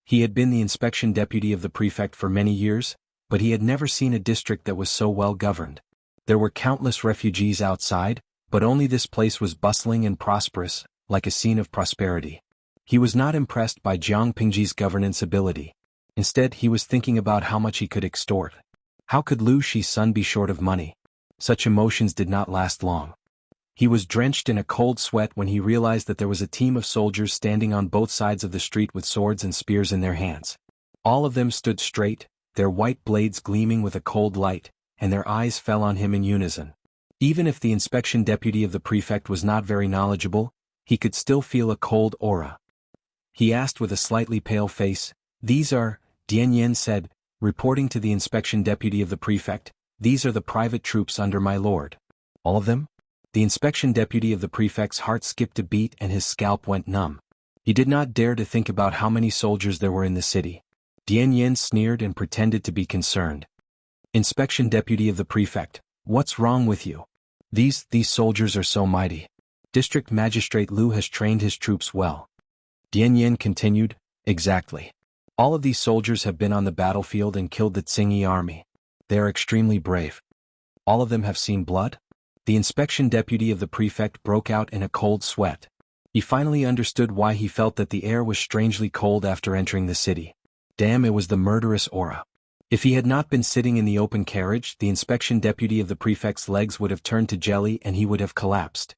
S1: He had been the inspection deputy of the prefect for many years, but he had never seen a district that was so well governed. There were countless refugees outside, but only this place was bustling and prosperous, like a scene of prosperity. He was not impressed by Jiang Pingji's governance ability. Instead, he was thinking about how much he could extort. How could Lu Shi's son be short of money? Such emotions did not last long. He was drenched in a cold sweat when he realized that there was a team of soldiers standing on both sides of the street with swords and spears in their hands. All of them stood straight, their white blades gleaming with a cold light, and their eyes fell on him in unison. Even if the inspection deputy of the prefect was not very knowledgeable, he could still feel a cold aura. He asked with a slightly pale face, "These are," Dian Yin said, reporting to the inspection deputy of the prefect, "these are the private troops under my lord." "All of them?" The inspection deputy of the prefect's heart skipped a beat and his scalp went numb. He did not dare to think about how many soldiers there were in the city. Dian Yin sneered and pretended to be concerned. "Inspection deputy of the prefect, what's wrong with you? These soldiers are so mighty. District Magistrate Lu has trained his troops well." Dian Yin continued, "Exactly. All of these soldiers have been on the battlefield and killed the Tsing-Yi army. They are extremely brave. All of them have seen blood?" The inspection deputy of the prefect broke out in a cold sweat. He finally understood why he felt that the air was strangely cold after entering the city. Damn, it was the murderous aura. If he had not been sitting in the open carriage, the inspection deputy of the prefect's legs would have turned to jelly and he would have collapsed.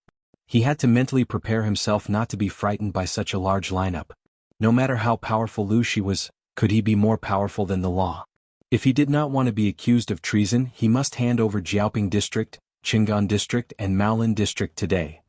S1: He had to mentally prepare himself not to be frightened by such a large lineup. No matter how powerful Lu Shi was, could he be more powerful than the law? If he did not want to be accused of treason, he must hand over Jiaoping district, Qingan district and Maolin district today.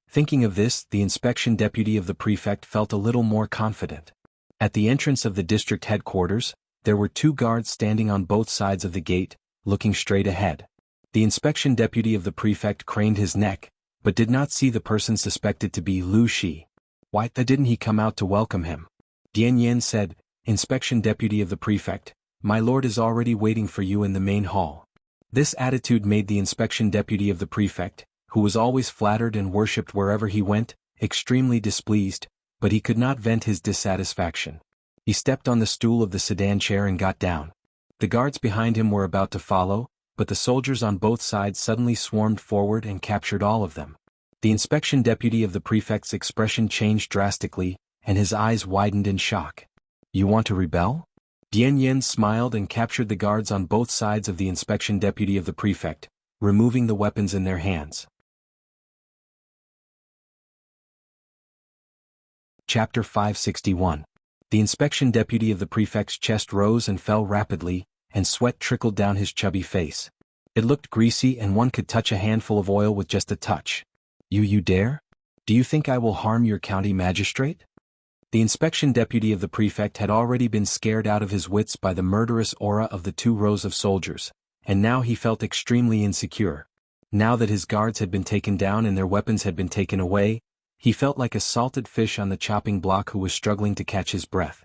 S1: Thinking of this, the inspection deputy of the prefect felt a little more confident. At the entrance of the district headquarters, there were 2 guards standing on both sides of the gate, looking straight ahead. The inspection deputy of the prefect craned his neck, but did not see the person suspected to be Lu Shi. Why didn't he come out to welcome him? Dian Yin said, "Inspection deputy of the prefect, my lord is already waiting for you in the main hall." This attitude made the inspection deputy of the prefect, who was always flattered and worshipped wherever he went, extremely displeased, but he could not vent his dissatisfaction. He stepped on the stool of the sedan chair and got down. The guards behind him were about to follow, but the soldiers on both sides suddenly swarmed forward and captured all of them. The inspection deputy of the prefect's expression changed drastically, and his eyes widened in shock. "You want to rebel?" Dian Yin smiled and captured the guards on both sides of the inspection deputy of the prefect, removing the weapons in their hands. Chapter 561. The inspection deputy of the prefect's chest rose and fell rapidly, and sweat trickled down his chubby face. It looked greasy and one could touch a handful of oil with just a touch. You dare? Do you think I will harm your county magistrate?" The inspection deputy of the prefect had already been scared out of his wits by the murderous aura of the 2 rows of soldiers, and now he felt extremely insecure. Now that his guards had been taken down and their weapons had been taken away, he felt like a salted fish on the chopping block who was struggling to catch his breath.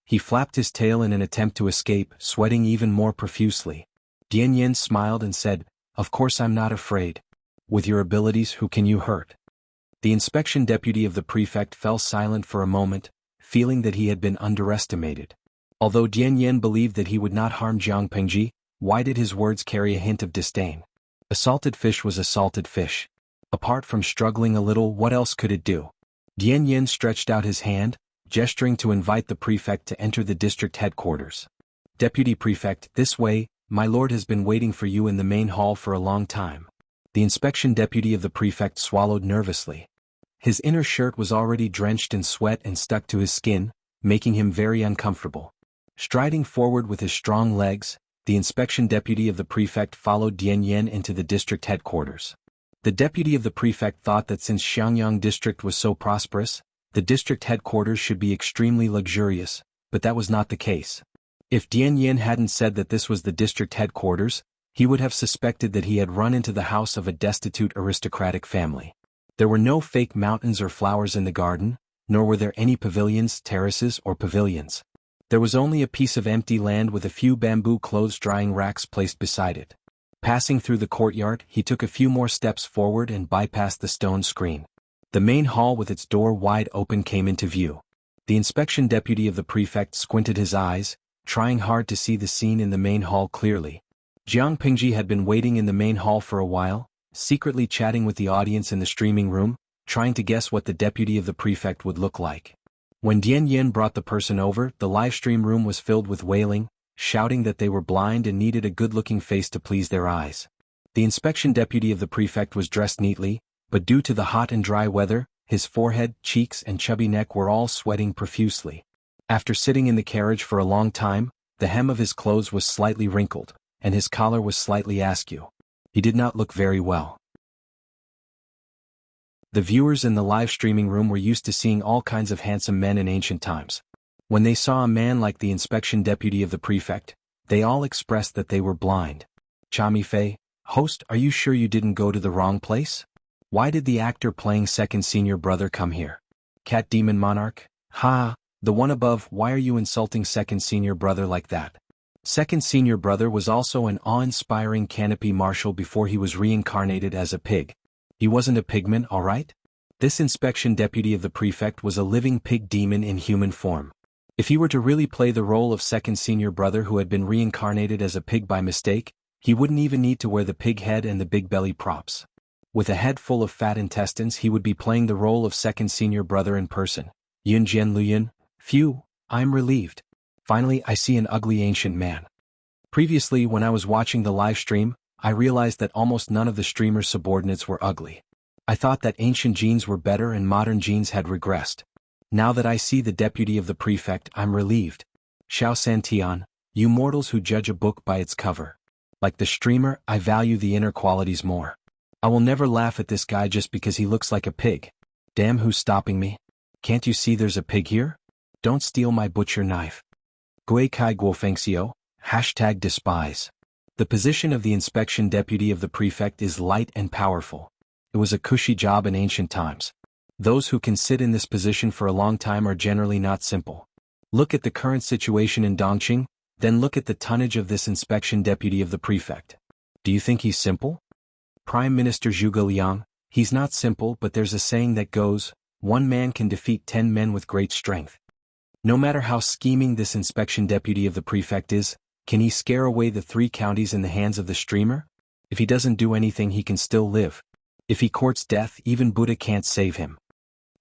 S1: He flapped his tail in an attempt to escape, sweating even more profusely. Dian Yen smiled and said, "Of course I'm not afraid. With your abilities, who can you hurt?" The inspection deputy of the prefect fell silent for a moment, feeling that he had been underestimated. Although Dian Yen believed that he would not harm Jiang Pengji, why did his words carry a hint of disdain? A salted fish was a salted fish. Apart from struggling a little, what else could it do? Dian Yen stretched out his hand, gesturing to invite the prefect to enter the district headquarters. "Deputy Prefect, this way, my lord has been waiting for you in the main hall for a long time." The inspection deputy of the prefect swallowed nervously. His inner shirt was already drenched in sweat and stuck to his skin, making him very uncomfortable. Striding forward with his strong legs, the inspection deputy of the prefect followed Dian Yen into the district headquarters. The deputy of the prefect thought that since Xiangyang district was so prosperous, the district headquarters should be extremely luxurious, but that was not the case. If Dian Yen hadn't said that this was the district headquarters, he would have suspected that he had run into the house of a destitute aristocratic family. There were no fake mountains or flowers in the garden, nor were there any pavilions, terraces, or pavilions. There was only a piece of empty land with a few bamboo clothes-drying racks placed beside it. Passing through the courtyard, he took a few more steps forward and bypassed the stone screen. The main hall with its door wide open came into view. The inspection deputy of the prefect squinted his eyes, trying hard to see the scene in the main hall clearly. Jiang Pengji had been waiting in the main hall for a while, secretly chatting with the audience in the streaming room, trying to guess what the deputy of the prefect would look like. When Dian Yen brought the person over, the livestream room was filled with wailing, shouting that they were blind and needed a good-looking face to please their eyes. The inspection deputy of the prefect was dressed neatly, but due to the hot and dry weather, his forehead, cheeks and chubby neck were all sweating profusely. After sitting in the carriage for a long time, the hem of his clothes was slightly wrinkled, and his collar was slightly askew. He did not look very well. The viewers in the live streaming room were used to seeing all kinds of handsome men in ancient times. When they saw a man like the inspection deputy of the prefect, they all expressed that they were blind. Chami Fei, host, are you sure you didn't go to the wrong place? Why did the actor playing second senior brother come here? Cat Demon Monarch, ha, the one above, why are you insulting second senior brother like that? Second senior brother was also an awe-inspiring canopy marshal before he was reincarnated as a pig. He wasn't a pigman, all right? This inspection deputy of the prefect was a living pig demon in human form. If he were to really play the role of second senior brother who had been reincarnated as a pig by mistake, he wouldn't even need to wear the pig head and the big belly props. With a head full of fat intestines, he would be playing the role of second senior brother in person. Yun Jian Luyan, phew, I'm relieved. Finally, I see an ugly ancient man. Previously, when I was watching the live stream, I realized that almost none of the streamer's subordinates were ugly. I thought that ancient genes were better and modern genes had regressed. Now that I see the deputy of the prefect, I'm relieved. Xiao Santian, you mortals who judge a book by its cover. Like the streamer, I value the inner qualities more. I will never laugh at this guy just because he looks like a pig. Damn, who's stopping me? Can't you see there's a pig here? Don't steal my butcher knife. Gui Kai Guofengxiu, #despise. The position of the inspection deputy of the prefect is light and powerful. It was a cushy job in ancient times. Those who can sit in this position for a long time are generally not simple. Look at the current situation in Dongqing, then look at the tonnage of this inspection deputy of the prefect. Do you think he's simple? Prime Minister Zhuge Liang, he's not simple, but there's a saying that goes, one man can defeat 10 men with great strength. No matter how scheming this inspection deputy of the prefect is, can he scare away the 3 counties in the hands of the streamer? If he doesn't do anything, he can still live. If he courts death, even Buddha can't save him.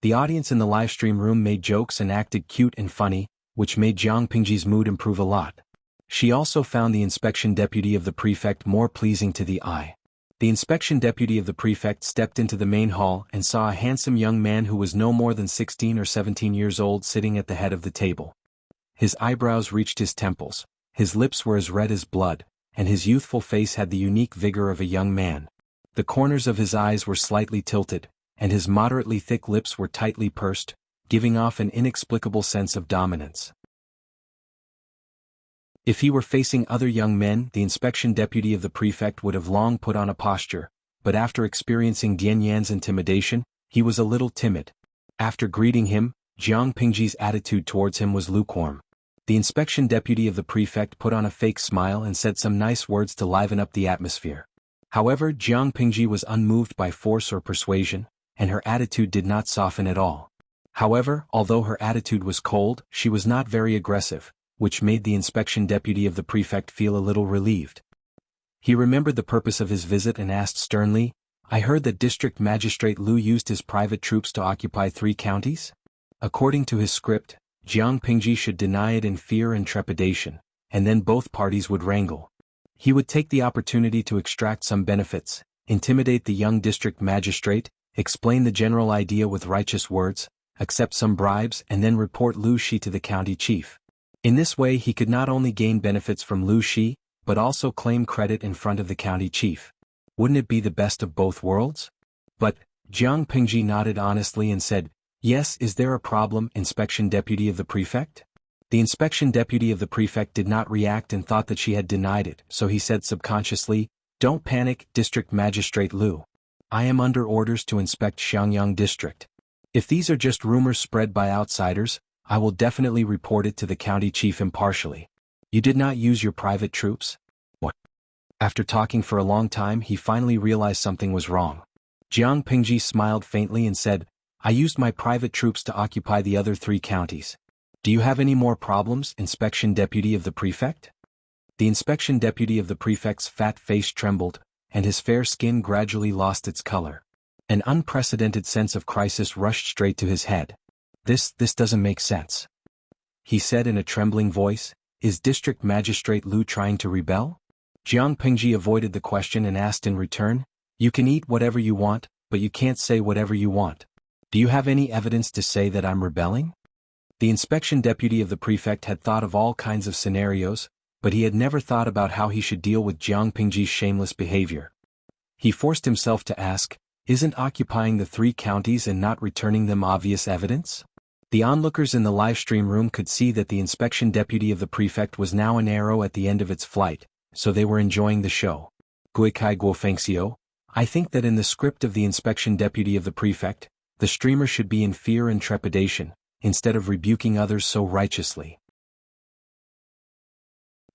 S1: The audience in the livestream room made jokes and acted cute and funny, which made Jiang Pengji's mood improve a lot. She also found the inspection deputy of the prefect more pleasing to the eye. The inspection deputy of the prefect stepped into the main hall and saw a handsome young man who was no more than 16 or 17 years old sitting at the head of the table. His eyebrows reached his temples. His lips were as red as blood, and his youthful face had the unique vigor of a young man. The corners of his eyes were slightly tilted, and his moderately thick lips were tightly pursed, giving off an inexplicable sense of dominance. If he were facing other young men, the inspection deputy of the prefect would have long put on a posture, but after experiencing Dian Yan's intimidation, he was a little timid. After greeting him, Jiang Pengji's attitude towards him was lukewarm. The inspection deputy of the prefect put on a fake smile and said some nice words to liven up the atmosphere. However, Jiang Pingji was unmoved by force or persuasion, and her attitude did not soften at all. However, although her attitude was cold, she was not very aggressive, which made the inspection deputy of the prefect feel a little relieved. He remembered the purpose of his visit and asked sternly, "I heard that District Magistrate Lu used his private troops to occupy 3 counties? According to his script, Jiang Pingji should deny it in fear and trepidation, and then both parties would wrangle. He would take the opportunity to extract some benefits, intimidate the young district magistrate, explain the general idea with righteous words, accept some bribes and then report Lu Shi to the county chief. In this way he could not only gain benefits from Lu Shi, but also claim credit in front of the county chief. Wouldn't it be the best of both worlds?" But Jiang Pingji nodded honestly and said, "Yes, is there a problem, inspection deputy of the prefect?" The inspection deputy of the prefect did not react and thought that she had denied it, so he said subconsciously, "Don't panic, District Magistrate Lu. I am under orders to inspect Xiangyang District. If these are just rumors spread by outsiders, I will definitely report it to the county chief impartially. You did not use your private troops?" What? After talking for a long time he finally realized something was wrong. Jiang Pingji smiled faintly and said, "I used my private troops to occupy the other 3 counties. Do you have any more problems, inspection deputy of the prefect?" The inspection deputy of the prefect's fat face trembled, and his fair skin gradually lost its color. An unprecedented sense of crisis rushed straight to his head. This doesn't make sense," he said in a trembling voice. "Is District Magistrate Lu trying to rebel?" Jiang Pingji avoided the question and asked in return, "You can eat whatever you want, but you can't say whatever you want. Do you have any evidence to say that I'm rebelling?" The inspection deputy of the prefect had thought of all kinds of scenarios, but he had never thought about how he should deal with Jiang Pingji's shameless behavior. He forced himself to ask, "Isn't occupying the 3 counties and not returning them obvious evidence?" The onlookers in the live stream room could see that the inspection deputy of the prefect was now an arrow at the end of its flight, so they were enjoying the show. Guikai Guofengxiu, I think that in the script of the inspection deputy of the prefect, the streamer should be in fear and trepidation, instead of rebuking others so righteously.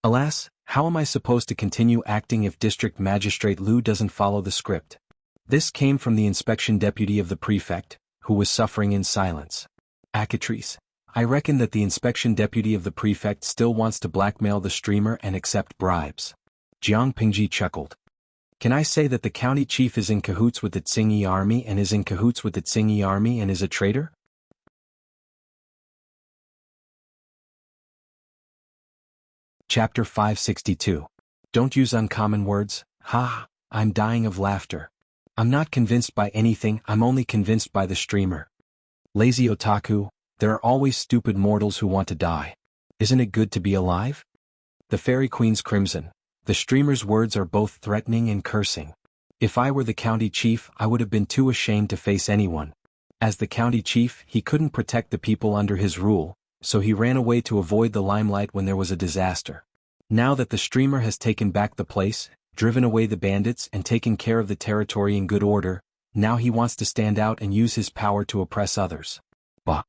S1: Alas, how am I supposed to continue acting if District Magistrate Lu doesn't follow the script? This came from the inspection deputy of the prefect, who was suffering in silence. Acatrice, I reckon that the inspection deputy of the prefect still wants to blackmail the streamer and accept bribes. Jiang Pingji chuckled. Can I say that the county chief is in cahoots with the Tsingyi army and is in cahoots with the Tsingyi army and is a traitor? Chapter 562. Don't use uncommon words. Ha, I'm dying of laughter. I'm not convinced by anything, I'm only convinced by the streamer. Lazy otaku, there are always stupid mortals who want to die. Isn't it good to be alive? The Fairy Queen's crimson. The streamer's words are both threatening and cursing. If I were the county chief, I would have been too ashamed to face anyone. As the county chief, he couldn't protect the people under his rule, so he ran away to avoid the limelight when there was a disaster. Now that the streamer has taken back the place, driven away the bandits and taken care of the territory in good order, now he wants to stand out and use his power to oppress others. Bah!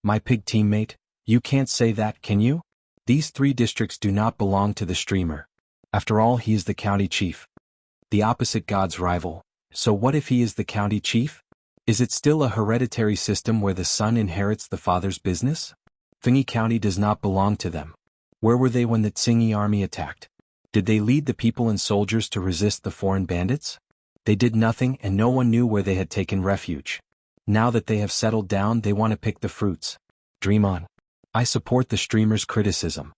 S1: My pig teammate, you can't say that, can you? These 3 districts do not belong to the streamer. After all, he is the county chief. The opposite god's rival. So what if he is the county chief? Is it still a hereditary system where the son inherits the father's business? Tsingyi County does not belong to them. Where were they when the Tsingyi army attacked? Did they lead the people and soldiers to resist the foreign bandits? They did nothing and no one knew where they had taken refuge. Now that they have settled down, they want to pick the fruits. Dream on. I support the streamer's criticism.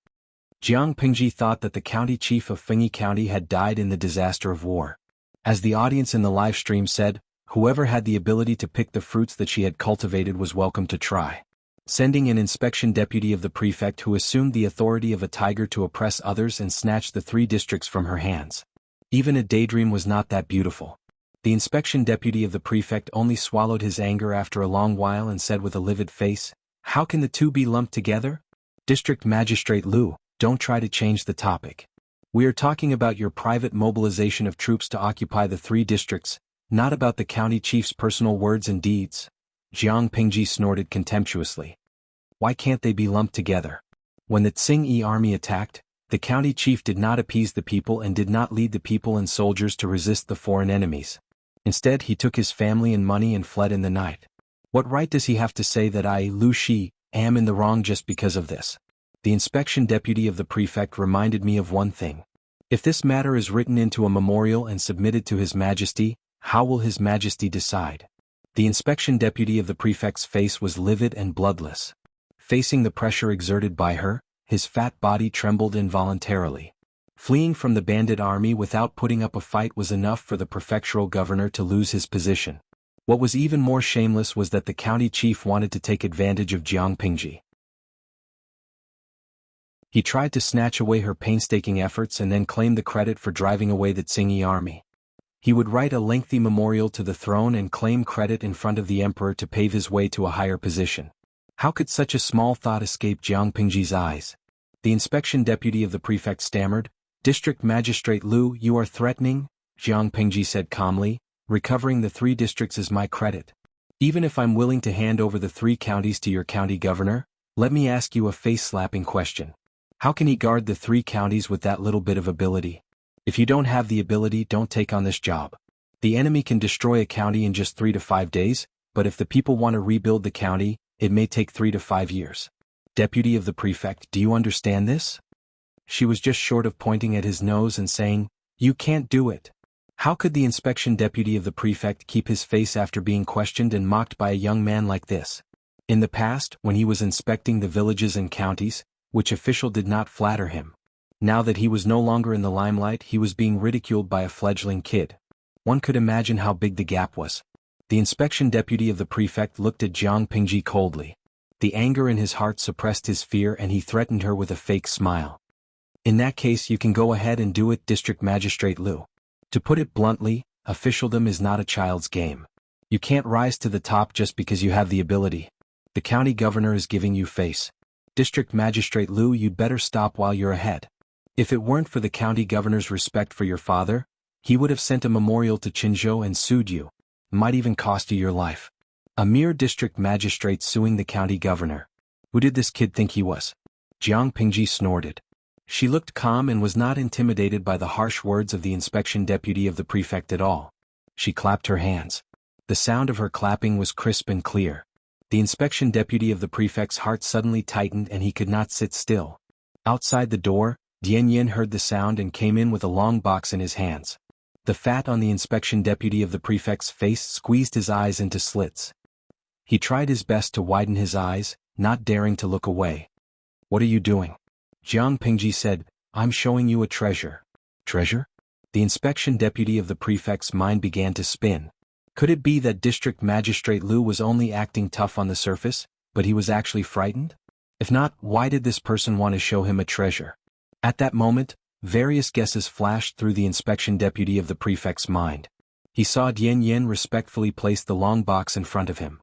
S1: Jiang Pingji thought that the county chief of Tsingyi County had died in the disaster of war. As the audience in the live stream said, whoever had the ability to pick the fruits that she had cultivated was welcome to try. Sending an inspection deputy of the prefect who assumed the authority of a tiger to oppress others and snatch the 3 districts from her hands. Even a daydream was not that beautiful. The inspection deputy of the prefect only swallowed his anger after a long while and said with a livid face, "How can the 2 be lumped together? District Magistrate Lu, don't try to change the topic. We are talking about your private mobilization of troops to occupy the 3 districts, not about the county chief's personal words and deeds." Jiang Pingji snorted contemptuously. Why can't they be lumped together? When the Tsing army attacked, the county chief did not appease the people and did not lead the people and soldiers to resist the foreign enemies. Instead, he took his family and money and fled in the night. What right does he have to say that I, Lu Shi, am in the wrong just because of this? The inspection deputy of the prefect reminded me of one thing. If this matter is written into a memorial and submitted to His Majesty, how will His Majesty decide? The inspection deputy of the prefect's face was livid and bloodless. Facing the pressure exerted by her, his fat body trembled involuntarily. Fleeing from the bandit army without putting up a fight was enough for the prefectural governor to lose his position. What was even more shameless was that the county chief wanted to take advantage of Jiang Pingji. He tried to snatch away her painstaking efforts and then claim the credit for driving away the Tsing army. He would write a lengthy memorial to the throne and claim credit in front of the emperor to pave his way to a higher position. How could such a small thought escape Jiang Pingji's eyes? The inspection deputy of the prefect stammered, "District Magistrate Lu, you are threatening?" Jiang Pingji said calmly, "Recovering the 3 districts is my credit. Even if I'm willing to hand over the 3 counties to your county governor, let me ask you a face-slapping question. How can he guard the 3 counties with that little bit of ability? If you don't have the ability, don't take on this job. The enemy can destroy a county in just 3 to 5 days, but if the people want to rebuild the county, it may take 3 to 5 years. Deputy of the prefect, do you understand this?" She was just short of pointing at his nose and saying, "You can't do it." How could the inspection deputy of the prefect keep his face after being questioned and mocked by a young man like this? In the past, when he was inspecting the villages and counties, which official did not flatter him? Now that he was no longer in the limelight, he was being ridiculed by a fledgling kid. One could imagine how big the gap was. The inspection deputy of the prefect looked at Jiang Pingji coldly. The anger in his heart suppressed his fear and he threatened her with a fake smile. "In that case, you can go ahead and do it, District Magistrate Lu. To put it bluntly, officialdom is not a child's game. You can't rise to the top just because you have the ability. The county governor is giving you face. District Magistrate Lu, you'd better stop while you're ahead. If it weren't for the county governor's respect for your father, he would have sent a memorial to Qinzhou and sued you. Might even cost you your life. A mere district magistrate suing the county governor. Who did this kid think he was?" Jiang Pingji snorted. She looked calm and was not intimidated by the harsh words of the inspection deputy of the prefect at all. She clapped her hands. The sound of her clapping was crisp and clear. The inspection deputy of the prefect's heart suddenly tightened and he could not sit still. Outside the door, Dian Yin heard the sound and came in with a long box in his hands. The fat on the inspection deputy of the prefect's face squeezed his eyes into slits. He tried his best to widen his eyes, not daring to look away. "What are you doing?" Jiang Pingji said, "I'm showing you a treasure." "Treasure?" The inspection deputy of the prefect's mind began to spin. Could it be that District Magistrate Lu was only acting tough on the surface, but he was actually frightened? If not, why did this person want to show him a treasure? At that moment, various guesses flashed through the inspection deputy of the prefect's mind. He saw Dian Yin respectfully place the long box in front of him.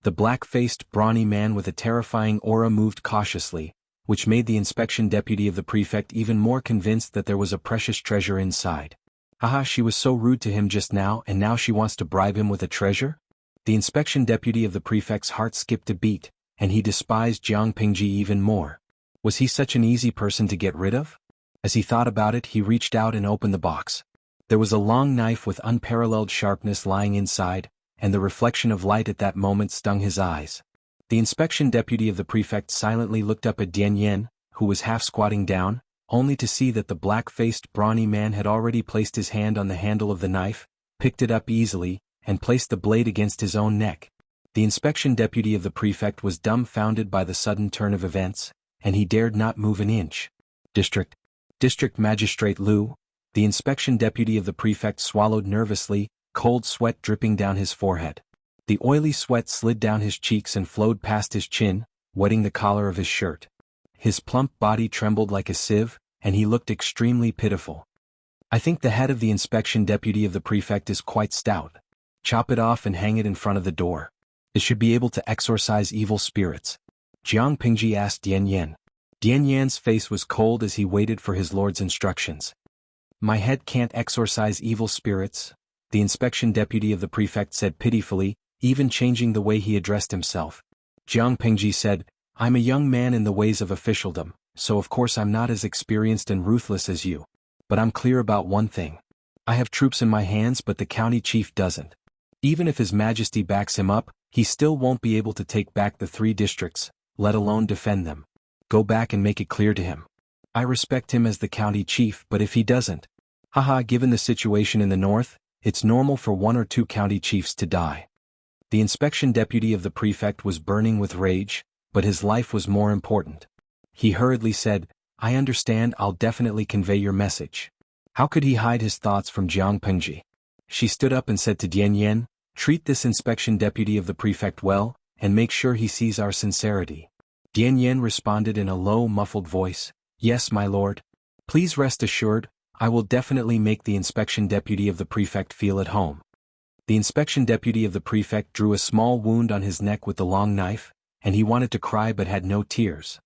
S1: The black-faced, brawny man with a terrifying aura moved cautiously, which made the inspection deputy of the prefect even more convinced that there was a precious treasure inside. Haha, she was so rude to him just now and now she wants to bribe him with a treasure? The inspection deputy of the prefect's heart skipped a beat, and he despised Jiang Pingji even more. Was he such an easy person to get rid of? As he thought about it, he reached out and opened the box. There was a long knife with unparalleled sharpness lying inside, and the reflection of light at that moment stung his eyes. The inspection deputy of the prefect silently looked up at Dian Yin, who was half squatting down, only to see that the black-faced, brawny man had already placed his hand on the handle of the knife, picked it up easily, and placed the blade against his own neck. The inspection deputy of the prefect was dumbfounded by the sudden turn of events, and he dared not move an inch. District Magistrate Lu, the inspection deputy of the prefect swallowed nervously, cold sweat dripping down his forehead. The oily sweat slid down his cheeks and flowed past his chin, wetting the collar of his shirt. His plump body trembled like a sieve, and he looked extremely pitiful. "I think the head of the inspection deputy of the prefect is quite stout. Chop it off and hang it in front of the door. It should be able to exorcise evil spirits." Jiang Pingji asked Dian Yin. Dian Yan's face was cold as he waited for his lord's instructions. "My head can't exorcise evil spirits," the inspection deputy of the prefect said pitifully, even changing the way he addressed himself. Jiang Pingji said, I'm a young man in the ways of officialdom, so of course I'm not as experienced and ruthless as you. But I'm clear about one thing. I have troops in my hands, but the county chief doesn't. Even if His Majesty backs him up, he still won't be able to take back the 3 districts, let alone defend them. Go back and make it clear to him. I respect him as the county chief, but if he doesn't, given the situation in the north, it's normal for 1 or 2 county chiefs to die. The inspection deputy of the prefect was burning with rage, but his life was more important. He hurriedly said, I understand, I'll definitely convey your message. How could he hide his thoughts from Jiang Pengji? She stood up and said to Dian Yen, treat this inspection deputy of the prefect well, and make sure he sees our sincerity. Dian Yen responded in a low, muffled voice, yes, my lord. Please rest assured, I will definitely make the inspection deputy of the prefect feel at home. The inspection deputy of the prefect drew a small wound on his neck with the long knife, and he wanted to cry but had no tears.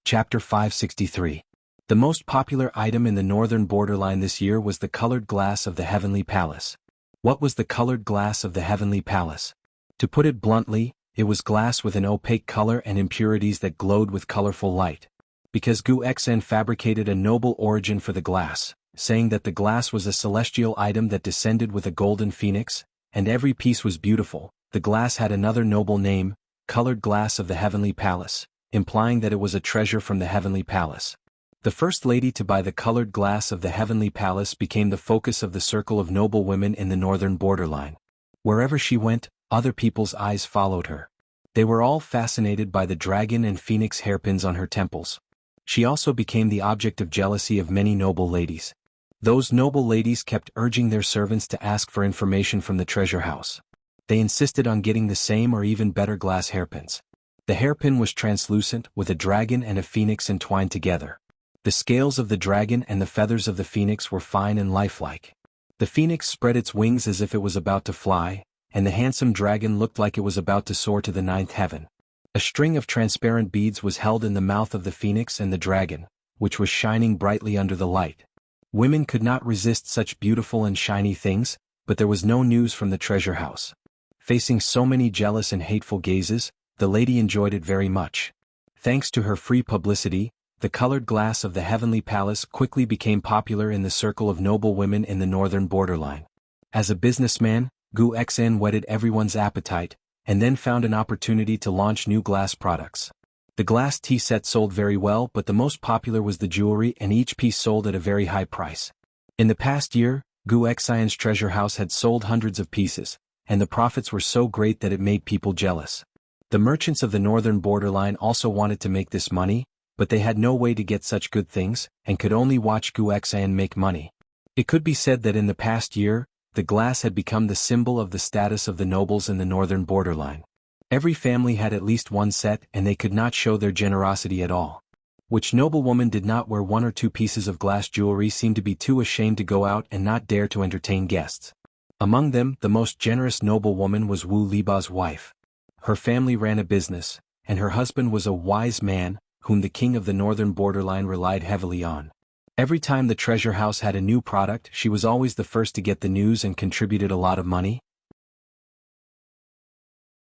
S1: Chapter 563. The most popular item in the northern borderline this year was the colored glass of the Heavenly Palace. What was the colored glass of the Heavenly Palace? To put it bluntly, it was glass with an opaque color and impurities that glowed with colorful light. Because Gu Xen fabricated a noble origin for the glass, saying that the glass was a celestial item that descended with a golden phoenix, and every piece was beautiful, the glass had another noble name, colored glass of the Heavenly Palace, implying that it was a treasure from the Heavenly Palace. The first lady to buy the colored glass of the Heavenly Palace became the focus of the circle of noble women in the northern borderline. Wherever she went, other people's eyes followed her. They were all fascinated by the dragon and phoenix hairpins on her temples. She also became the object of jealousy of many noble ladies. Those noble ladies kept urging their servants to ask for information from the treasure house. They insisted on getting the same or even better glass hairpins. The hairpin was translucent, with a dragon and a phoenix entwined together. The scales of the dragon and the feathers of the phoenix were fine and lifelike. The phoenix spread its wings as if it was about to fly, and the handsome dragon looked like it was about to soar to the 9th heaven. A string of transparent beads was held in the mouth of the phoenix and the dragon, which was shining brightly under the light. Women could not resist such beautiful and shiny things, but there was no news from the treasure house. Facing so many jealous and hateful gazes, the lady enjoyed it very much. Thanks to her free publicity, the colored glass of the Heavenly Palace quickly became popular in the circle of noble women in the northern borderline. As a businessman, Gu Xen whetted everyone's appetite, and then found an opportunity to launch new glass products. The glass tea set sold very well, but the most popular was the jewelry, and each piece sold at a very high price. In the past year, Gu Xen's treasure house had sold hundreds of pieces, and the profits were so great that it made people jealous. The merchants of the northern borderline also wanted to make this money, but they had no way to get such good things, and could only watch Gu Xen make money. It could be said that in the past year, the glass had become the symbol of the status of the nobles in the northern borderline. Every family had at least one set, and they could not show their generosity at all. Which noblewoman did not wear 1 or 2 pieces of glass jewelry seemed to be too ashamed to go out and not dare to entertain guests. Among them, the most generous noblewoman was Wu Liba's wife. Her family ran a business, and her husband was a wise man, whom the king of the northern borderline relied heavily on. Every time the treasure house had a new product, she was always the first to get the news and contributed a lot of money.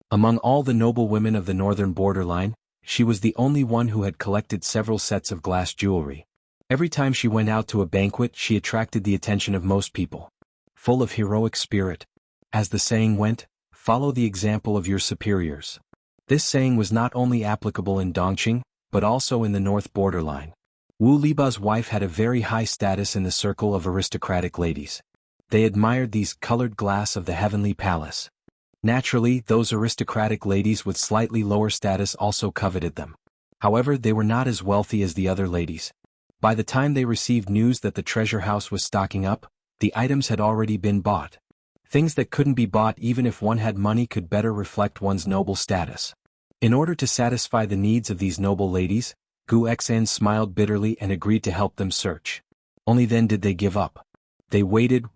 S1: Among all the noble women of the northern borderline, she was the only one who had collected several sets of glass jewelry. Every time she went out to a banquet, she attracted the attention of most people. Full of heroic spirit. As the saying went, follow the example of your superiors. This saying was not only applicable in Dongqing, but also in the north borderline. Wu Liba's wife had a very high status in the circle of aristocratic ladies. They admired these colored glass of the Heavenly Palace. Naturally, those aristocratic ladies with slightly lower status also coveted them. However, they were not as wealthy as the other ladies. By the time they received news that the treasure house was stocking up, the items had already been bought. Things that couldn't be bought even if one had money could better reflect one's noble status. In order to satisfy the needs of these noble ladies, Gu Xen smiled bitterly and agreed to help them search. Only then did they give up. They waited,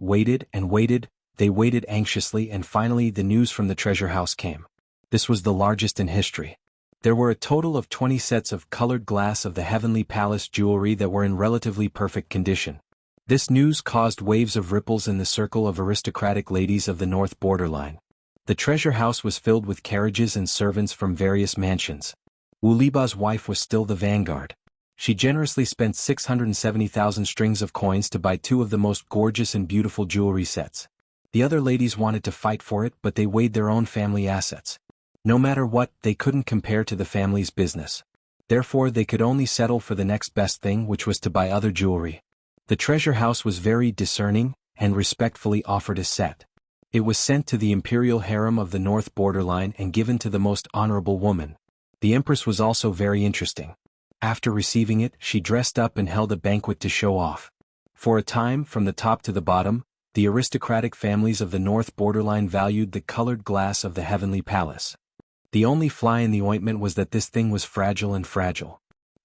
S1: and waited, they waited anxiously, and finally the news from the treasure house came. This was the largest in history. There were a total of 20 sets of colored glass of the Heavenly Palace jewelry that were in relatively perfect condition. This news caused waves of ripples in the circle of aristocratic ladies of the north borderline. The treasure house was filled with carriages and servants from various mansions. Wu Liba's wife was still the vanguard. She generously spent 670,000 strings of coins to buy two of the most gorgeous and beautiful jewelry sets. The other ladies wanted to fight for it, but they weighed their own family assets. No matter what, they couldn't compare to the family's business. Therefore, they could only settle for the next best thing, which was to buy other jewelry. The treasure house was very discerning, and respectfully offered a set. It was sent to the imperial harem of the north borderline and given to the most honorable woman. The Empress was also very interesting. After receiving it, she dressed up and held a banquet to show off. For a time, from the top to the bottom, the aristocratic families of the north borderline valued the colored glass of the heavenly palace. The only fly in the ointment was that this thing was fragile.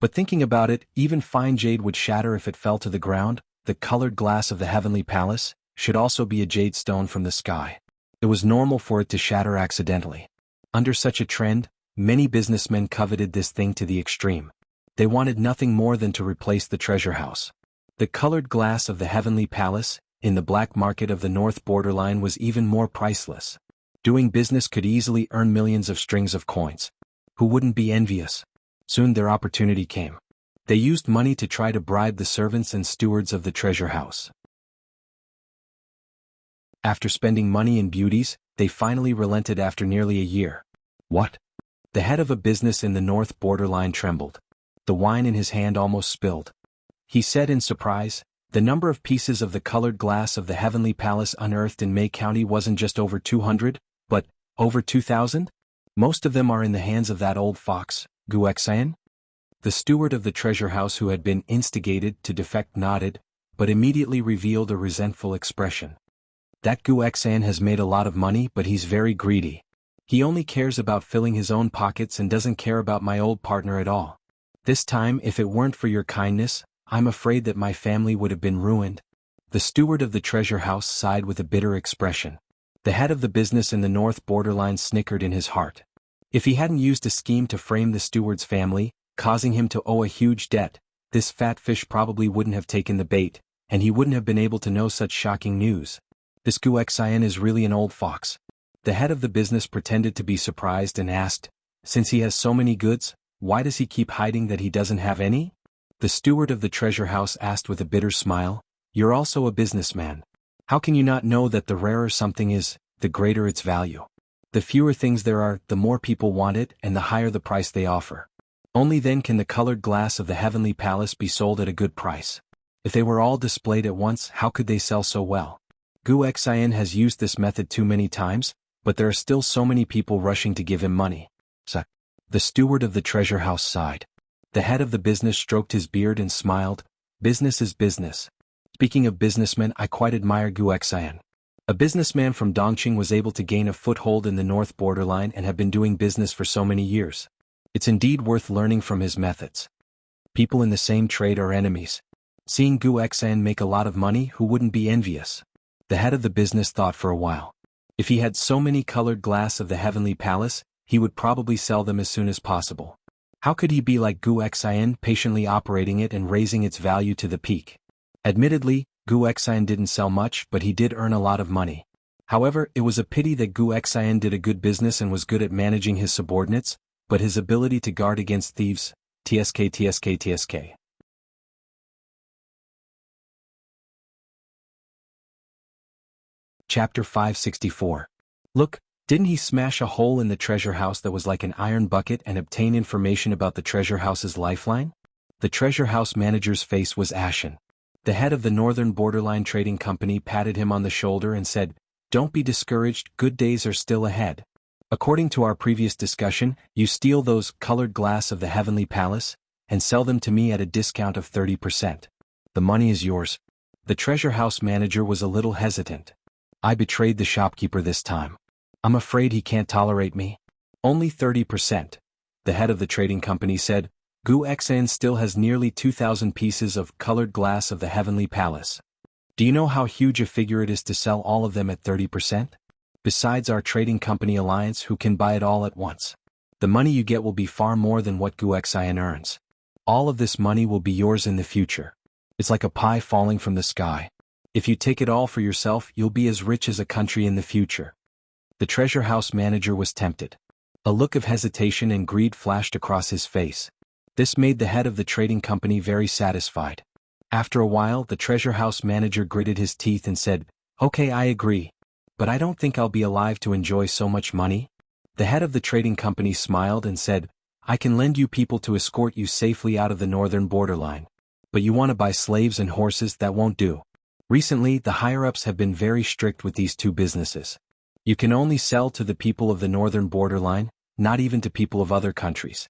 S1: But thinking about it, even fine jade would shatter if it fell to the ground. The colored glass of the heavenly palace should also be a jade stone from the sky. It was normal for it to shatter accidentally. Under such a trend, many businessmen coveted this thing to the extreme. They wanted nothing more than to replace the treasure house. The colored glass of the heavenly palace, in the black market of the north borderline, was even more priceless. Doing business could easily earn millions of strings of coins. Who wouldn't be envious? Soon their opportunity came. They used money to try to bribe the servants and stewards of the treasure house. After spending money in beauties, they finally relented after nearly a year. What? The head of a business in the north borderline trembled. The wine in his hand almost spilled. He said in surprise, "The number of pieces of the colored glass of the heavenly palace unearthed in May County wasn't just over 200, but over 2,000? Most of them are in the hands of that old fox, Wuxia." The steward of the treasure house, who had been instigated to defect, nodded, but immediately revealed a resentful expression. "That Wuxia has made a lot of money, but he's very greedy. He only cares about filling his own pockets and doesn't care about my old partner at all. This time, if it weren't for your kindness, I'm afraid that my family would have been ruined." The steward of the treasure house sighed with a bitter expression. The head of the business in the north borderline snickered in his heart. If he hadn't used a scheme to frame the steward's family, causing him to owe a huge debt, this fat fish probably wouldn't have taken the bait, and he wouldn't have been able to know such shocking news. This Wuxia is really an old fox. The head of the business pretended to be surprised and asked, "Since he has so many goods, why does he keep hiding that he doesn't have any?" The steward of the treasure house asked with a bitter smile, "You're also a businessman. How can you not know that the rarer something is, the greater its value? The fewer things there are, the more people want it, and the higher the price they offer. Only then can the colored glass of the heavenly palace be sold at a good price. If they were all displayed at once, how could they sell so well? Wuxia has used this method too many times, but there are still so many people rushing to give him money." The steward of the treasure house sighed. The head of the business stroked his beard and smiled. "Business is business. Speaking of businessmen, I quite admire Wuxia. A businessman from Dongqing was able to gain a foothold in the north borderline and have been doing business for so many years. It's indeed worth learning from his methods. People in the same trade are enemies. Seeing Wuxia make a lot of money, who wouldn't be envious?" The head of the business thought for a while. If he had so many colored glass of the heavenly palace, he would probably sell them as soon as possible. How could he be like Wuxia, patiently operating it and raising its value to the peak? Admittedly, Wuxia didn't sell much, but he did earn a lot of money. However, it was a pity that Wuxia did a good business and was good at managing his subordinates, but his ability to guard against thieves, tsk. Chapter 564. Look, didn't he smash a hole in the treasure house that was like an iron bucket and obtain information about the treasure house's lifeline? The treasure house manager's face was ashen. The head of the Northern Borderline Trading Company patted him on the shoulder and said, "Don't be discouraged, good days are still ahead. According to our previous discussion, you steal those colored glass of the heavenly palace, and sell them to me at a discount of 30%. The money is yours." The treasure house manager was a little hesitant. "I betrayed the shopkeeper this time. I'm afraid he can't tolerate me." "Only 30%. The head of the trading company said. "Wuxia still has nearly 2,000 pieces of colored glass of the heavenly palace. Do you know how huge a figure it is to sell all of them at 30%? Besides our trading company alliance, who can buy it all at once? The money you get will be far more than what Wuxia earns. All of this money will be yours in the future. It's like a pie falling from the sky. If you take it all for yourself, you'll be as rich as a country in the future. The treasure house manager was tempted. A look of hesitation and greed flashed across his face. This made the head of the trading company very satisfied. After a while, the treasure house manager gritted his teeth and said, "Okay, I agree. But I don't think I'll be alive to enjoy so much money." The head of the trading company smiled and said, "I can lend you people to escort you safely out of the northern borderline. But you want to buy slaves and horses, that won't do. Recently, the higher-ups have been very strict with these two businesses. You can only sell to the people of the northern borderline, not even to people of other countries."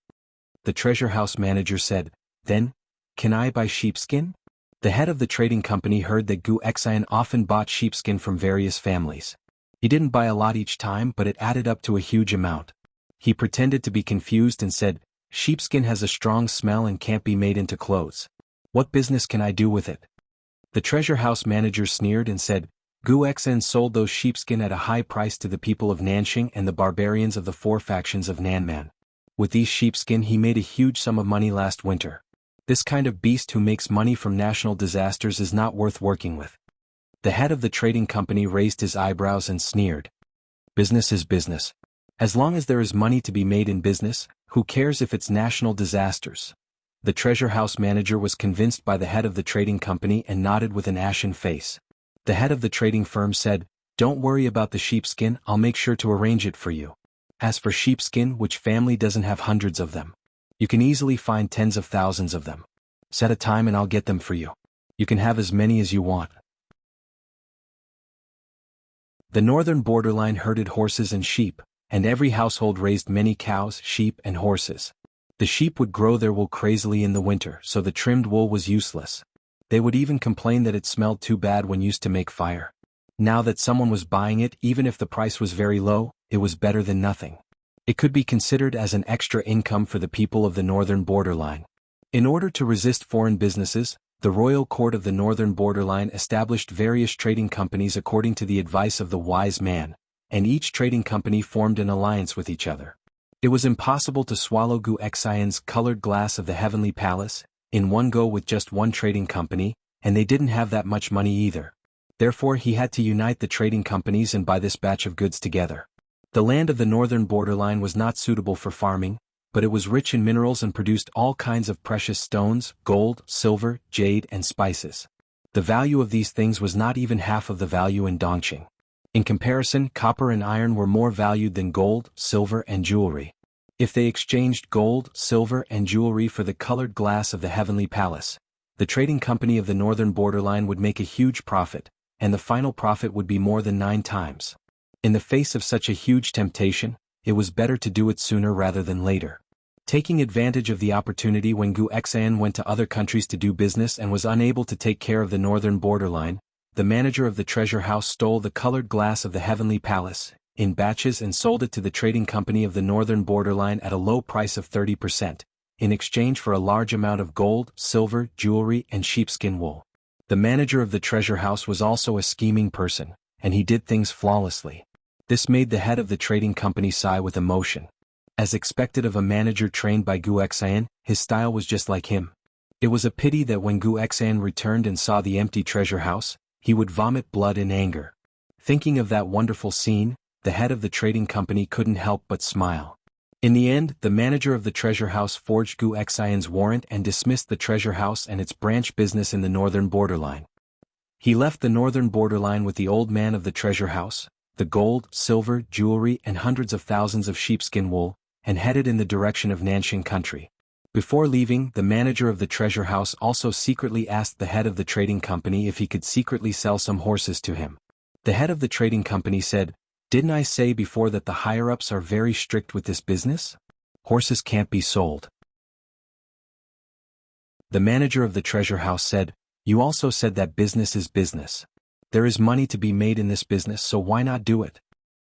S1: The treasure house manager said, "Then, can I buy sheepskin?" The head of the trading company heard that Gu Xian often bought sheepskin from various families. He didn't buy a lot each time, but it added up to a huge amount. He pretended to be confused and said, "Sheepskin has a strong smell and can't be made into clothes. What business can I do with it?" The treasure house manager sneered and said, "Gu Xian sold those sheepskin at a high price to the people of Nanxing and the barbarians of the four factions of Nanman. With these sheepskin he made a huge sum of money last winter. This kind of beast who makes money from national disasters is not worth working with." The head of the trading company raised his eyebrows and sneered. "Business is business. As long as there is money to be made in business, who cares if it's national disasters?" The treasure house manager was convinced by the head of the trading company and nodded with an ashen face. The head of the trading firm said, "Don't worry about the sheepskin, I'll make sure to arrange it for you. As for sheepskin, which family doesn't have hundreds of them? You can easily find tens of thousands of them. Set a time and I'll get them for you. You can have as many as you want." The northern borderline herded horses and sheep, and every household raised many cows, sheep, and horses. The sheep would grow their wool crazily in the winter, so the trimmed wool was useless. They would even complain that it smelled too bad when used to make fire. Now that someone was buying it, even if the price was very low, it was better than nothing. It could be considered as an extra income for the people of the northern borderline. In order to resist foreign businesses, the royal court of the northern borderline established various trading companies according to the advice of the wise man, and each trading company formed an alliance with each other. It was impossible to swallow Gu Xian's colored glass of the heavenly palace in one go with just one trading company, and they didn't have that much money either. Therefore he had to unite the trading companies and buy this batch of goods together. The land of the northern borderline was not suitable for farming, but it was rich in minerals and produced all kinds of precious stones, gold, silver, jade, and spices. The value of these things was not even half of the value in Dongqing. In comparison, copper and iron were more valued than gold, silver, and jewelry. If they exchanged gold, silver, and jewelry for the colored glass of the heavenly palace, the trading company of the northern borderline would make a huge profit, and the final profit would be more than 9 times. In the face of such a huge temptation, it was better to do it sooner rather than later. Taking advantage of the opportunity when Gu Xian went to other countries to do business and was unable to take care of the northern borderline, the manager of the treasure house stole the colored glass of the heavenly palace in batches and sold it to the trading company of the northern borderline at a low price of 30%, in exchange for a large amount of gold, silver, jewelry, and sheepskin wool. The manager of the treasure house was also a scheming person, and he did things flawlessly. This made the head of the trading company sigh with emotion. As expected of a manager trained by Gu Xian, his style was just like him. It was a pity that when Gu Xian returned and saw the empty treasure house, he would vomit blood in anger. Thinking of that wonderful scene, the head of the trading company couldn't help but smile. In the end, the manager of the treasure house forged Gu Xian's warrant and dismissed the treasure house and its branch business in the northern borderline. He left the northern borderline with the old man of the treasure house, the gold, silver, jewelry, and hundreds of thousands of sheepskin wool, and headed in the direction of Nanxing country. Before leaving, the manager of the treasure house also secretly asked the head of the trading company if he could secretly sell some horses to him. The head of the trading company said, "Didn't I say before that the higher-ups are very strict with this business? Horses can't be sold." The manager of the treasure house said, "You also said that business is business. There is money to be made in this business, so why not do it?"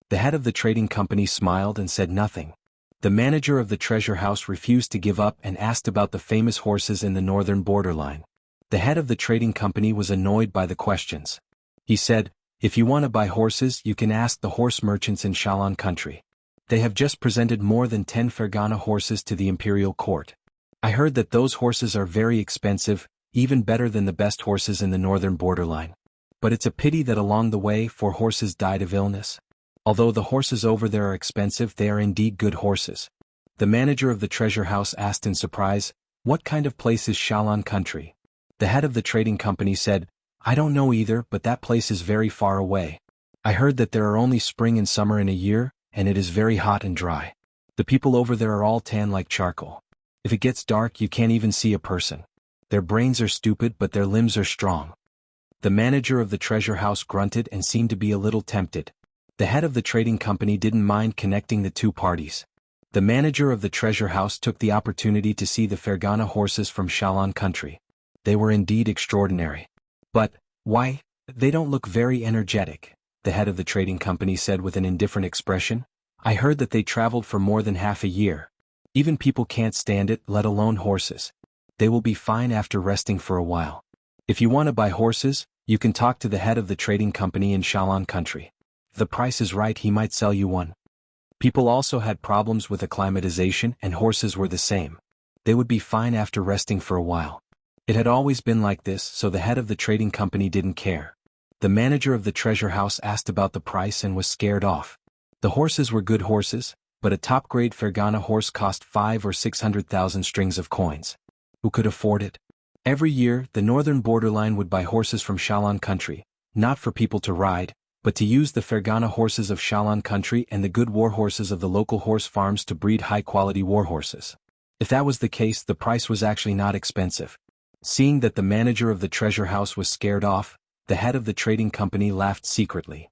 S1: The head of the trading company smiled and said nothing. The manager of the treasure house refused to give up and asked about the famous horses in the northern borderline. The head of the trading company was annoyed by the questions. He said, "If you want to buy horses, you can ask the horse merchants in Shalan country. They have just presented more than 10 Fergana horses to the imperial court. I heard that those horses are very expensive, even better than the best horses in the northern borderline. But it's a pity that along the way 4 horses died of illness. Although the horses over there are expensive, they are indeed good horses. The manager of the treasure house asked in surprise, "What kind of place is Shalan country?" The head of the trading company said, "I don't know either, but that place is very far away. I heard that there are only spring and summer in a year, and it is very hot and dry. The people over there are all tan like charcoal. If it gets dark, you can't even see a person. Their brains are stupid, but their limbs are strong." The manager of the treasure house grunted and seemed to be a little tempted. The head of the trading company didn't mind connecting the two parties. The manager of the treasure house took the opportunity to see the Fergana horses from Shalan country. They were indeed extraordinary. "But, why, they don't look very energetic," the head of the trading company said with an indifferent expression. "I heard that they traveled for more than half a year. Even people can't stand it, let alone horses. They will be fine after resting for a while. If you want to buy horses, you can talk to the head of the trading company in Shalan country. If the price is right, he might sell you one." People also had problems with acclimatization, and horses were the same. They would be fine after resting for a while. It had always been like this, so the head of the trading company didn't care. The manager of the treasure house asked about the price and was scared off. The horses were good horses, but a top-grade Fergana horse cost 5 or 600,000 strings of coins. Who could afford it? Every year, the northern borderline would buy horses from Shalan country, not for people to ride, but to use the Fergana horses of Shalan country and the good war horses of the local horse farms to breed high-quality war horses. If that was the case, the price was actually not expensive. Seeing that the manager of the treasure house was scared off, the head of the trading company laughed secretly.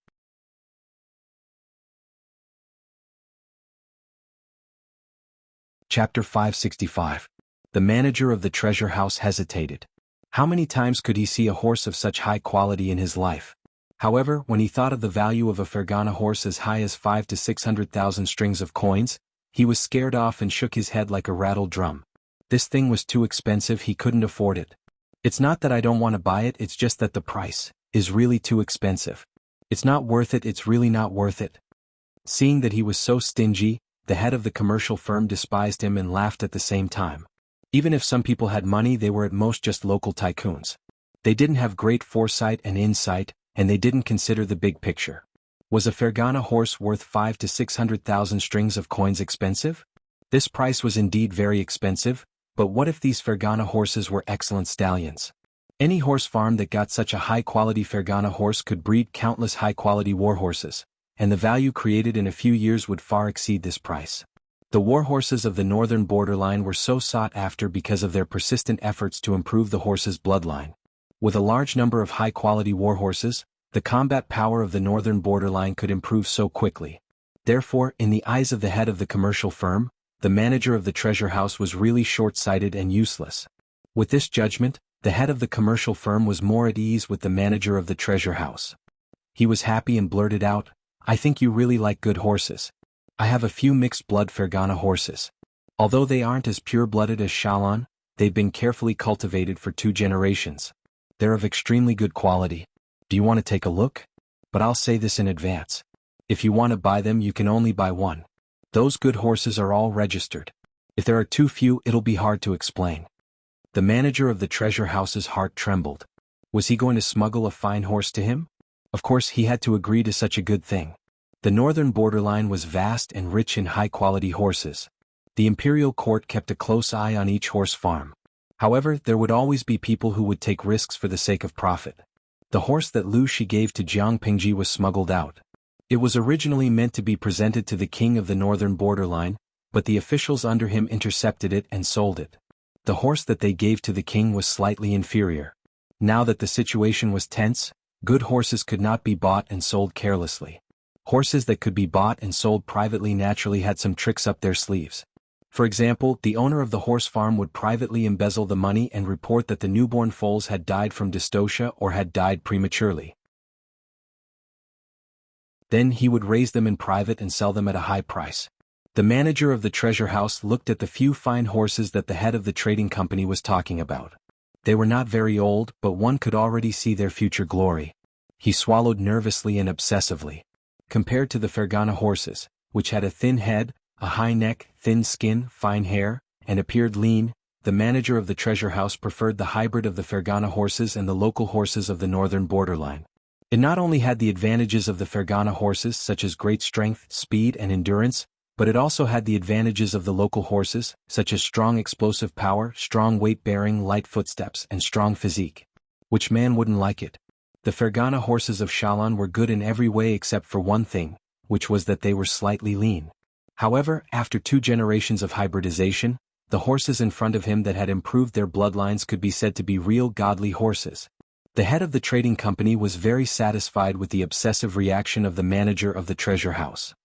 S1: Chapter 565. The manager of the treasure house hesitated. How many times could he see a horse of such high quality in his life? However, when he thought of the value of a Fergana horse as high as 5 to 600,000 strings of coins, he was scared off and shook his head like a rattled drum. This thing was too expensive, he couldn't afford it. "It's not that I don't want to buy it, it's just that the price is really too expensive. It's not worth it, it's really not worth it." Seeing that he was so stingy, the head of the commercial firm despised him and laughed at the same time. Even if some people had money, they were at most just local tycoons. They didn't have great foresight and insight, and they didn't consider the big picture. Was a Fergana horse worth 5 to 600,000 strings of coins expensive? This price was indeed very expensive, but what if these Fergana horses were excellent stallions? Any horse farm that got such a high-quality Fergana horse could breed countless high-quality war horses, and the value created in a few years would far exceed this price. The war horses of the northern borderline were so sought after because of their persistent efforts to improve the horse's bloodline. With a large number of high-quality war horses, the combat power of the northern borderline could improve so quickly. Therefore, in the eyes of the head of the commercial firm, the manager of the treasure house was really short-sighted and useless. With this judgment, the head of the commercial firm was more at ease with the manager of the treasure house. He was happy and blurted out, "I think you really like good horses. I have a few mixed-blood Fergana horses. Although they aren't as pure-blooded as Shalan, they've been carefully cultivated for 2 generations. They're of extremely good quality. Do you want to take a look? But I'll say this in advance. If you want to buy them, you can only buy one. Those good horses are all registered. If there are too few, it'll be hard to explain." The manager of the treasure house's heart trembled. Was he going to smuggle a fine horse to him? Of course he had to agree to such a good thing. The northern borderline was vast and rich in high-quality horses. The imperial court kept a close eye on each horse farm. However, there would always be people who would take risks for the sake of profit. The horse that Lu Shi gave to Jiang Pingji was smuggled out. It was originally meant to be presented to the king of the northern borderline, but the officials under him intercepted it and sold it. The horse that they gave to the king was slightly inferior. Now that the situation was tense, good horses could not be bought and sold carelessly. Horses that could be bought and sold privately naturally had some tricks up their sleeves. For example, the owner of the horse farm would privately embezzle the money and report that the newborn foals had died from dystocia or had died prematurely. Then he would raise them in private and sell them at a high price. The manager of the treasure house looked at the few fine horses that the head of the trading company was talking about. They were not very old, but one could already see their future glory. He swallowed nervously and obsessively. Compared to the Fergana horses, which had a thin head, a high neck, thin skin, fine hair, and appeared lean, the manager of the treasure house preferred the hybrid of the Fergana horses and the local horses of the northern borderline. It not only had the advantages of the Fergana horses such as great strength, speed and endurance, but it also had the advantages of the local horses, such as strong explosive power, strong weight-bearing, light footsteps and strong physique. Which man wouldn't like it? The Fergana horses of Shalon were good in every way except for one thing, which was that they were slightly lean. However, after 2 generations of hybridization, the horses in front of him that had improved their bloodlines could be said to be real godly horses. The head of the trading company was very satisfied with the obsessive reaction of the manager of the treasure house.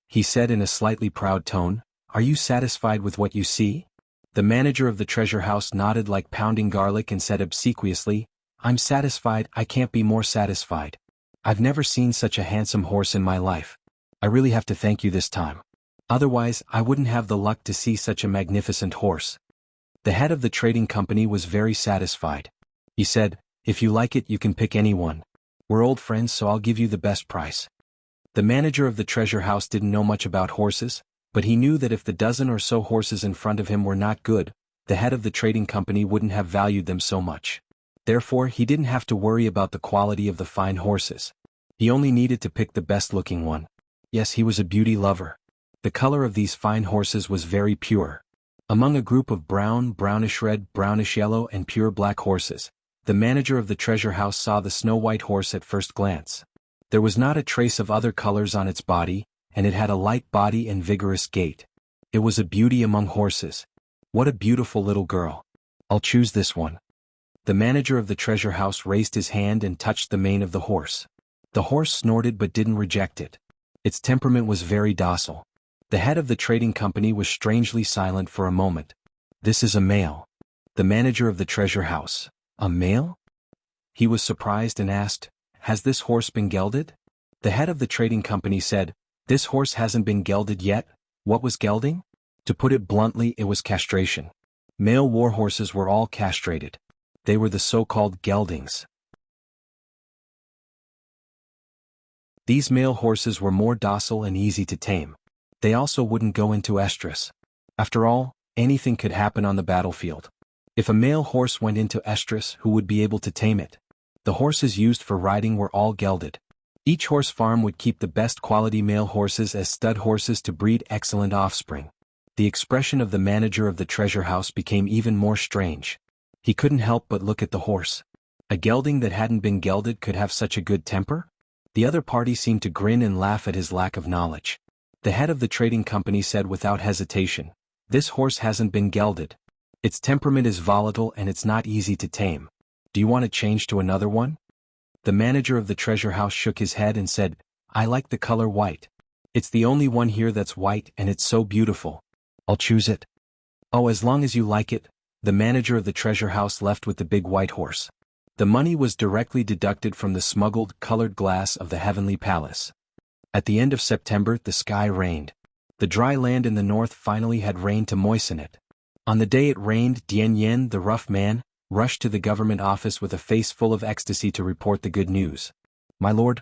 S1: He said in a slightly proud tone, "Are you satisfied with what you see?" The manager of the treasure house nodded like pounding garlic and said obsequiously, "I'm satisfied, I can't be more satisfied. I've never seen such a handsome horse in my life. I really have to thank you this time. Otherwise, I wouldn't have the luck to see such a magnificent horse." The head of the trading company was very satisfied. He said, "If you like it, you can pick any one. We're old friends, so I'll give you the best price." The manager of the treasure house didn't know much about horses, but he knew that if the dozen or so horses in front of him were not good, the head of the trading company wouldn't have valued them so much. Therefore, he didn't have to worry about the quality of the fine horses. He only needed to pick the best-looking one. Yes, he was a beauty lover. The color of these fine horses was very pure. Among a group of brown, brownish-red, brownish-yellow and pure black horses, the manager of the treasure house saw the snow-white horse at first glance. There was not a trace of other colors on its body, and it had a light body and vigorous gait. It was a beauty among horses. What a beautiful little girl. I'll choose this one. The manager of the treasure house raised his hand and touched the mane of the horse. The horse snorted but didn't reject it. Its temperament was very docile. The head of the trading company was strangely silent for a moment. "This is a male." The manager of the treasure house. "A male?" He was surprised and asked, "Has this horse been gelded?" The head of the trading company said, "This horse hasn't been gelded yet." What was gelding? To put it bluntly, it was castration. Male war horses were all castrated. They were the so-called geldings. These male horses were more docile and easy to tame. They also wouldn't go into estrus. After all, anything could happen on the battlefield. If a male horse went into estrus, who would be able to tame it? The horses used for riding were all gelded. Each horse farm would keep the best quality male horses as stud horses to breed excellent offspring. The expression of the manager of the treasure house became even more strange. He couldn't help but look at the horse. A gelding that hadn't been gelded could have such a good temper? The other party seemed to grin and laugh at his lack of knowledge. The head of the trading company said without hesitation, "This horse hasn't been gelded. Its temperament is volatile and it's not easy to tame. Do you want to change to another one?" The manager of the treasure house shook his head and said, "I like the color white. It's the only one here that's white and it's so beautiful. I'll choose it." "Oh, as long as you like it." The manager of the treasure house left with the big white horse. The money was directly deducted from the smuggled, colored glass of the heavenly palace. At the end of September, the sky rained. The dry land in the north finally had rain to moisten it. On the day it rained, Dian Yen, the rough man, rushed to the government office with a face full of ecstasy to report the good news. My lord,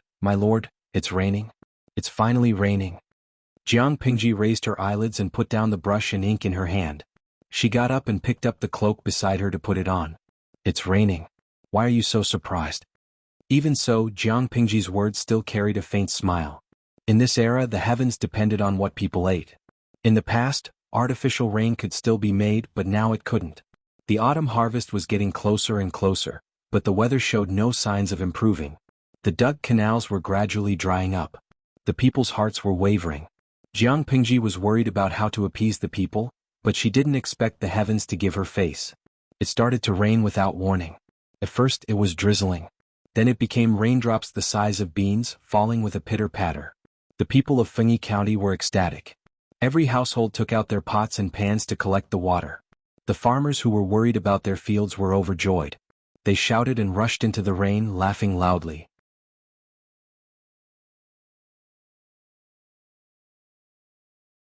S1: it's raining. It's finally raining." Jiang Pingji raised her eyelids and put down the brush and ink in her hand. She got up and picked up the cloak beside her to put it on. "It's raining. Why are you so surprised?" Even so, Jiang Pingji's words still carried a faint smile. In this era, the heavens depended on what people ate. In the past, artificial rain could still be made, but now it couldn't. The autumn harvest was getting closer and closer, but the weather showed no signs of improving. The dug canals were gradually drying up. The people's hearts were wavering. Jiang Pingji was worried about how to appease the people, but she didn't expect the heavens to give her face. It started to rain without warning. At first it was drizzling. Then it became raindrops the size of beans, falling with a pitter-patter. The people of Fengyi County were ecstatic. Every household took out their pots and pans to collect the water. The farmers who were worried about their fields were overjoyed. They shouted and rushed into the rain, laughing loudly.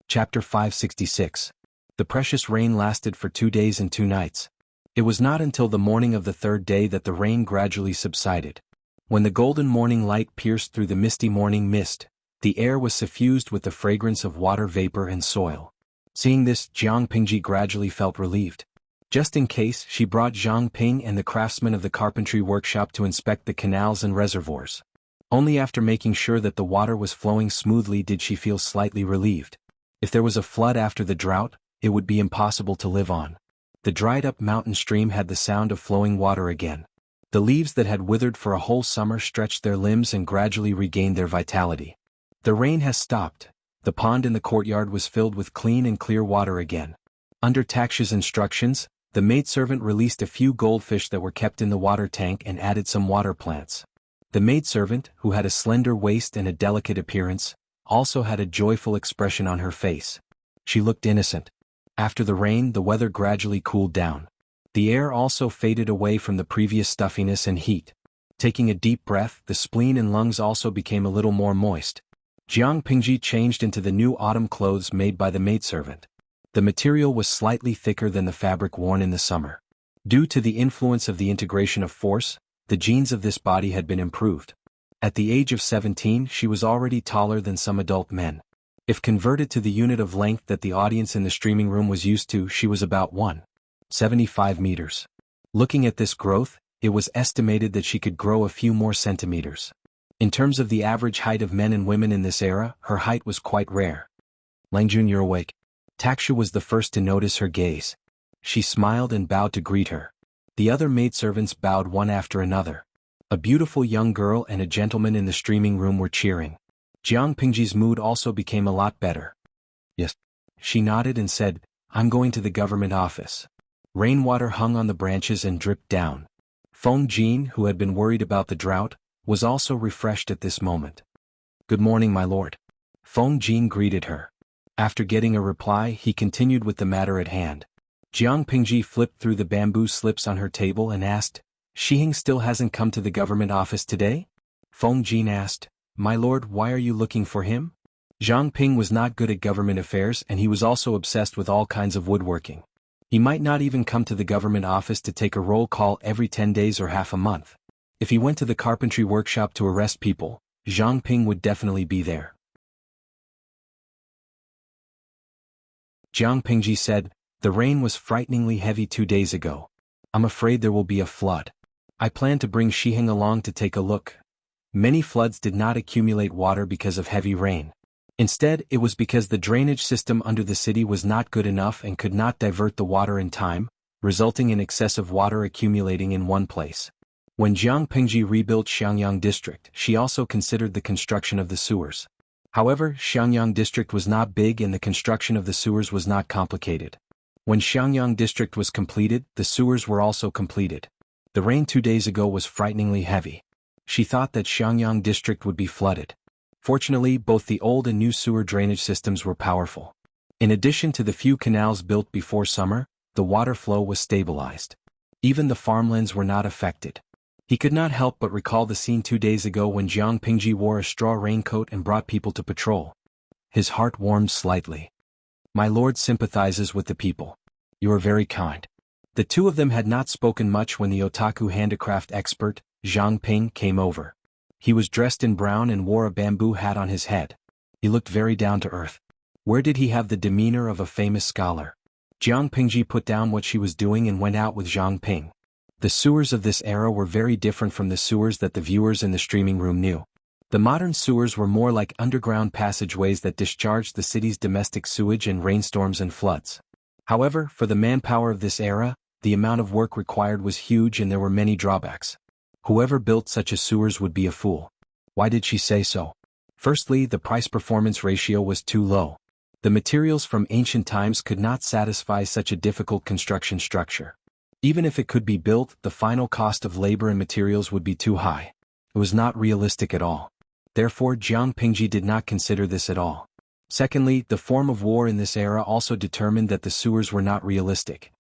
S1: Chapter 566. The precious rain lasted for 2 days and 2 nights. It was not until the morning of the 3rd day that the rain gradually subsided. When the golden morning light pierced through the misty morning mist, the air was suffused with the fragrance of water vapor and soil. Seeing this, Jiang Pingji gradually felt relieved. Just in case, she brought Zhang Ping and the craftsmen of the carpentry workshop to inspect the canals and reservoirs. Only after making sure that the water was flowing smoothly did she feel slightly relieved. If there was a flood after the drought, it would be impossible to live on. The dried-up mountain stream had the sound of flowing water again. The leaves that had withered for a whole summer stretched their limbs and gradually regained their vitality. The rain has stopped. The pond in the courtyard was filled with clean and clear water again. Under Taksha's instructions, the maidservant released a few goldfish that were kept in the water tank and added some water plants. The maidservant, who had a slender waist and a delicate appearance, also had a joyful expression on her face. She looked innocent. After the rain, the weather gradually cooled down. The air also faded away from the previous stuffiness and heat. Taking a deep breath, the spleen and lungs also became a little more moist. Jiang Pingji changed into the new autumn clothes made by the maidservant. The material was slightly thicker than the fabric worn in the summer. Due to the influence of the integration of force, the genes of this body had been improved. At the age of 17, she was already taller than some adult men. If converted to the unit of length that the audience in the streaming room was used to, she was about 1.75 meters. Looking at this growth, it was estimated that she could grow a few more centimeters. In terms of the average height of men and women in this era, her height was quite rare. Langjun, you're awake. Taksha was the first to notice her gaze. She smiled and bowed to greet her. The other maidservants bowed one after another. A beautiful young girl and a gentleman in the streaming room were cheering. Jiang Pingji's mood also became a lot better. Yes. She nodded and said, I'm going to the government office. Rainwater hung on the branches and dripped down. Feng Jin, who had been worried about the drought, was also refreshed at this moment. Good morning, my lord. Feng Jin greeted her. After getting a reply, he continued with the matter at hand. Jiang Pingji flipped through the bamboo slips on her table and asked, Shihing still hasn't come to the government office today? Feng Jin asked, My lord, why are you looking for him? Zhang Ping was not good at government affairs and he was also obsessed with all kinds of woodworking. He might not even come to the government office to take a roll call every 10 days or half a month. If he went to the carpentry workshop to arrest people, Zhang Ping would definitely be there. Jiang Pingji said, The rain was frighteningly heavy 2 days ago. I'm afraid there will be a flood. I plan to bring Shiheng along to take a look. Many floods did not accumulate water because of heavy rain. Instead, it was because the drainage system under the city was not good enough and could not divert the water in time, resulting in excessive water accumulating in one place. When Jiang Pingji rebuilt Xiangyang District, she also considered the construction of the sewers. However, Xiangyang District was not big and the construction of the sewers was not complicated. When Xiangyang District was completed, the sewers were also completed. The rain 2 days ago was frighteningly heavy. She thought that Xiangyang District would be flooded. Fortunately, both the old and new sewer drainage systems were powerful. In addition to the few canals built before summer, the water flow was stabilized. Even the farmlands were not affected. He could not help but recall the scene 2 days ago when Jiang Pingji wore a straw raincoat and brought people to patrol. His heart warmed slightly. My lord sympathizes with the people. You are very kind. The two of them had not spoken much when the otaku handicraft expert, Zhang Ping, came over. He was dressed in brown and wore a bamboo hat on his head. He looked very down to earth. Where did he have the demeanor of a famous scholar? Jiang Pingji put down what she was doing and went out with Zhang Ping. The sewers of this era were very different from the sewers that the viewers in the streaming room knew. The modern sewers were more like underground passageways that discharged the city's domestic sewage in rainstorms and floods. However, for the manpower of this era, the amount of work required was huge and there were many drawbacks. Whoever built such a sewers would be a fool. Why did she say so? Firstly, the price-performance ratio was too low. The materials from ancient times could not satisfy such a difficult construction structure. Even if it could be built, the final cost of labor and materials would be too high. It was not realistic at all. Therefore, Jiang Pingji did not consider this at all. Secondly, the form of war in this era also determined that the sewers were not realistic.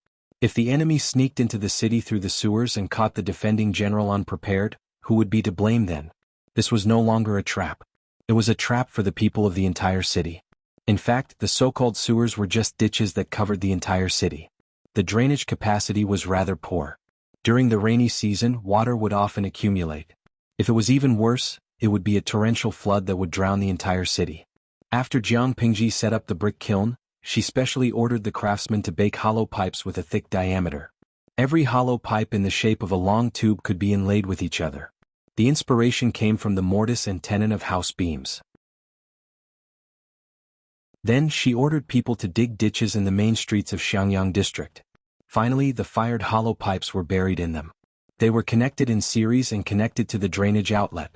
S1: If the enemy sneaked into the city through the sewers and caught the defending general unprepared, who would be to blame then? This was no longer a trap. It was a trap for the people of the entire city. In fact, the so-called sewers were just ditches that covered the entire city. The drainage capacity was rather poor. During the rainy season, water would often accumulate. If it was even worse, it would be a torrential flood that would drown the entire city. After Jiang Pingji set up the brick kiln, She specially ordered the craftsmen to bake hollow pipes with a thick diameter. Every hollow pipe in the shape of a long tube could be inlaid with each other. The inspiration came from the mortise and tenon of house beams. Then she ordered people to dig ditches in the main streets of Xiangyang district. Finally, the fired hollow pipes were buried in them. They were connected in series and connected to the drainage outlet.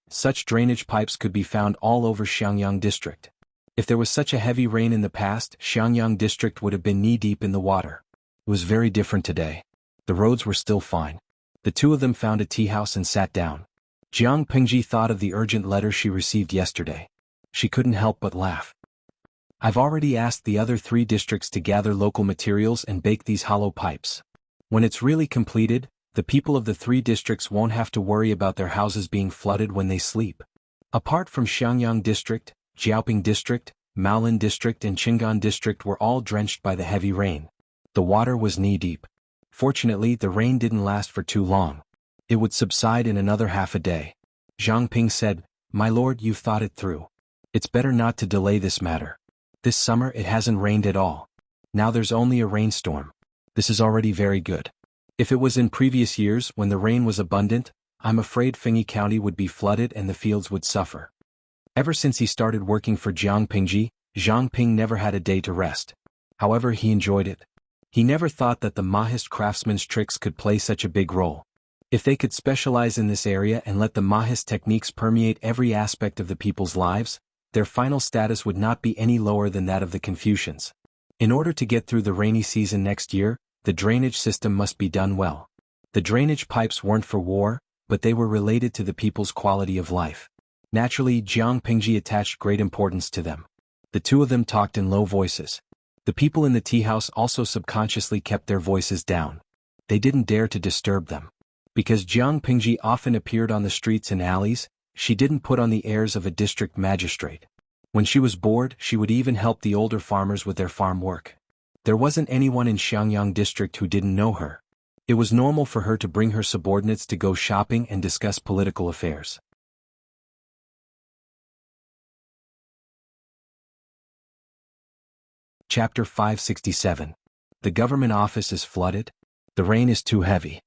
S1: Such drainage pipes could be found all over Xiangyang district. If there was such a heavy rain in the past, Xiangyang district would have been knee-deep in the water. It was very different today. The roads were still fine. The two of them found a tea house and sat down. Jiang Pingji thought of the urgent letter she received yesterday. She couldn't help but laugh. I've already asked the other 3 districts to gather local materials and bake these hollow pipes. When it's really completed, the people of the 3 districts won't have to worry about their houses being flooded when they sleep. Apart from Xiangyang district, Jiaoping district, Maolin district and Qingan district were all drenched by the heavy rain. The water was knee-deep. Fortunately, the rain didn't last for too long. It would subside in another half a day. Zhang Ping said, "My lord, you've thought it through. It's better not to delay this matter. This summer it hasn't rained at all. Now there's only a rainstorm. This is already very good. If it was in previous years when the rain was abundant, I'm afraid Fengyi County would be flooded and the fields would suffer." Ever since he started working for Jiang Pingji, Zhang Ping never had a day to rest. However, he enjoyed it. He never thought that the Mahist craftsmen's tricks could play such a big role. If they could specialize in this area and let the Mahist techniques permeate every aspect of the people's lives, their final status would not be any lower than that of the Confucians. In order to get through the rainy season next year, the drainage system must be done well. The drainage pipes weren't for war, but they were related to the people's quality of life. Naturally, Jiang Pingji attached great importance to them. The two of them talked in low voices. The people in the tea house also subconsciously kept their voices down. They didn't dare to disturb them. Because Jiang Pingji often appeared on the streets and alleys, she didn't put on the airs of a district magistrate. When she was bored, she would even help the older farmers with their farm work. There wasn't anyone in Xiangyang district who didn't know her. It was normal for her to bring her subordinates to go shopping and discuss political affairs. Chapter 567. The government office is flooded. The rain is too heavy.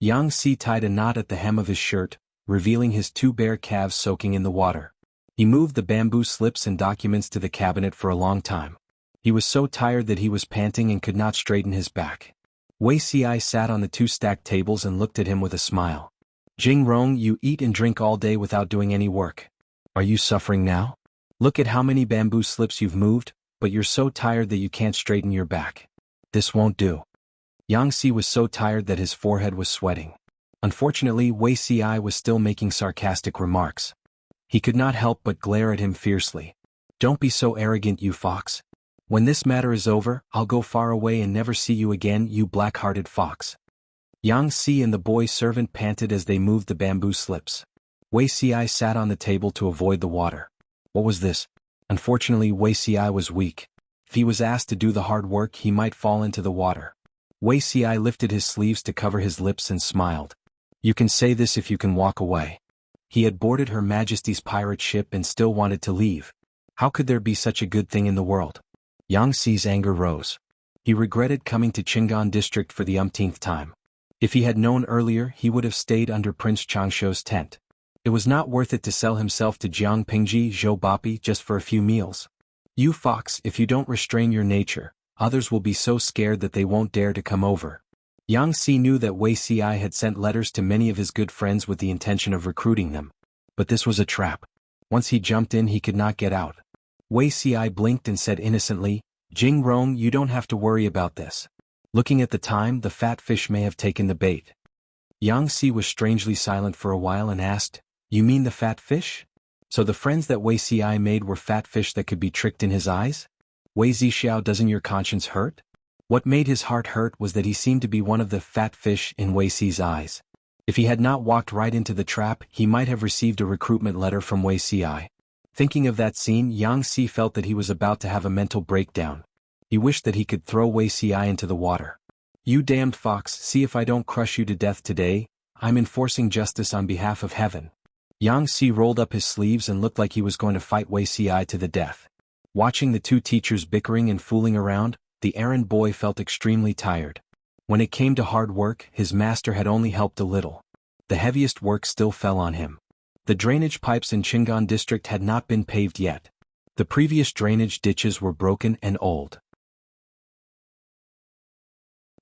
S1: Yang Si tied a knot at the hem of his shirt, revealing his 2 bare calves soaking in the water. He moved the bamboo slips and documents to the cabinet for a long time. He was so tired that he was panting and could not straighten his back. Wei Si sat on the 2 stacked tables and looked at him with a smile. "Jing Rong, you eat and drink all day without doing any work. Are you suffering now? Look at how many bamboo slips you've moved, but you're so tired that you can't straighten your back. This won't do." Yang Si was so tired that his forehead was sweating. Unfortunately, Wei Si was still making sarcastic remarks. He could not help but glare at him fiercely. "Don't be so arrogant, you fox. When this matter is over, I'll go far away and never see you again, you black-hearted fox." Yang Si and the boy servant panted as they moved the bamboo slips. Wei Si sat on the table to avoid the water. What was this? Unfortunately, Wei Si was weak. If he was asked to do the hard work, he might fall into the water. Wei Si lifted his sleeves to cover his lips and smiled. "You can say this if you can walk away." He had boarded Her Majesty's pirate ship and still wanted to leave. How could there be such a good thing in the world? Yang Si's anger rose. He regretted coming to Qingan district for the umpteenth time. If he had known earlier, he would have stayed under Prince Changshuo's tent. It was not worth it to sell himself to Jiang Pingji Zhou Bapi just for a few meals. "You fox, if you don't restrain your nature, others will be so scared that they won't dare to come over." Yang Si knew that Wei Si had sent letters to many of his good friends with the intention of recruiting them. But this was a trap. Once he jumped in, he could not get out. Wei Si blinked and said innocently, "Jing Rong, you don't have to worry about this." Looking at the time, the fat fish may have taken the bait. Yang Si was strangely silent for a while and asked, "You mean the fat fish? So the friends that Wei Si made were fat fish that could be tricked in his eyes? Wei Zixiao, doesn't your conscience hurt?" What made his heart hurt was that he seemed to be one of the fat fish in Wei Si's eyes. If he had not walked right into the trap, he might have received a recruitment letter from Wei Si. Thinking of that scene, Yang Si felt that he was about to have a mental breakdown. He wished that he could throw Wei Si into the water. "You damned fox, see if I don't crush you to death today. I'm enforcing justice on behalf of heaven." Yang Si rolled up his sleeves and looked like he was going to fight Wei Si to the death. Watching the two teachers bickering and fooling around, the errand boy felt extremely tired. When it came to hard work, his master had only helped a little. The heaviest work still fell on him. The drainage pipes in Chingon district had not been paved yet. The previous drainage ditches were broken and old.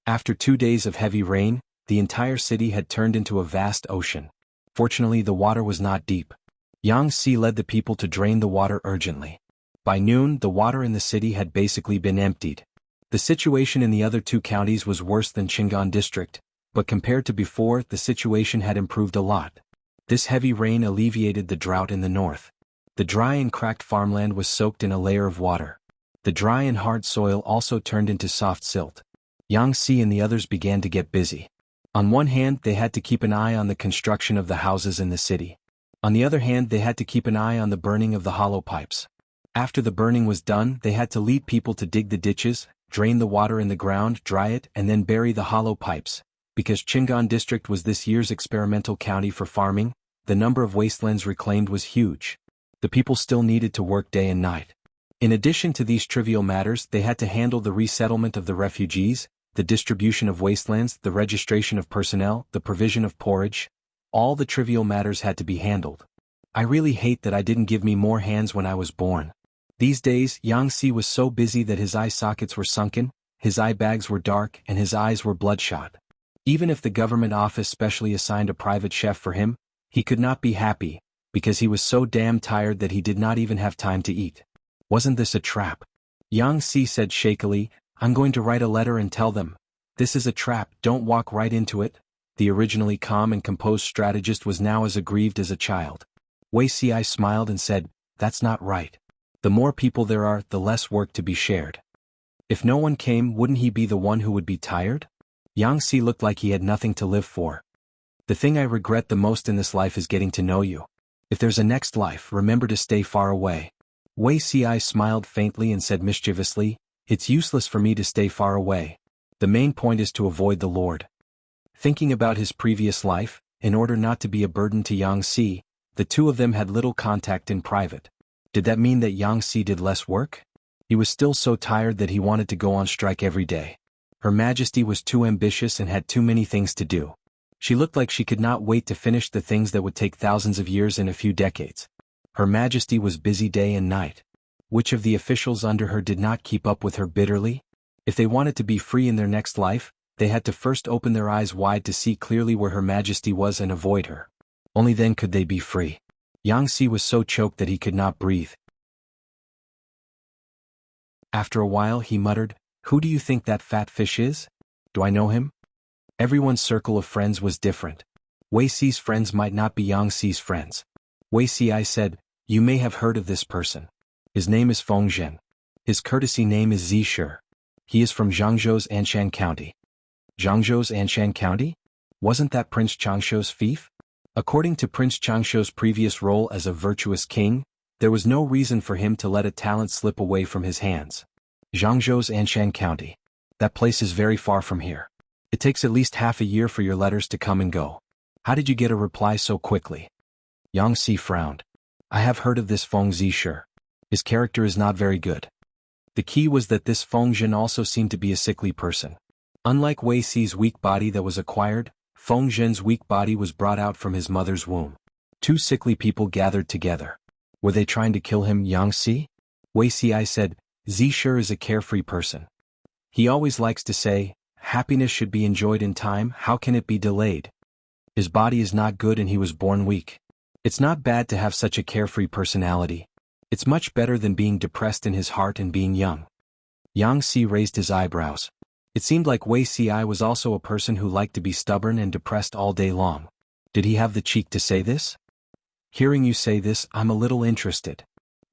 S1: After 2 days of heavy rain, the entire city had turned into a vast ocean. Fortunately, the water was not deep. Yang Si led the people to drain the water urgently. By noon, the water in the city had basically been emptied. The situation in the other two counties was worse than Chingon district, but compared to before, the situation had improved a lot. This heavy rain alleviated the drought in the north. The dry and cracked farmland was soaked in a layer of water. The dry and hard soil also turned into soft silt. Yang Si and the others began to get busy. On one hand, they had to keep an eye on the construction of the houses in the city. On the other hand, they had to keep an eye on the burning of the hollow pipes. After the burning was done, they had to lead people to dig the ditches, drain the water in the ground, dry it, and then bury the hollow pipes. Because Chingon district was this year's experimental county for farming, the number of wastelands reclaimed was huge. The people still needed to work day and night. In addition to these trivial matters, they had to handle the resettlement of the refugees, the distribution of wastelands, the registration of personnel, the provision of porridge. All the trivial matters had to be handled. I really hate that I didn't give me more hands when I was born. These days, Yang Si was so busy that his eye sockets were sunken, his eye bags were dark, and his eyes were bloodshot. Even if the government office specially assigned a private chef for him, he could not be happy, because he was so damn tired that he did not even have time to eat. Wasn't this a trap? Yang Si said shakily, I'm going to write a letter and tell them. This is a trap, don't walk right into it. The originally calm and composed strategist was now as aggrieved as a child. Wei Si smiled and said, that's not right. The more people there are, the less work to be shared. If no one came, wouldn't he be the one who would be tired? Yang Si looked like he had nothing to live for. The thing I regret the most in this life is getting to know you. If there's a next life, remember to stay far away. Wei Si smiled faintly and said mischievously, it's useless for me to stay far away. The main point is to avoid the Lord. Thinking about his previous life, in order not to be a burden to Yang Si, the two of them had little contact in private. Did that mean that Yang Si did less work? He was still so tired that he wanted to go on strike every day. Her Majesty was too ambitious and had too many things to do. She looked like she could not wait to finish the things that would take thousands of years in a few decades. Her Majesty was busy day and night. Which of the officials under her did not keep up with her bitterly? If they wanted to be free in their next life, they had to first open their eyes wide to see clearly where Her Majesty was and avoid her. Only then could they be free. Yang Si was so choked that he could not breathe. After a while he muttered, who do you think that fat fish is? Do I know him? Everyone's circle of friends was different. Wei Si's friends might not be Yang Si's friends. Wei Si said, you may have heard of this person. His name is Feng Zhen. His courtesy name is Zhi. He is from Zhangzhou's Anshan County. Zhangzhou's Anshan County? Wasn't that Prince Changshuo's fief? According to Prince Changshuo's previous role as a virtuous king, there was no reason for him to let a talent slip away from his hands. Zhangzhou's Anshan County. That place is very far from here. It takes at least half a year for your letters to come and go. How did you get a reply so quickly? Yang Si frowned. I have heard of this Feng Zhi. His character is not very good. The key was that this Feng Zhen also seemed to be a sickly person. Unlike Wei Si's weak body that was acquired, Feng Zhen's weak body was brought out from his mother's womb. Two sickly people gathered together. Were they trying to kill him, Yang Si? Wei Si said, Zhi is a carefree person. He always likes to say, happiness should be enjoyed in time, how can it be delayed? His body is not good and he was born weak. It's not bad to have such a carefree personality. It's much better than being depressed in his heart and being young. Yang Si raised his eyebrows. It seemed like Wei Si was also a person who liked to be stubborn and depressed all day long. Did he have the cheek to say this? Hearing you say this, I'm a little interested.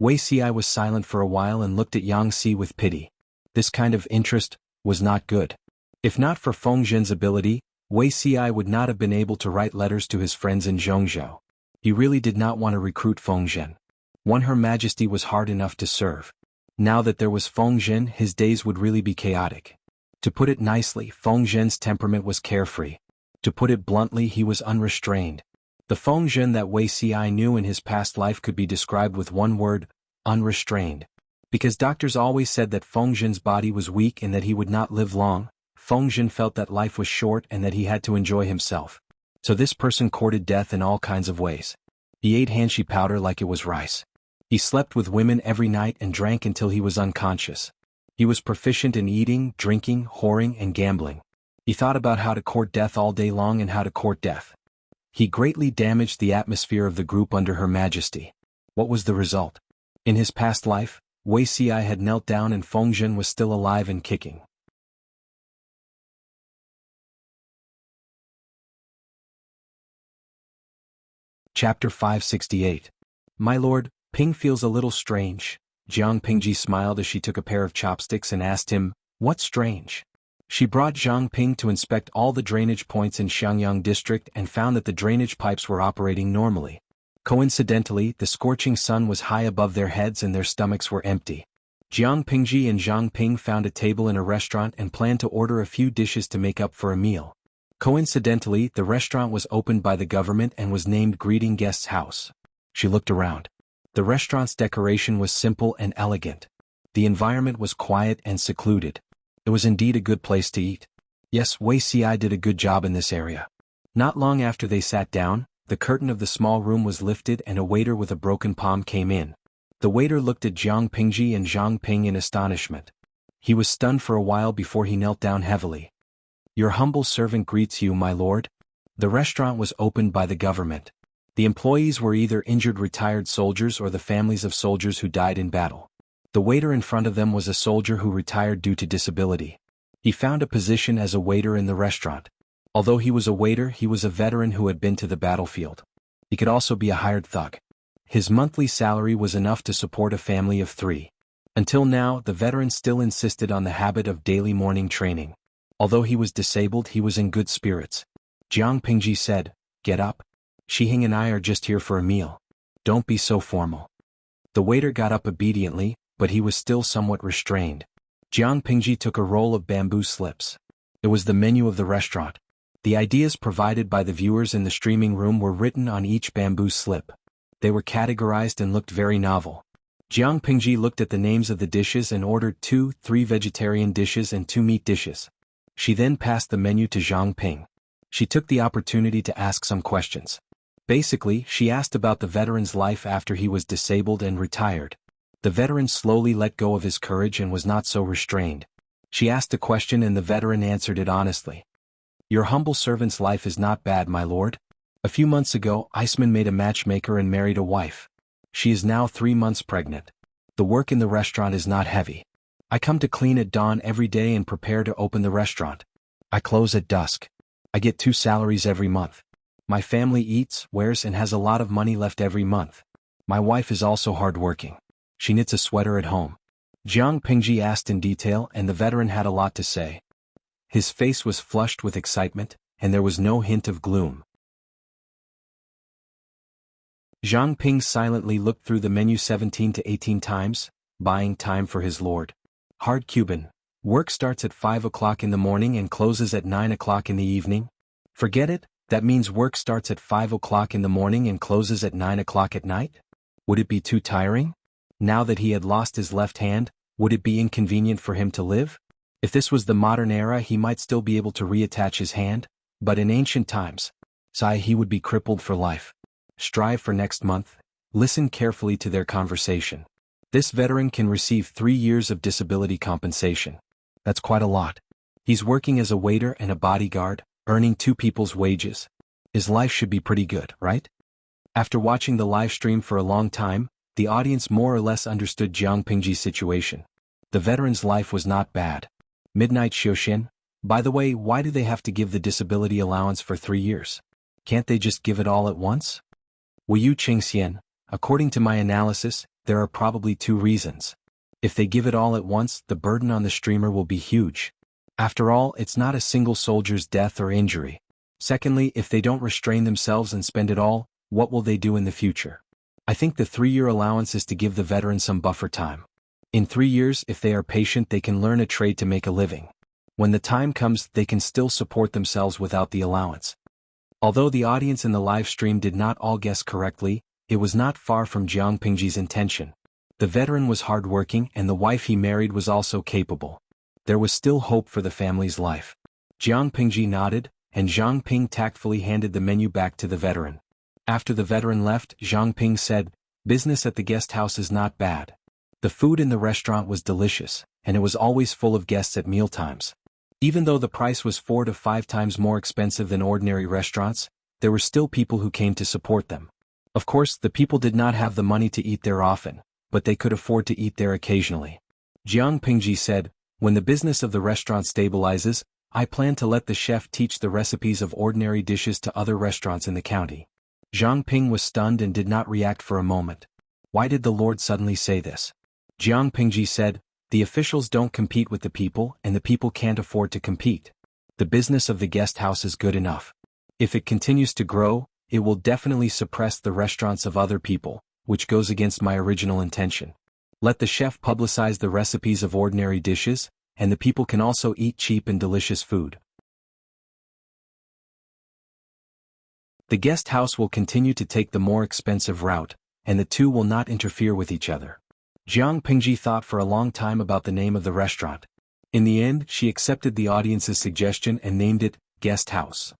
S1: Wei Si was silent for a while and looked at Yang Si with pity. This kind of interest was not good. If not for Feng Zhen's ability, Wei Si would not have been able to write letters to his friends in Zhongzhou. He really did not want to recruit Feng Zhen. One Her Majesty was hard enough to serve. Now that there was Feng Zhen, his days would really be chaotic. To put it nicely, Feng Zhen's temperament was carefree. To put it bluntly, he was unrestrained. The Feng Zhen that Wei Si knew in his past life could be described with one word, unrestrained. Because doctors always said that Feng Zhen's body was weak and that he would not live long, Feng Zhen felt that life was short and that he had to enjoy himself. So this person courted death in all kinds of ways. He ate hanshi powder like it was rice. He slept with women every night and drank until he was unconscious. He was proficient in eating, drinking, whoring, and gambling. He thought about how to court death all day long and how to court death. He greatly damaged the atmosphere of the group under Her Majesty. What was the result? In his past life, Wei Xi had knelt down and Feng Zhen was still alive and kicking. Chapter 568. My lord, Ping feels a little strange. Jiang Pingji smiled as she took a pair of chopsticks and asked him, "What's strange?" She brought Jiang Ping to inspect all the drainage points in Xiangyang district and found that the drainage pipes were operating normally. Coincidentally, the scorching sun was high above their heads and their stomachs were empty. Jiang Pingji and Jiang Ping found a table in a restaurant and planned to order a few dishes to make up for a meal. Coincidentally, the restaurant was opened by the government and was named Greeting Guests House. She looked around. The restaurant's decoration was simple and elegant. The environment was quiet and secluded. It was indeed a good place to eat. Yes, Wei Xi did a good job in this area. Not long after they sat down, the curtain of the small room was lifted and a waiter with a broken palm came in. The waiter looked at Jiang Pingji and Jiang Ping in astonishment. He was stunned for a while before he knelt down heavily. "Your humble servant greets you, my lord." The restaurant was opened by the government. The employees were either injured retired soldiers or the families of soldiers who died in battle. The waiter in front of them was a soldier who retired due to disability. He found a position as a waiter in the restaurant. Although he was a waiter, he was a veteran who had been to the battlefield. He could also be a hired thug. His monthly salary was enough to support a family of 3. Until now, the veteran still insisted on the habit of daily morning training. Although he was disabled, he was in good spirits. Jiang Pingji said, "Get up. Shihing and I are just here for a meal. Don't be so formal." The waiter got up obediently, but he was still somewhat restrained. Jiang Pingji took a roll of bamboo slips. It was the menu of the restaurant. The ideas provided by the viewers in the streaming room were written on each bamboo slip. They were categorized and looked very novel. Jiang Pingji looked at the names of the dishes and ordered 3 vegetarian dishes and 2 meat dishes. She then passed the menu to Jiang Ping. She took the opportunity to ask some questions. Basically, she asked about the veteran's life after he was disabled and retired. The veteran slowly let go of his courage and was not so restrained. She asked a question and the veteran answered it honestly. "Your humble servant's life is not bad, my lord. A few months ago, Iceman made a matchmaker and married a wife. She is now 3 months pregnant. The work in the restaurant is not heavy. I come to clean at dawn every day and prepare to open the restaurant. I close at dusk. I get 2 salaries every month. My family eats, wears and has a lot of money left every month. My wife is also hardworking. She knits a sweater at home." Jiang Pingji asked in detail and the veteran had a lot to say. His face was flushed with excitement, and there was no hint of gloom. Jiang Ping silently looked through the menu 17 to 18 times, buying time for his lord. Hard Cuban. Work starts at 5 o'clock in the morning and closes at 9 o'clock in the evening? Forget it, that means work starts at 5 o'clock in the morning and closes at 9 o'clock at night? Would it be too tiring? Now that he had lost his left hand, would it be inconvenient for him to live? If this was the modern era, he might still be able to reattach his hand, but in ancient times, he would be crippled for life. Strive for next month. Listen carefully to their conversation. This veteran can receive 3 years of disability compensation. That's quite a lot. He's working as a waiter and a bodyguard, earning 2 people's wages. His life should be pretty good, right? After watching the live stream for a long time, the audience more or less understood Jiang Pingji's situation. The veteran's life was not bad. Midnight Xiuxin. By the way, why do they have to give the disability allowance for 3 years? Can't they just give it all at once? Wuyu Qingxian. According to my analysis, there are probably 2 reasons. If they give it all at once, the burden on the streamer will be huge. After all, it's not a single soldier's death or injury. Secondly, if they don't restrain themselves and spend it all, what will they do in the future? I think the 3-year allowance is to give the veteran some buffer time. In 3 years, if they are patient, they can learn a trade to make a living. When the time comes, they can still support themselves without the allowance. Although the audience in the live stream did not all guess correctly, it was not far from Jiang Pingji's intention. The veteran was hardworking and the wife he married was also capable. There was still hope for the family's life. Jiang Pingji nodded, and Zhang Ping tactfully handed the menu back to the veteran. After the veteran left, Zhang Ping said, "Business at the guest house is not bad. The food in the restaurant was delicious, and it was always full of guests at mealtimes. Even though the price was 4 to 5 times more expensive than ordinary restaurants, there were still people who came to support them. Of course, the people did not have the money to eat there often, but they could afford to eat there occasionally." Jiang Pingji said, "When the business of the restaurant stabilizes, I plan to let the chef teach the recipes of ordinary dishes to other restaurants in the county." Zhang Ping was stunned and did not react for a moment. Why did the Lord suddenly say this? Jiang Pingji said, "The officials don't compete with the people and the people can't afford to compete. The business of the guest house is good enough. If it continues to grow, it will definitely suppress the restaurants of other people, which goes against my original intention. Let the chef publicize the recipes of ordinary dishes, and the people can also eat cheap and delicious food. The guest house will continue to take the more expensive route, and the two will not interfere with each other." Jiang Pingji thought for a long time about the name of the restaurant. In the end, she accepted the audience's suggestion and named it Guest House.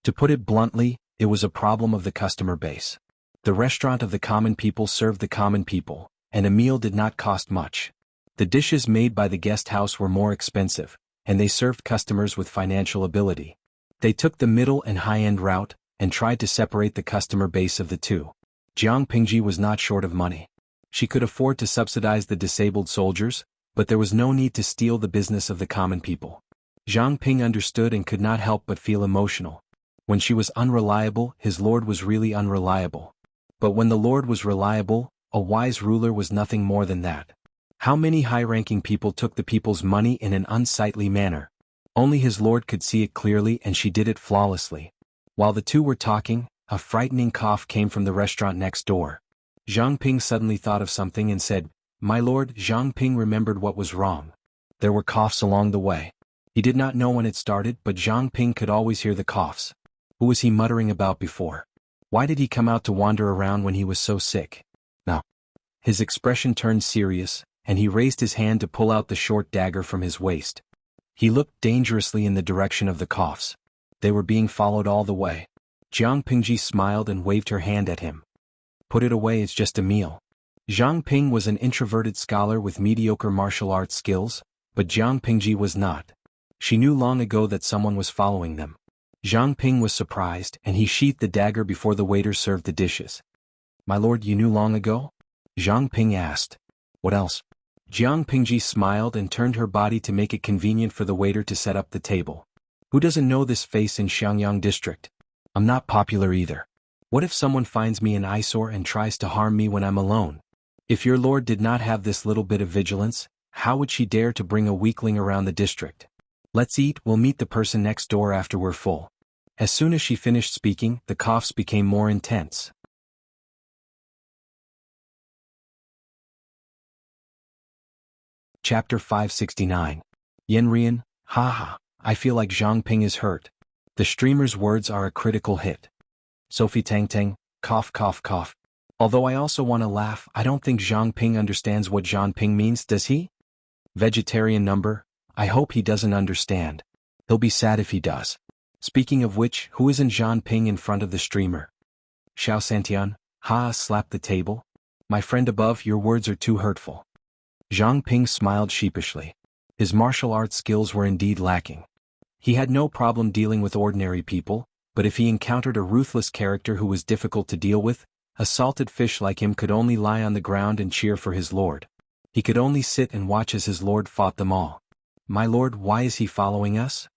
S1: To put it bluntly, it was a problem of the customer base. The restaurant of the common people served the common people, and a meal did not cost much. The dishes made by the guest house were more expensive, and they served customers with financial ability. They took the middle and high-end route, and tried to separate the customer base of the two. Jiang Pingji was not short of money. She could afford to subsidize the disabled soldiers, but there was no need to steal the business of the common people. Zhang Ping understood and could not help but feel emotional. When she was unreliable, his lord was really unreliable. But when the lord was reliable, a wise ruler was nothing more than that. How many high-ranking people took the people's money in an unsightly manner? Only his lord could see it clearly, and she did it flawlessly. While the two were talking, a frightening cough came from the restaurant next door. Zhang Ping suddenly thought of something and said, "My lord." Zhang Ping remembered what was wrong. There were coughs along the way. He did not know when it started, but Zhang Ping could always hear the coughs. Who was he muttering about before? Why did he come out to wander around when he was so sick? Now, his expression turned serious, and he raised his hand to pull out the short dagger from his waist. He looked dangerously in the direction of the coughs. They were being followed all the way. Jiang Pingji smiled and waved her hand at him. "Put it away, it's just a meal." Zhang Ping was an introverted scholar with mediocre martial arts skills, but Jiang Pingji was not. She knew long ago that someone was following them. Zhang Ping was surprised, and he sheathed the dagger before the waiter served the dishes. "My lord, you knew long ago?" Zhang Ping asked. "What else?" Jiang Pingji smiled and turned her body to make it convenient for the waiter to set up the table. "Who doesn't know this face in Xiangyang district? I'm not popular either. What if someone finds me an eyesore and tries to harm me when I'm alone? If your lord did not have this little bit of vigilance, how would she dare to bring a weakling around the district? Let's eat, we'll meet the person next door after we're full." As soon as she finished speaking, the coughs became more intense. Chapter 569. Yenrian, haha, I feel like Zhang Ping is hurt. The streamer's words are a critical hit. Sophie Tang Tang, cough cough cough. Although I also want to laugh, I don't think Zhang Ping understands what Zhang Ping means, does he? Vegetarian number, I hope he doesn't understand. He'll be sad if he does. Speaking of which, who isn't Zhang Ping in front of the streamer? Xiao Santian, slapped the table. My friend above, your words are too hurtful. Zhang Ping smiled sheepishly. His martial arts skills were indeed lacking. He had no problem dealing with ordinary people, but if he encountered a ruthless character who was difficult to deal with, a salted fish like him could only lie on the ground and cheer for his lord. He could only sit and watch as his lord fought them all. My lord, why is he following us?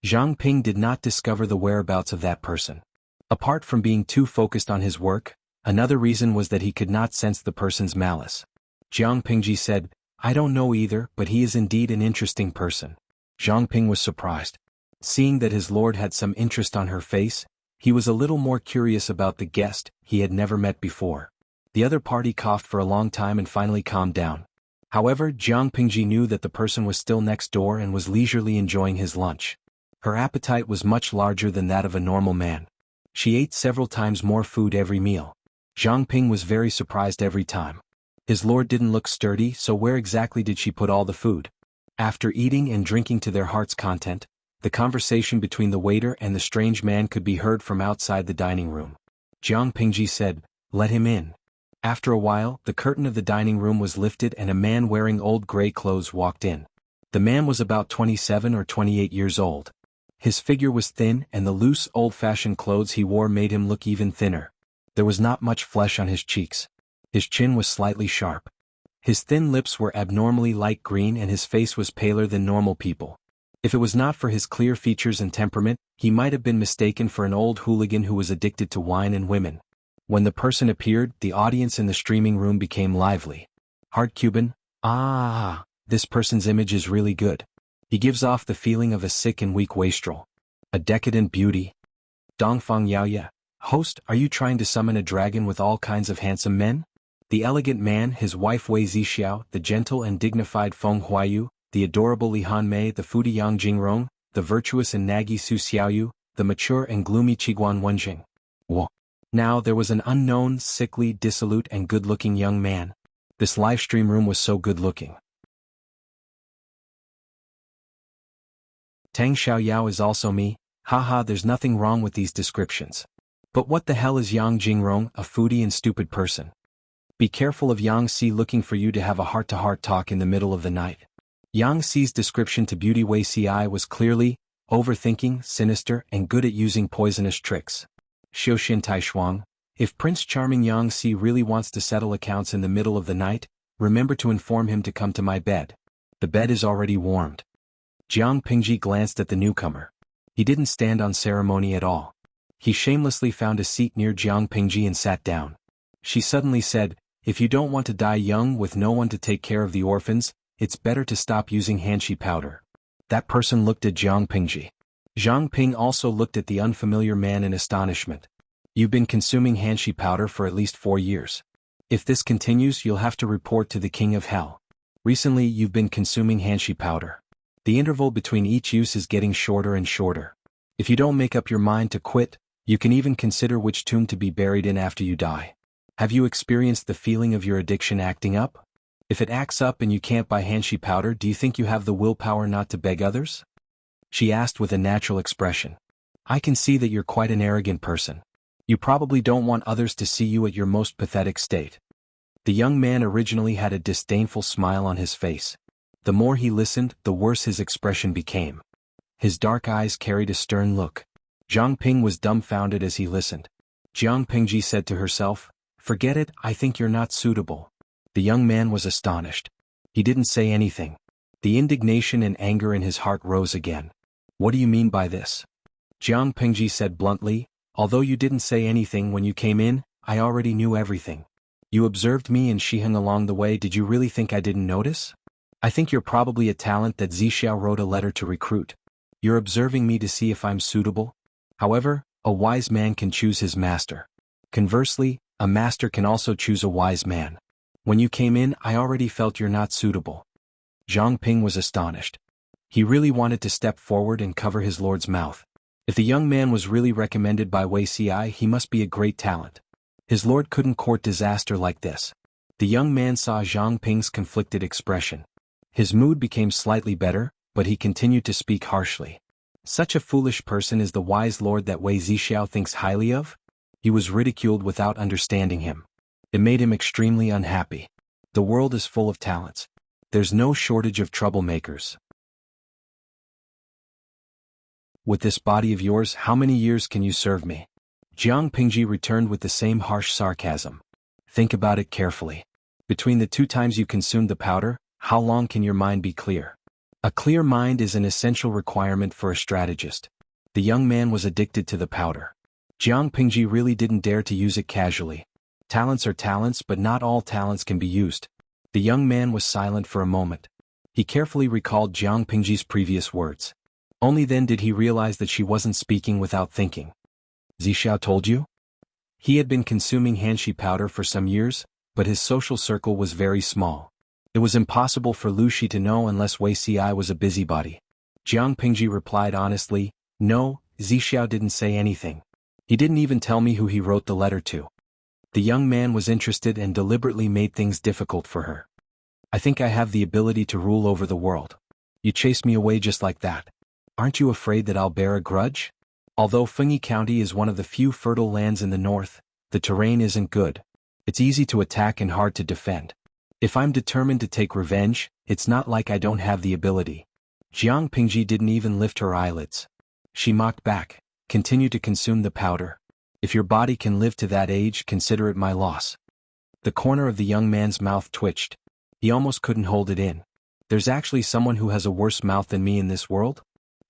S1: Zhang Ping did not discover the whereabouts of that person. Apart from being too focused on his work, another reason was that he could not sense the person's malice. Jiang Pingji said, I don't know either, but he is indeed an interesting person. Zhang Ping was surprised. Seeing that his lord had some interest on her face, he was a little more curious about the guest he had never met before. The other party coughed for a long time and finally calmed down. However, Jiang Pingji knew that the person was still next door and was leisurely enjoying his lunch. Her appetite was much larger than that of a normal man. She ate several times more food every meal. Zhang Ping was very surprised every time. His lord didn't look sturdy, so where exactly did she put all the food? After eating and drinking to their heart's content, the conversation between the waiter and the strange man could be heard from outside the dining room. Jiang Pingji said, "Let him in." After a while, the curtain of the dining room was lifted and a man wearing old gray clothes walked in. The man was about 27 or 28 years old. His figure was thin and the loose, old-fashioned clothes he wore made him look even thinner. There was not much flesh on his cheeks. His chin was slightly sharp. His thin lips were abnormally light green and his face was paler than normal people. If it was not for his clear features and temperament, he might have been mistaken for an old hooligan who was addicted to wine and women. When the person appeared, the audience in the streaming room became lively. Hard Cuban, this person's image is really good. He gives off the feeling of a sick and weak wastrel. A decadent beauty. Dongfang Yaoye, host, are you trying to summon a dragon with all kinds of handsome men? The elegant man, his wife Wei Zixiao, the gentle and dignified Feng Huayu, the adorable Li Hanmei, the foodie Yang Jingrong, the virtuous and naggy Su Xiaoyu, the mature and gloomy Qiguan Wenjing. Whoa. Now there was an unknown, sickly, dissolute and good-looking young man. This live stream room was so good-looking. Tang Xiaoyao is also me, haha, there's nothing wrong with these descriptions. But what the hell is Yang Jingrong, a foodie and stupid person? Be careful of Yang Si looking for you to have a heart-to-heart talk in the middle of the night. Yang Si's description to Beauty Wei Si was clearly, overthinking, sinister, and good at using poisonous tricks. Xiuxin Taishuang, if Prince Charming Yang Si really wants to settle accounts in the middle of the night, remember to inform him to come to my bed. The bed is already warmed. Jiang Pingji glanced at the newcomer. He didn't stand on ceremony at all. He shamelessly found a seat near Jiang Pingji and sat down. She suddenly said, "If you don't want to die young with no one to take care of the orphans, it's better to stop using hanshi powder." That person looked at Jiang Pingji. Zhang Ping also looked at the unfamiliar man in astonishment. "You've been consuming hanshi powder for at least 4 years. If this continues, you'll have to report to the King of Hell. Recently, you've been consuming hanshi powder. The interval between each use is getting shorter and shorter. If you don't make up your mind to quit, you can even consider which tomb to be buried in after you die. Have you experienced the feeling of your addiction acting up? If it acts up and you can't buy hanshi powder, do you think you have the willpower not to beg others?" She asked with a natural expression. "I can see that you're quite an arrogant person. You probably don't want others to see you at your most pathetic state." The young man originally had a disdainful smile on his face. The more he listened, the worse his expression became. His dark eyes carried a stern look. Zhang Ping was dumbfounded as he listened. Jiang Pingji said to herself, "Forget it, I think you're not suitable." The young man was astonished. He didn't say anything. The indignation and anger in his heart rose again. "What do you mean by this?" Jiang Pingji said bluntly, "Although you didn't say anything when you came in, I already knew everything. You observed me and Shiheng along the way. Did you really think I didn't notice? I think you're probably a talent that Zixiao wrote a letter to recruit. You're observing me to see if I'm suitable? However, a wise man can choose his master. Conversely, a master can also choose a wise man. When you came in, I already felt you're not suitable." Zhang Ping was astonished. He really wanted to step forward and cover his lord's mouth. If the young man was really recommended by Wei Si, he must be a great talent. His lord couldn't court disaster like this. The young man saw Zhang Ping's conflicted expression. His mood became slightly better, but he continued to speak harshly. "Such a foolish person is the wise lord that Wei Zixiao thinks highly of?" He was ridiculed without understanding him. It made him extremely unhappy. The world is full of talents. There's no shortage of troublemakers. "With this body of yours, how many years can you serve me?" Jiang Pingji returned with the same harsh sarcasm. "Think about it carefully. Between the 2 times you consumed the powder, how long can your mind be clear? A clear mind is an essential requirement for a strategist." The young man was addicted to the powder. Jiang Pingji really didn't dare to use it casually. Talents are talents, but not all talents can be used. The young man was silent for a moment. He carefully recalled Jiang Pingji's previous words. Only then did he realize that she wasn't speaking without thinking. "Zixiao told you?" He had been consuming hanshi powder for some years, but his social circle was very small. It was impossible for Lu Shi to know unless Wei Si was a busybody. Jiang Pingji replied honestly, "No, Zixiao didn't say anything. He didn't even tell me who he wrote the letter to." The young man was interested and deliberately made things difficult for her. I think I have the ability to rule over the world. You chase me away just like that. Aren't you afraid that I'll bear a grudge? Although Fengyi County is one of the few fertile lands in the north, the terrain isn't good. It's easy to attack and hard to defend. If I'm determined to take revenge, it's not like I don't have the ability. Jiang Pingji didn't even lift her eyelids. She mocked back, continue to consume the powder. If your body can live to that age, consider it my loss. The corner of the young man's mouth twitched. He almost couldn't hold it in. There's actually someone who has a worse mouth than me in this world?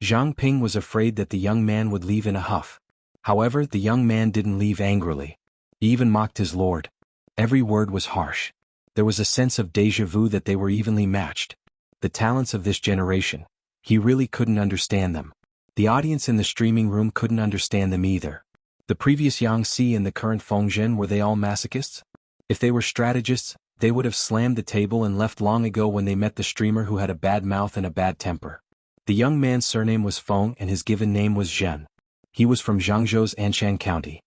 S1: Zhang Ping was afraid that the young man would leave in a huff. However, the young man didn't leave angrily. He even mocked his lord. Every word was harsh. There was a sense of déjà vu that they were evenly matched. The talents of this generation. He really couldn't understand them. The audience in the streaming room couldn't understand them either. The previous Yang Si and the current Feng Zhen, were they all masochists? If they were strategists, they would have slammed the table and left long ago when they met the streamer who had a bad mouth and a bad temper. The young man's surname was Feng and his given name was Zhen. He was from Zhangzhou's Anshan County.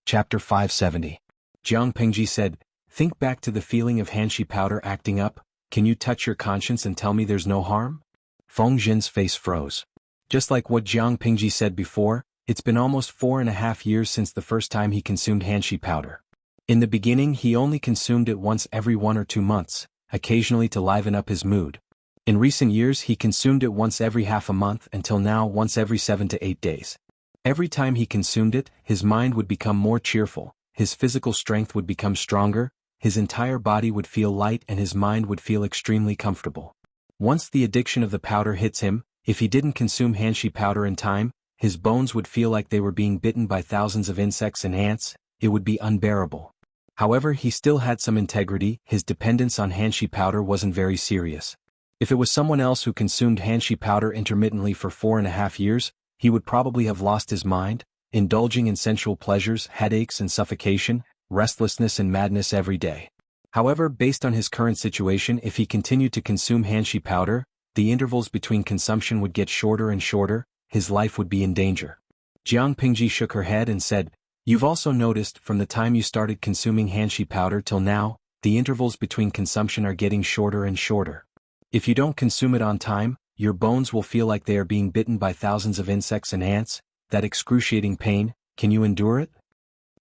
S1: Chapter 570. Jiang Pingji said, think back to the feeling of Hanshi powder acting up. Can you touch your conscience and tell me there's no harm? Feng Zhen's face froze. Just like what Jiang Pingji said before, it's been almost 4.5 years since the first time he consumed Hanshi powder. In the beginning he only consumed it once every 1 or 2 months, occasionally to liven up his mood. In recent years he consumed it once every half a month until now once every 7 to 8 days. Every time he consumed it, his mind would become more cheerful, his physical strength would become stronger, his entire body would feel light and his mind would feel extremely comfortable. Once the addiction of the powder hits him, if he didn't consume Hanshi powder in time, his bones would feel like they were being bitten by thousands of insects and ants. It would be unbearable. However, he still had some integrity. His dependence on Hanshi powder wasn't very serious. If it was someone else who consumed Hanshi powder intermittently for 4.5 years, he would probably have lost his mind, indulging in sensual pleasures, headaches and suffocation, restlessness and madness every day. However, based on his current situation, if he continued to consume Hanshi powder, the intervals between consumption would get shorter and shorter, his life would be in danger. Jiang Pingji shook her head and said, you've also noticed, from the time you started consuming Hanshi powder till now, the intervals between consumption are getting shorter and shorter. If you don't consume it on time, your bones will feel like they are being bitten by thousands of insects and ants. That excruciating pain, can you endure it?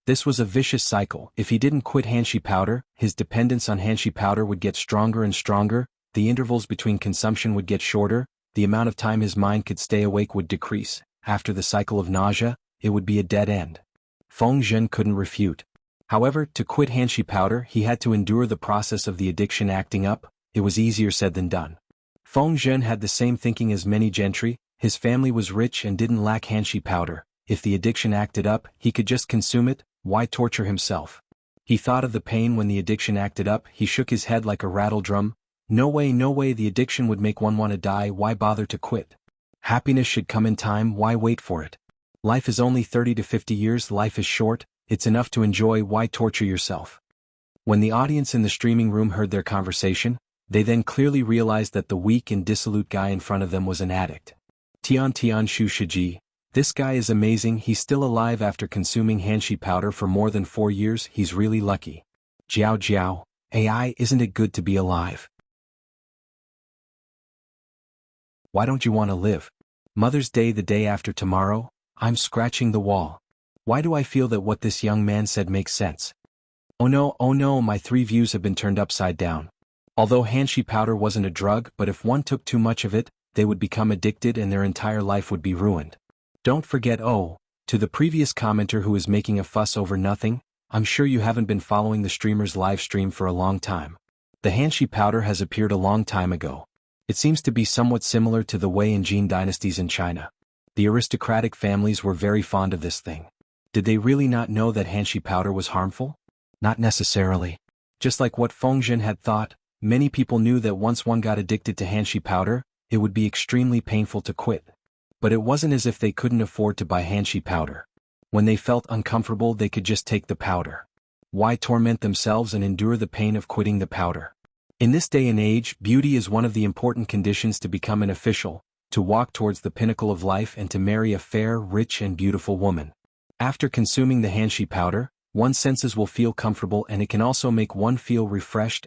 S1: This was a vicious cycle. If he didn't quit Hanshi powder, his dependence on Hanshi powder would get stronger and stronger, the intervals between consumption would get shorter, the amount of time his mind could stay awake would decrease. After the cycle of nausea, it would be a dead end. Feng Zhen couldn't refute. However, to quit Hanshi powder, he had to endure the process of the addiction acting up. It was easier said than done. Feng Zhen had the same thinking as many gentry. His family was rich and didn't lack Hanshi powder. If the addiction acted up, he could just consume it. Why torture himself? He thought of the pain when the addiction acted up. He shook his head like a rattle drum. No way, the addiction would make one want to die. Why bother to quit? Happiness should come in time. Why wait for it? Life is only 30 to 50 years. Life is short. It's enough to enjoy. Why torture yourself? When the audience in the streaming room heard their conversation, they then clearly realized that the weak and dissolute guy in front of them was an addict. Tian Shu Shiji. This guy is amazing. He's still alive after consuming Hanshi powder for more than 4 years. He's really lucky. Jiao. AI, isn't it good to be alive? Why don't you want to live? Mother's Day the day after tomorrow? I'm scratching the wall. Why do I feel that what this young man said makes sense? Oh no, my 3 views have been turned upside down. Although Hanshi powder wasn't a drug, but if one took too much of it, they would become addicted and their entire life would be ruined. Don't forget, to the previous commenter who is making a fuss over nothing, I'm sure you haven't been following the streamer's live stream for a long time. The Hanshi powder has appeared a long time ago. It seems to be somewhat similar to the Wei and Jin dynasties in China. The aristocratic families were very fond of this thing. Did they really not know that Hanshi powder was harmful? Not necessarily. Just like what Feng Zhen had thought, many people knew that once one got addicted to Hanshi powder, it would be extremely painful to quit. But it wasn't as if they couldn't afford to buy Hanshi powder. When they felt uncomfortable, they could just take the powder. Why torment themselves and endure the pain of quitting the powder? In this day and age, beauty is one of the important conditions to become an official. to walk towards the pinnacle of life and to marry a fair, rich and beautiful woman. After consuming the hanshi powder, one's senses will feel comfortable and it can also make one feel refreshed,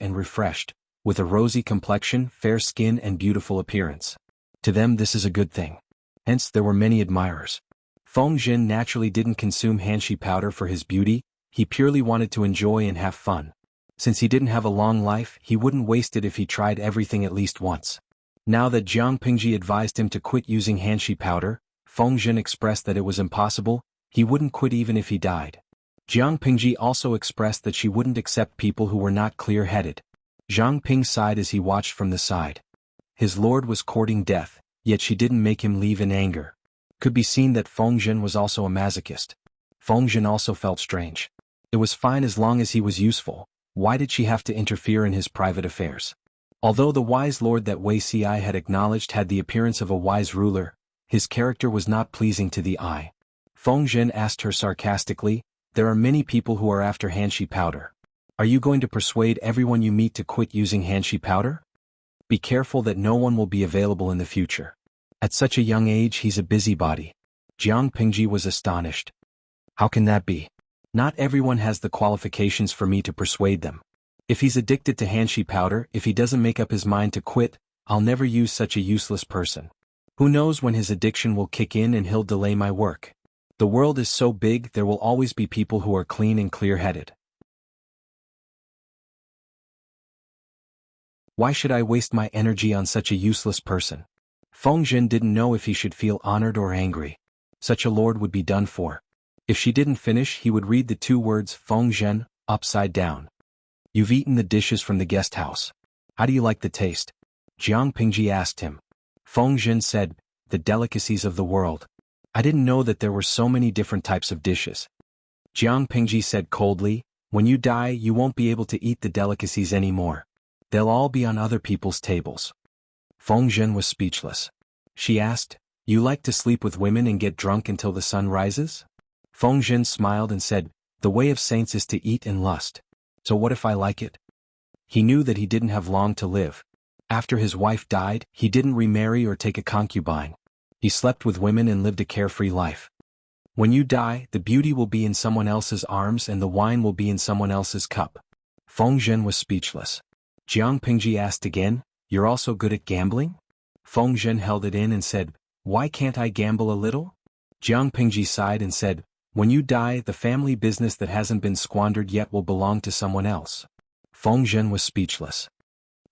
S1: with a rosy complexion, fair skin and beautiful appearance. To them this is a good thing. Hence there were many admirers. Feng Zhen naturally didn't consume hanshi powder for his beauty, he purely wanted to enjoy and have fun. Since he didn't have a long life, he wouldn't waste it if he tried everything at least once. Now that Jiang Pingji advised him to quit using hanshi powder, Feng Zhen expressed that it was impossible, he wouldn't quit even if he died. Jiang Pingji also expressed that she wouldn't accept people who were not clear-headed. Zhang Ping sighed as he watched from the side. His lord was courting death, yet she didn't make him leave in anger. Could be seen that Feng Zhen was also a masochist. Feng Zhen also felt strange. It was fine as long as he was useful, why did she have to interfere in his private affairs? Although the wise lord that Wei Si had acknowledged had the appearance of a wise ruler, his character was not pleasing to the eye. Feng Zhen asked her sarcastically, "There are many people who are after hanshi powder. Are you going to persuade everyone you meet to quit using hanshi powder? Be careful that no one will be available in the future. At such a young age he's a busybody." Jiang Pingji was astonished. How can that be? Not everyone has the qualifications for me to persuade them. If he's addicted to hanshi powder, if he doesn't make up his mind to quit, I'll never use such a useless person. Who knows when his addiction will kick in and he'll delay my work. The world is so big, there will always be people who are clean and clear-headed. Why should I waste my energy on such a useless person? Feng Zhen didn't know if he should feel honored or angry. Such a lord would be done for. If she didn't finish, he would read the two words Feng Zhen upside down. You've eaten the dishes from the guest house. How do you like the taste? Jiang Pingji asked him. Feng Zhen said, the delicacies of the world. I didn't know that there were so many different types of dishes. Jiang Pingji said coldly, when you die you won't be able to eat the delicacies anymore. They'll all be on other people's tables. Feng Zhen was speechless. She asked, you like to sleep with women and get drunk until the sun rises? Feng Zhen smiled and said, the way of saints is to eat and lust. So what if I like it? He knew that he didn't have long to live. After his wife died, he didn't remarry or take a concubine. He slept with women and lived a carefree life. When you die, the beauty will be in someone else's arms and the wine will be in someone else's cup. Feng Zhen was speechless. Jiang Pingji asked again, you're also good at gambling? Feng Zhen held it in and said, why can't I gamble a little? Jiang Pingji sighed and said, when you die, the family business that hasn't been squandered yet will belong to someone else. Feng Zhen was speechless.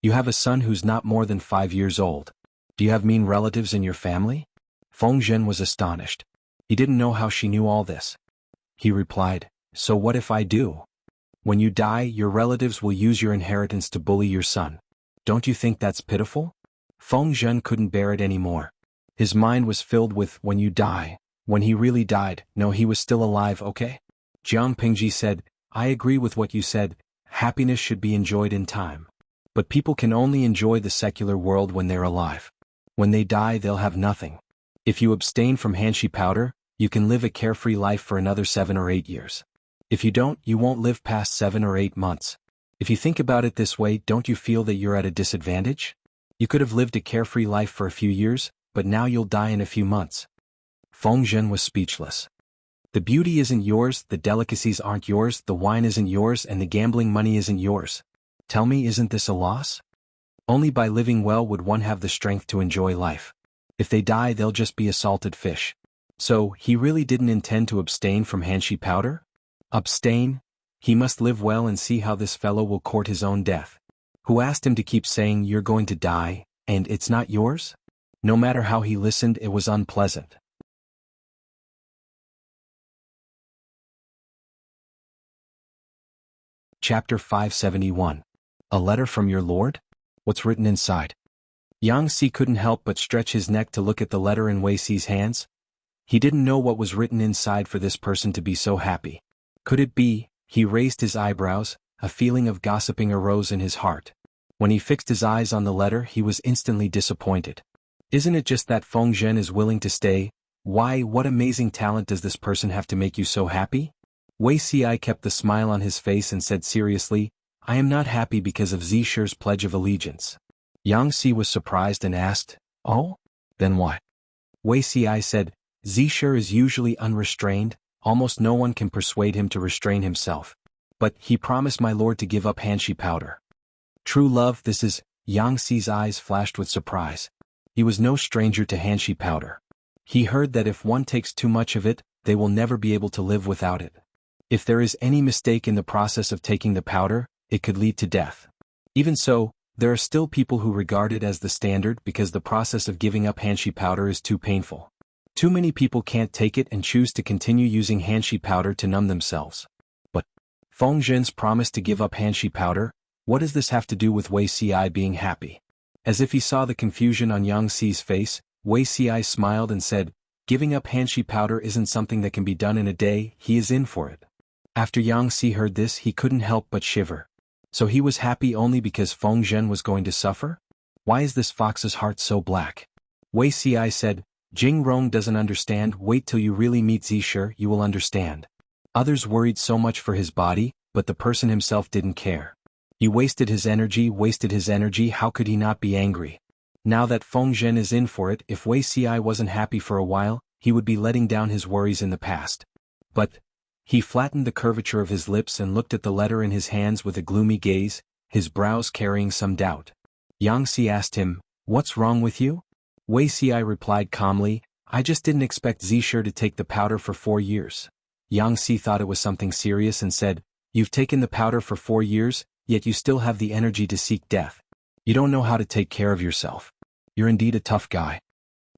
S1: You have a son who's not more than 5 years old. Do you have mean relatives in your family? Feng Zhen was astonished. He didn't know how she knew all this. He replied, so what if I do? When you die, your relatives will use your inheritance to bully your son. Don't you think that's pitiful? Feng Zhen couldn't bear it anymore. His mind was filled with, when you die. When he really died, no, he was still alive, okay? Jiang Pingji said, I agree with what you said, happiness should be enjoyed in time. But people can only enjoy the secular world when they're alive. When they die, they'll have nothing. If you abstain from hanshi powder, you can live a carefree life for another 7 or 8 years. If you don't, you won't live past 7 or 8 months. If you think about it this way, don't you feel that you're at a disadvantage? You could have lived a carefree life for a few years, but now you'll die in a few months. Feng Zhen was speechless. The beauty isn't yours, the delicacies aren't yours, the wine isn't yours, and the gambling money isn't yours. Tell me, isn't this a loss? Only by living well would one have the strength to enjoy life. If they die, they'll just be a salted fish. So, he really didn't intend to abstain from hanshi powder? Abstain? He must live well and see how this fellow will court his own death. Who asked him to keep saying you're going to die, and it's not yours? No matter how he listened, it was unpleasant. Chapter 571. A letter from your lord? What's written inside? Yang Si couldn't help but stretch his neck to look at the letter in Wei Si's hands. He didn't know what was written inside for this person to be so happy. Could it be? He raised his eyebrows, a feeling of gossiping arose in his heart. When he fixed his eyes on the letter, he was instantly disappointed. Isn't it just that Feng Zhen is willing to stay? Why, what amazing talent does this person have to make you so happy? Wei Si kept the smile on his face and said seriously, I am not happy because of Zisher's pledge of allegiance. Yang Si was surprised and asked, oh? Then why? Wei Si said, Zisher is usually unrestrained, almost no one can persuade him to restrain himself. But he promised my lord to give up Hanshi powder. True love, this is, Yang Xi's eyes flashed with surprise. He was no stranger to Hanshi powder. He heard that if one takes too much of it, they will never be able to live without it. If there is any mistake in the process of taking the powder, it could lead to death. Even so, there are still people who regard it as the standard because the process of giving up Hanshi powder is too painful. Too many people can't take it and choose to continue using Hanshi powder to numb themselves. But Feng Zhen's promise to give up Hanshi powder, what does this have to do with Wei Si being happy? As if he saw the confusion on Yang Xi's face, Wei Si smiled and said, giving up Hanshi powder isn't something that can be done in a day, he is in for it. After Yang Xi heard this, he couldn't help but shiver. So he was happy only because Feng Zhen was going to suffer? Why is this fox's heart so black? Wei Si said, Jing Rong doesn't understand, wait till you really meet Zisher, you will understand. Others worried so much for his body, but the person himself didn't care. He wasted his energy, how could he not be angry? Now that Feng Zhen is in for it, if Wei Si wasn't happy for a while, he would be letting down his worries in the past. But he flattened the curvature of his lips and looked at the letter in his hands with a gloomy gaze, his brows carrying some doubt. Yang Xi asked him, what's wrong with you? Wei Si replied calmly, I just didn't expect Zisher to take the powder for 4 years. Yang Xi thought it was something serious and said, you've taken the powder for 4 years, yet you still have the energy to seek death. You don't know how to take care of yourself. You're indeed a tough guy.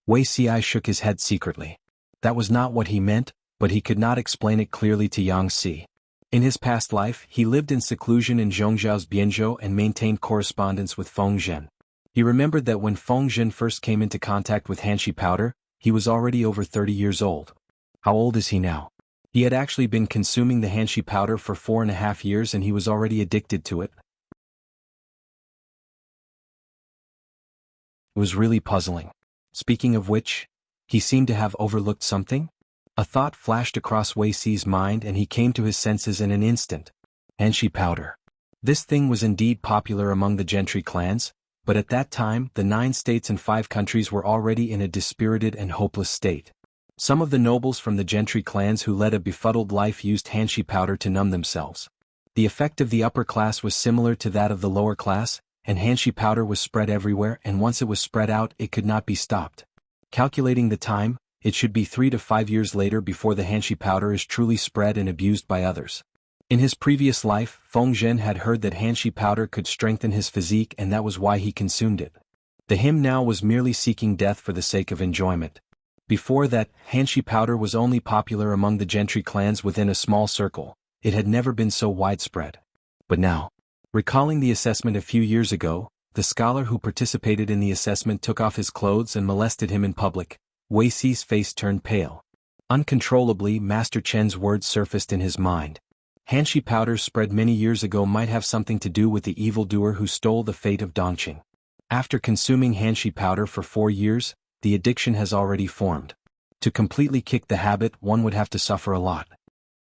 S1: Wei Si shook his head secretly. That was not what he meant, but he could not explain it clearly to Yang Xi. In his past life, he lived in seclusion in Zhongzhao's Bianzhou and maintained correspondence with Feng Zhen. He remembered that when Feng Zhen first came into contact with Hanshi powder, he was already over 30 years old. How old is he now? He had actually been consuming the Hanshi powder for 4.5 years and he was already addicted to it. It was really puzzling. Speaking of which, he seemed to have overlooked something. A thought flashed across Wei Si's mind and he came to his senses in an instant. Hanshi powder. This thing was indeed popular among the gentry clans, but at that time the 9 states and 5 countries were already in a dispirited and hopeless state. Some of the nobles from the gentry clans who led a befuddled life used Hanshi powder to numb themselves. The effect of the upper class was similar to that of the lower class, and Hanshi powder was spread everywhere, and once it was spread out it could not be stopped. Calculating the time, it should be 3 to 5 years later before the Hanshi powder is truly spread and abused by others. In his previous life, Feng Zhen had heard that Hanshi powder could strengthen his physique and that was why he consumed it. The him now was merely seeking death for the sake of enjoyment. Before that, Hanshi powder was only popular among the gentry clans within a small circle. It had never been so widespread. But now, recalling the assessment a few years ago, the scholar who participated in the assessment took off his clothes and molested him in public. Wei Si's face turned pale. Uncontrollably, Master Chen's words surfaced in his mind. Hanshi powder spread many years ago might have something to do with the evildoer who stole the fate of Dongqing. After consuming Hanshi powder for 4 years, the addiction has already formed. To completely kick the habit, one would have to suffer a lot.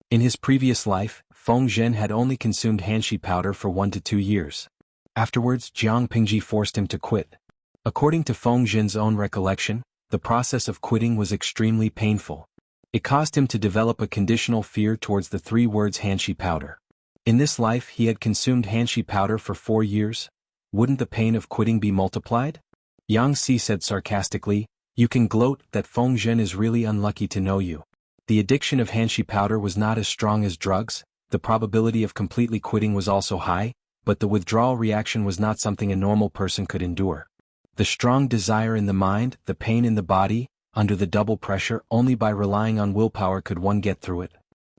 S1: In his previous life, Feng Zhen had only consumed Hanshi powder for 1 to 2 years. Afterwards, Jiang Pingji forced him to quit. According to Feng Zhen's own recollection, the process of quitting was extremely painful. It caused him to develop a conditional fear towards the 3 words Hanshi powder. In this life he had consumed Hanshi powder for 4 years. Wouldn't the pain of quitting be multiplied? Yang Xi said sarcastically, you can gloat that Feng Zhen is really unlucky to know you. The addiction of Hanshi powder was not as strong as drugs, the probability of completely quitting was also high, but the withdrawal reaction was not something a normal person could endure. The strong desire in the mind, the pain in the body, under the double pressure, only by relying on willpower could one get through it.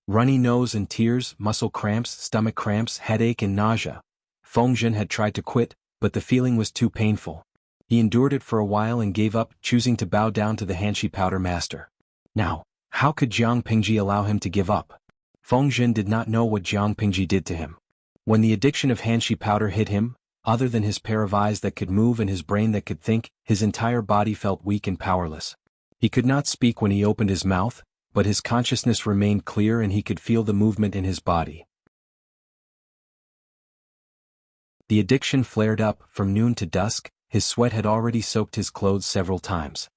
S1: Runny nose and tears, muscle cramps, stomach cramps, headache and nausea. Feng Zhen had tried to quit, but the feeling was too painful. He endured it for a while and gave up, choosing to bow down to the Hanshi powder master. Now, how could Jiang Pingji allow him to give up? Feng Zhen did not know what Jiang Pingji did to him. When the addiction of Hanshi powder hit him, other than his pair of eyes that could move and his brain that could think, his entire body felt weak and powerless. He could not speak when he opened his mouth, but his consciousness remained clear and he could feel the movement in his body. The addiction flared up. From noon to dusk, his sweat had already soaked his clothes several times.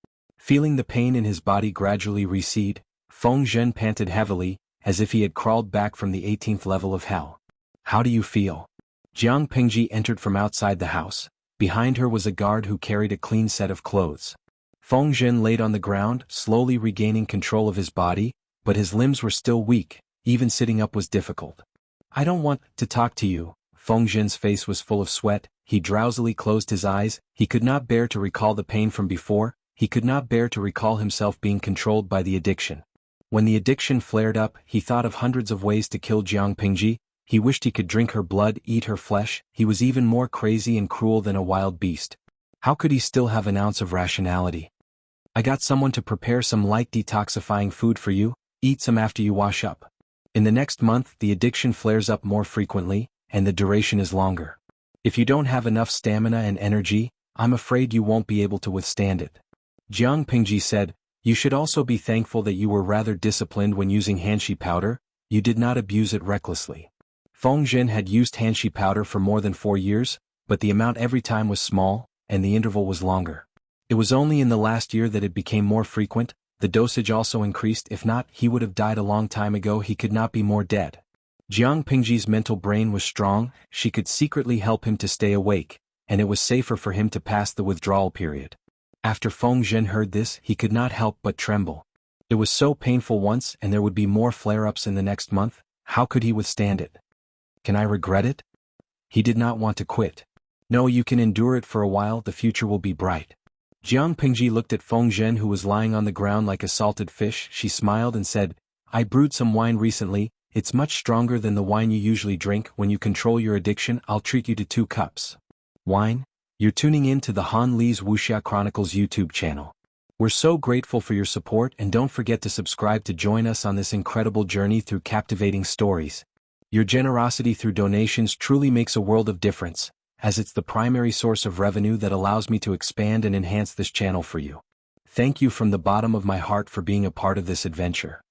S1: Feeling the pain in his body gradually recede, Feng Zhen panted heavily, as if he had crawled back from the 18th level of hell. How do you feel? Jiang Pingji entered from outside the house. Behind her was a guard who carried a clean set of clothes. Feng Zhen laid on the ground, slowly regaining control of his body, but his limbs were still weak, even sitting up was difficult. I don't want to talk to you. Feng Zhen's face was full of sweat, he drowsily closed his eyes, he could not bear to recall the pain from before, he could not bear to recall himself being controlled by the addiction. When the addiction flared up, he thought of hundreds of ways to kill Jiang Pingji. He wished he could drink her blood, eat her flesh. He was even more crazy and cruel than a wild beast. How could he still have an ounce of rationality? I got someone to prepare some light detoxifying food for you, eat some after you wash up. In the next month, the addiction flares up more frequently, and the duration is longer. If you don't have enough stamina and energy, I'm afraid you won't be able to withstand it. Jiang Pingji said, you should also be thankful that you were rather disciplined when using hanshi powder, you did not abuse it recklessly. Feng Zhen had used hanshi powder for more than 4 years, but the amount every time was small, and the interval was longer. It was only in the last year that it became more frequent, the dosage also increased, if not, he would have died a long time ago, he could not be more dead. Jiang Pingji's mental brain was strong, she could secretly help him to stay awake, and it was safer for him to pass the withdrawal period. After Feng Zhen heard this, he could not help but tremble. It was so painful once and there would be more flare-ups in the next month, how could he withstand it? Can I regret it? He did not want to quit. No, you can endure it for a while, the future will be bright. Jiang Pingji looked at Feng Zhen who was lying on the ground like a salted fish, she smiled and said, I brewed some wine recently, it's much stronger than the wine you usually drink, when you control your addiction I'll treat you to 2 cups. Wine? You're tuning in to the Han Li's Wuxia Chronicles YouTube channel. We're so grateful for your support and don't forget to subscribe to join us on this incredible journey through captivating stories. Your generosity through donations truly makes a world of difference, as it's the primary source of revenue that allows me to expand and enhance this channel for you. Thank you from the bottom of my heart for being a part of this adventure.